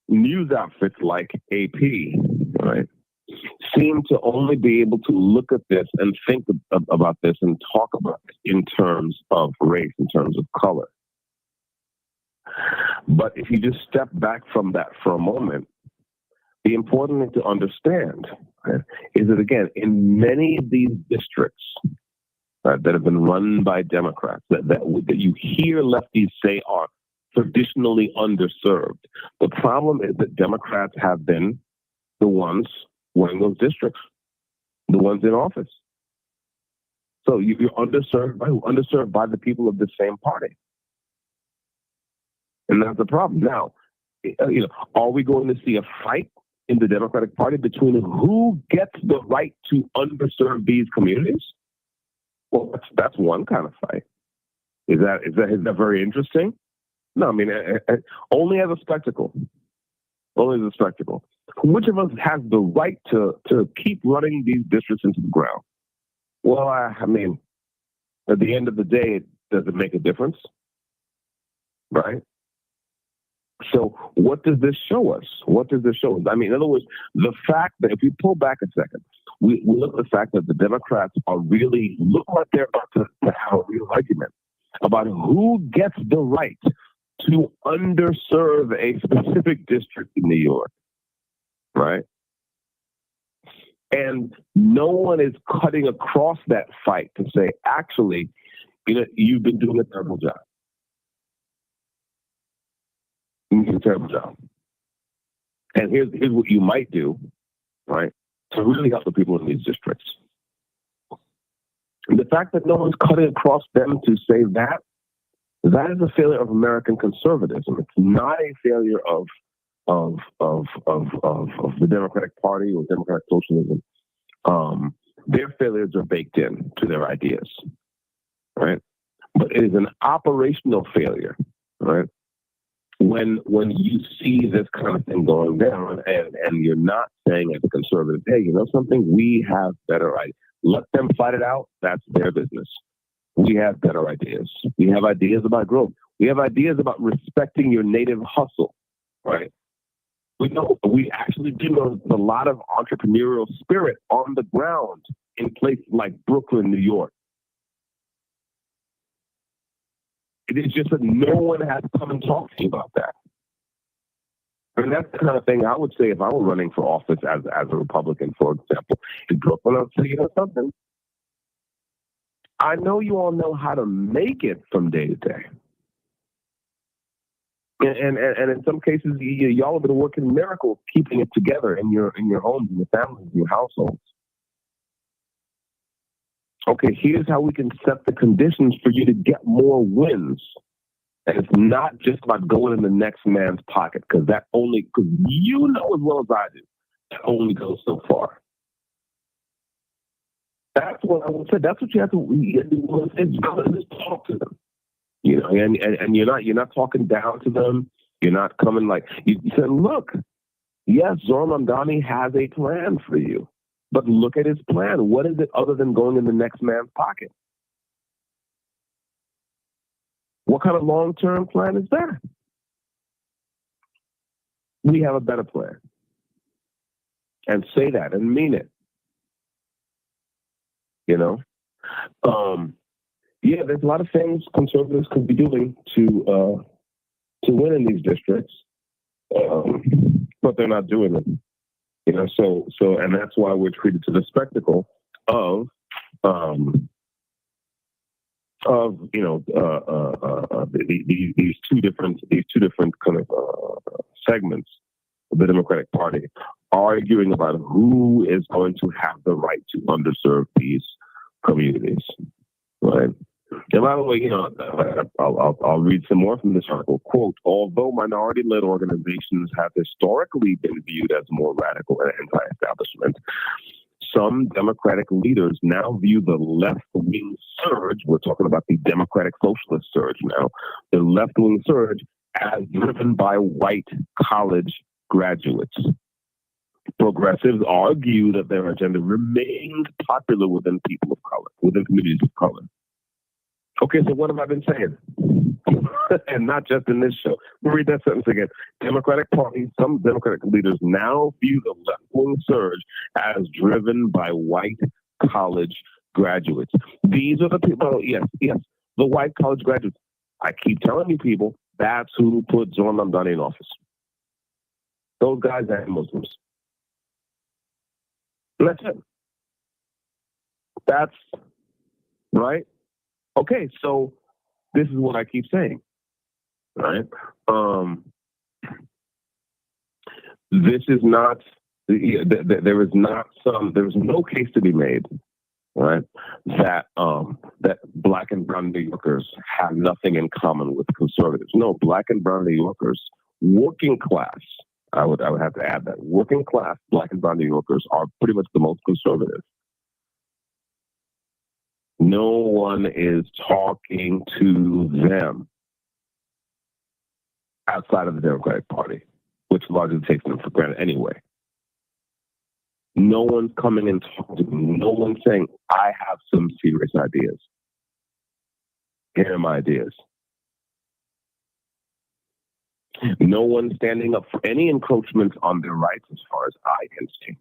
news outfits like AP, right, seem to only be able to look at this and think about this and talk about it in terms of race, in terms of color. But if you just step back from that for a moment, the important thing to understand, right, is that, again, in many of these districts that have been run by Democrats, that you hear lefties say are traditionally underserved, the problem is that Democrats have been the ones running those districts, the ones in office. So you're underserved by the people of the same party. And that's the problem. Now, are we going to see a fight in the Democratic Party between who gets the right to underserve these communities? Well, that's one kind of fight. Is that very interesting? No, I mean, only as a spectacle. Only as a spectacle. Which of us has the right to keep running these districts into the ground? Well, I mean, at the end of the day, does it make a difference? Right? So what does this show us? What does this show us? I mean, in other words, the fact that if we pull back a second, we look at the fact that the Democrats are really, look like they're about to have a real argument about who gets the right to underserve a specific district in New York, right? And no one is cutting across that fight to say, actually, you've been doing a terrible job. You did a terrible job. And here's what you might do, right, to really help the people in these districts. And the fact that no one's cutting across them to say that is a failure of American conservatism. It's not a failure of the Democratic Party or Democratic socialism. Their failures are baked in to their ideas, right? But it is an operational failure, right? When you see this kind of thing going down and you're not saying as a conservative, hey, you know something, we have better ideas. Let them fight it out. That's their business. We have better ideas. We have ideas about growth. We have ideas about respecting your native hustle, right? We actually do know there's a lot of entrepreneurial spirit on the ground in places like Brooklyn, New York. It is just that no one has come and talked to you about that. And that's the kind of thing I would say if I were running for office as a Republican, for example. In Brooklyn, I would say, you know something? I know you all know how to make it from day to day. And in some cases, y'all have been working miracles keeping it together in your homes, in your families, in your households. Okay, here's how we can set the conditions for you to get more wins. And it's not just about going in the next man's pocket, because you know as well as I do, that only goes so far. That's what I would say. That's what you have to do. Just talk to them. And you're not talking down to them. You're not coming like you said, look, yes, Zohran Mamdani has a plan for you. But look at his plan. What is it other than going in the next man's pocket? What kind of long-term plan is that? We have a better plan. And say that and mean it. Yeah, there's a lot of things conservatives could be doing to win in these districts, but they're not doing it. And that's why we're treated to the spectacle of these two different kind of segments of the Democratic Party arguing about who is going to have the right to underserve these communities, right? And by the way, I'll read some more from this article. Quote, although minority-led organizations have historically been viewed as more radical and anti-establishment, some Democratic leaders now view the left-wing surge, we're talking about the Democratic Socialist surge now, the left-wing surge as driven by white college graduates. Progressives argue that their agenda remains popular within people of color, within communities of color. Okay, so what have I been saying? And not just in this show. Let me read that sentence again. Democratic Party, some Democratic leaders now view the left-wing surge as driven by white college graduates. These are the people, yes, the white college graduates. I keep telling you people, that's who put Zohran Mamdani in office. Those guys are Muslims. And that's it. That's right. Okay, so this is what I keep saying, right? This is not. There's no case to be made, right? That Black and brown New Yorkers have nothing in common with conservatives. No, Black and brown New Yorkers, working class, I would have to add that working class Black and brown New Yorkers are pretty much the most conservative. No one is talking to them outside of the Democratic Party, which largely takes them for granted anyway. No one's coming and talking to them. No one's saying, I have some serious ideas. Here are my ideas. No one's standing up for any encroachments on their rights as far as I can see.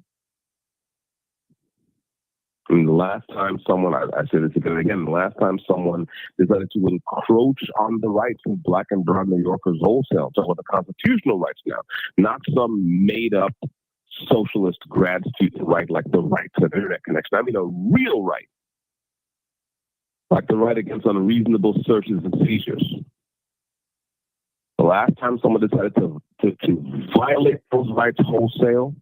I mean, the last time someone, I said this again, the last time someone decided to encroach on the rights of Black and brown New Yorkers wholesale, talking about the constitutional rights now, not some made up socialist grad student right like the right to internet connection. I mean a real right, like the right against unreasonable searches and seizures. The last time someone decided to violate those rights wholesale,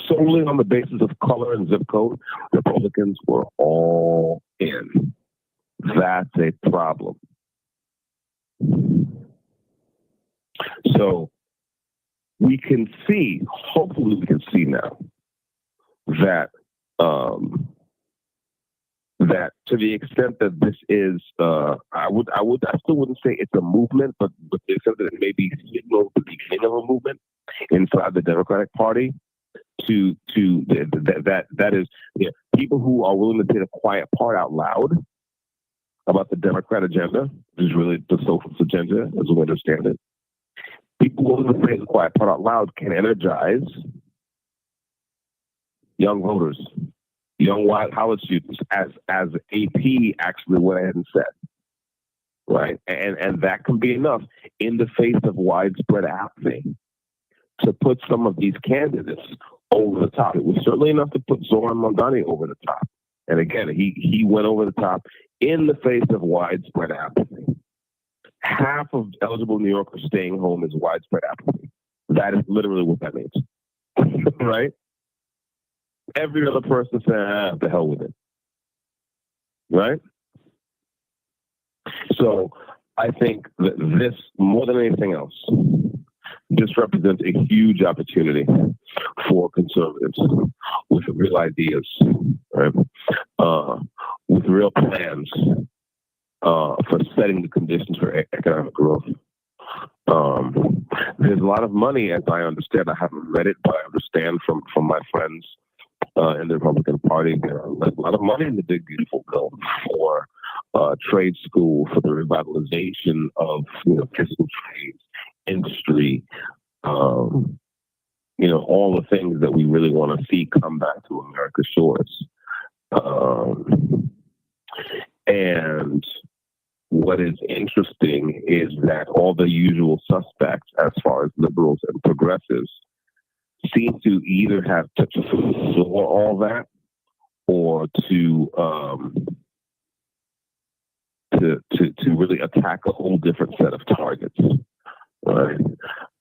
solely on the basis of color and zip code, Republicans were all in. That's a problem. So we can see, hopefully we can see now that that to the extent that this is, I still wouldn't say it's a movement, but to the extent that it may be signal the beginning of a movement inside the Democratic Party, that is, people who are willing to say the quiet part out loud about the Democrat agenda, which is really the socialist agenda, as we understand it. People willing to say the quiet part out loud can energize young voters, young white college students, as AP actually went ahead and said, right? And that can be enough in the face of widespread apathy to put some of these candidates over the top. It was certainly enough to put Zoran Mamdani over the top. And again, he went over the top in the face of widespread apathy. Half of eligible New Yorkers staying home is widespread apathy. That is literally what that means, right? Every other person saying, the hell with it, right? So I think that this, more than anything else, this represents a huge opportunity for conservatives with real ideas, right? With real plans for setting the conditions for economic growth. There's a lot of money, as I understand. I haven't read it, but I understand from my friends in the Republican Party, there's a lot of money in the big beautiful bill for trade school, for the revitalization of physical trades, industry, all the things that we really want to see come back to America's shores. And what is interesting is that all the usual suspects, as far as liberals and progressives, seem to either have to absorb all that or to really attack a whole different set of targets, right?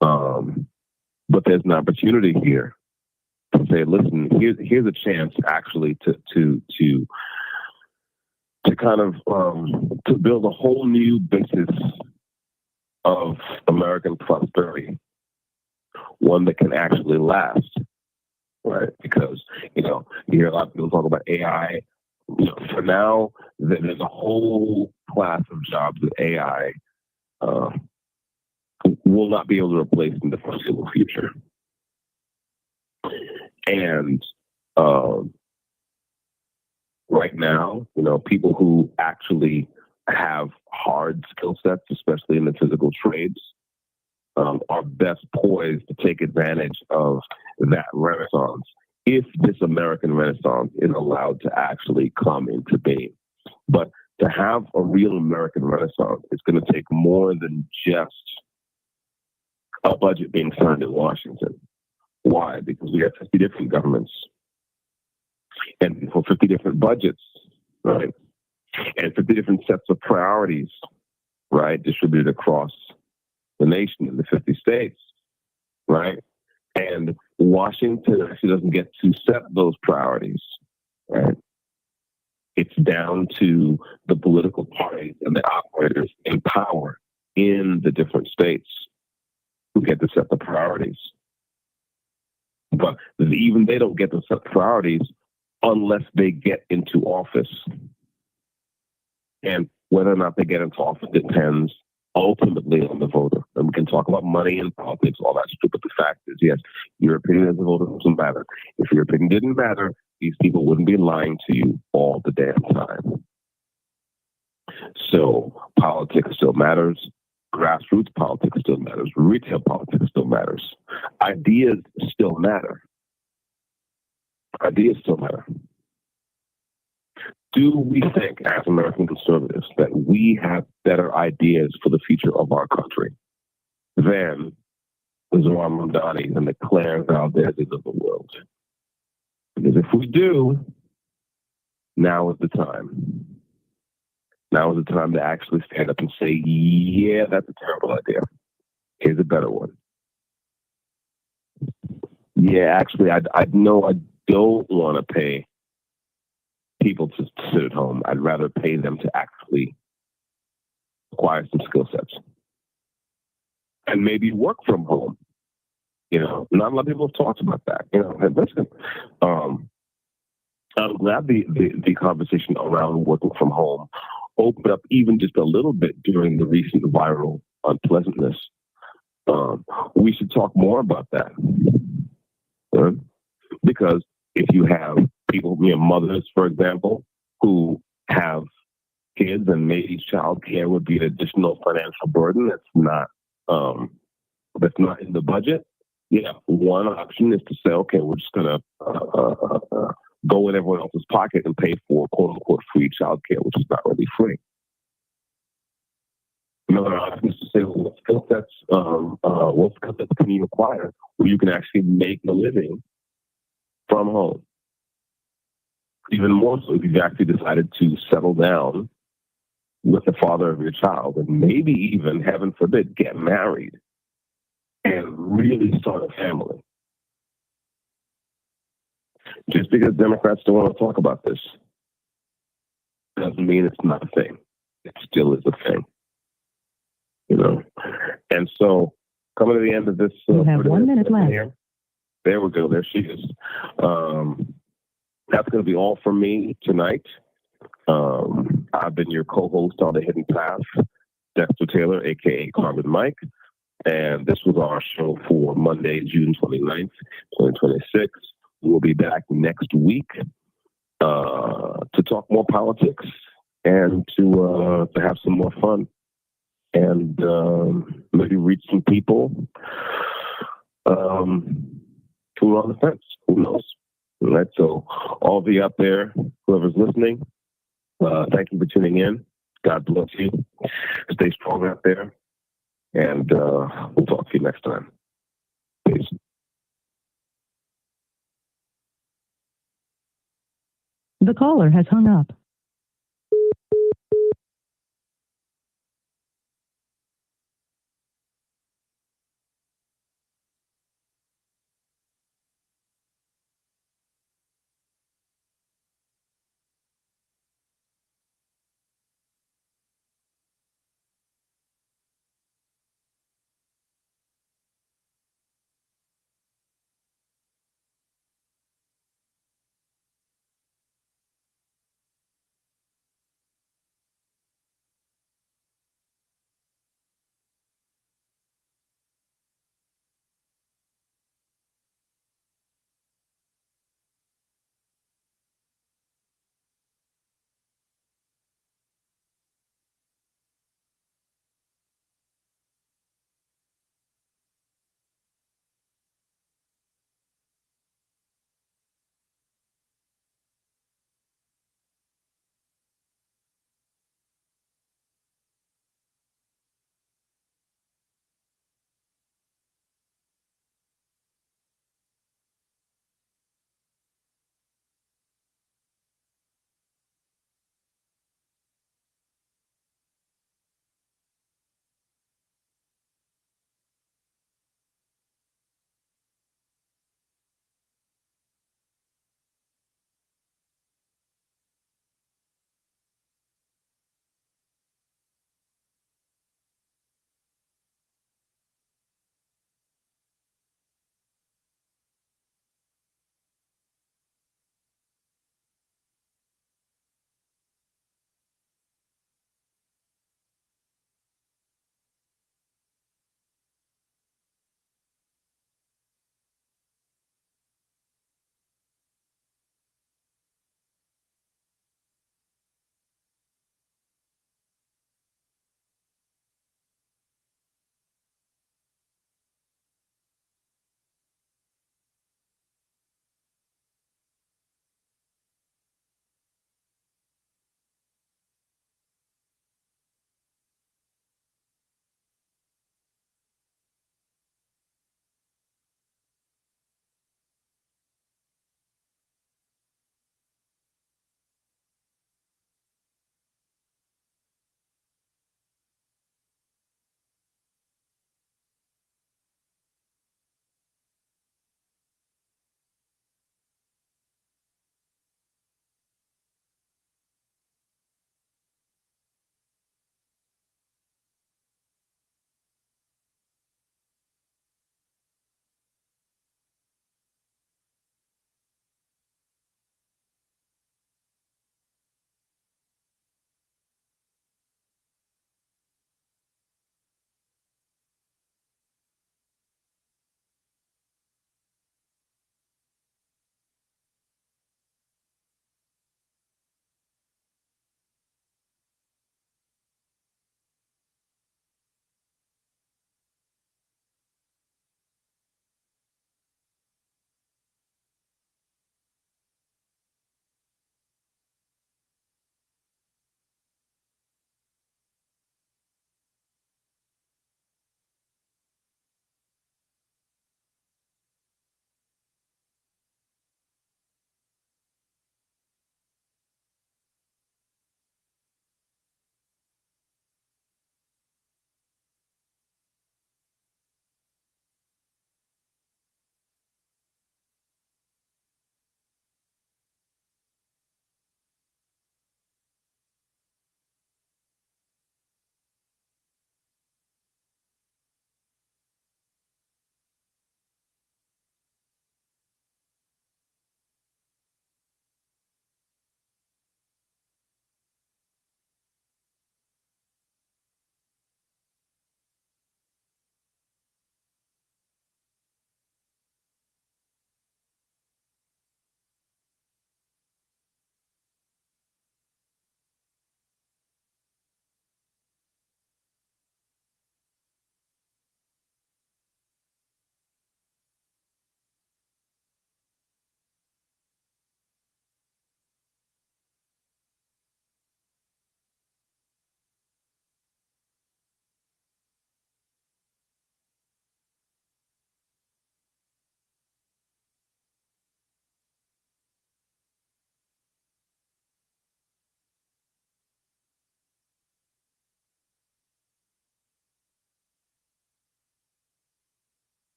But there's an opportunity here to say, listen, here's a chance actually to kind of to build a whole new basis of American prosperity, one that can actually last, right? Because you hear a lot of people talk about AI. For now, there's a whole class of jobs that AI will not be able to replace in the foreseeable future. And right now, people who actually have hard skill sets, especially in the physical trades, are best poised to take advantage of that renaissance if this American Renaissance is allowed to actually come into being. But to have a real American Renaissance, it's going to take more than just a budget being signed in Washington. Why? Because we have 50 different governments and for 50 different budgets, right? And 50 different sets of priorities, right? Distributed across the nation in the 50 states, right? And Washington actually doesn't get to set those priorities, right? It's down to the political parties and the operators in power in the different states. who get to set the priorities. But even they don't get to set priorities unless they get into office. And whether or not they get into office depends ultimately on the voter. And we can talk about money and politics, all that stupid. The fact is, yes, your opinion as a voter doesn't matter. If your opinion didn't matter, these people wouldn't be lying to you all the damn time. So politics still matters. Grassroots politics still matters. Retail politics still matters. Ideas still matter. Ideas still matter. Do we think, as American conservatives, that we have better ideas for the future of our country than the Zohar Mamdani's and the Claire Valdez's of the world? Because if we do, now is the time. Now is the time to actually stand up and say, yeah, that's a terrible idea. Here's a better one. Yeah, actually, I know I don't want to pay people to sit at home. I'd rather pay them to actually acquire some skill sets and maybe work from home. Not a lot of people have talked about that. And listen, I'm glad the conversation around working from home opened up even just a little bit during the recent viral unpleasantness. We should talk more about that. Because if you have people, mothers, for example, who have kids and maybe child care would be an additional financial burden that's not in the budget. Yeah, one option is to say, okay, we're just going to go in everyone else's pocket and pay for quote unquote free child care, which is not really free. Another option is to say, well, what skill sets can you acquire where you can actually make a living from home? Even more so if you've actually decided to settle down with the father of your child and maybe even, heaven forbid, get married and really start a family. Just because Democrats don't want to talk about this doesn't mean it's not a thing. It still is a thing. And so, coming to the end of this, you have 1 minute left. There we go. There she is. That's going to be all from me tonight. I've been your co-host on The Hidden Path, Dexter Taylor, a.k.a. Carbon Mike. And this was our show for Monday, June 29th, 2026. We'll be back next week to talk more politics and to have some more fun and maybe reach some people who are on the fence. Who knows? All right. So all of you out there, whoever's listening, thank you for tuning in. God bless you. Stay strong out there. And we'll talk to you next time. Peace. The caller has hung up.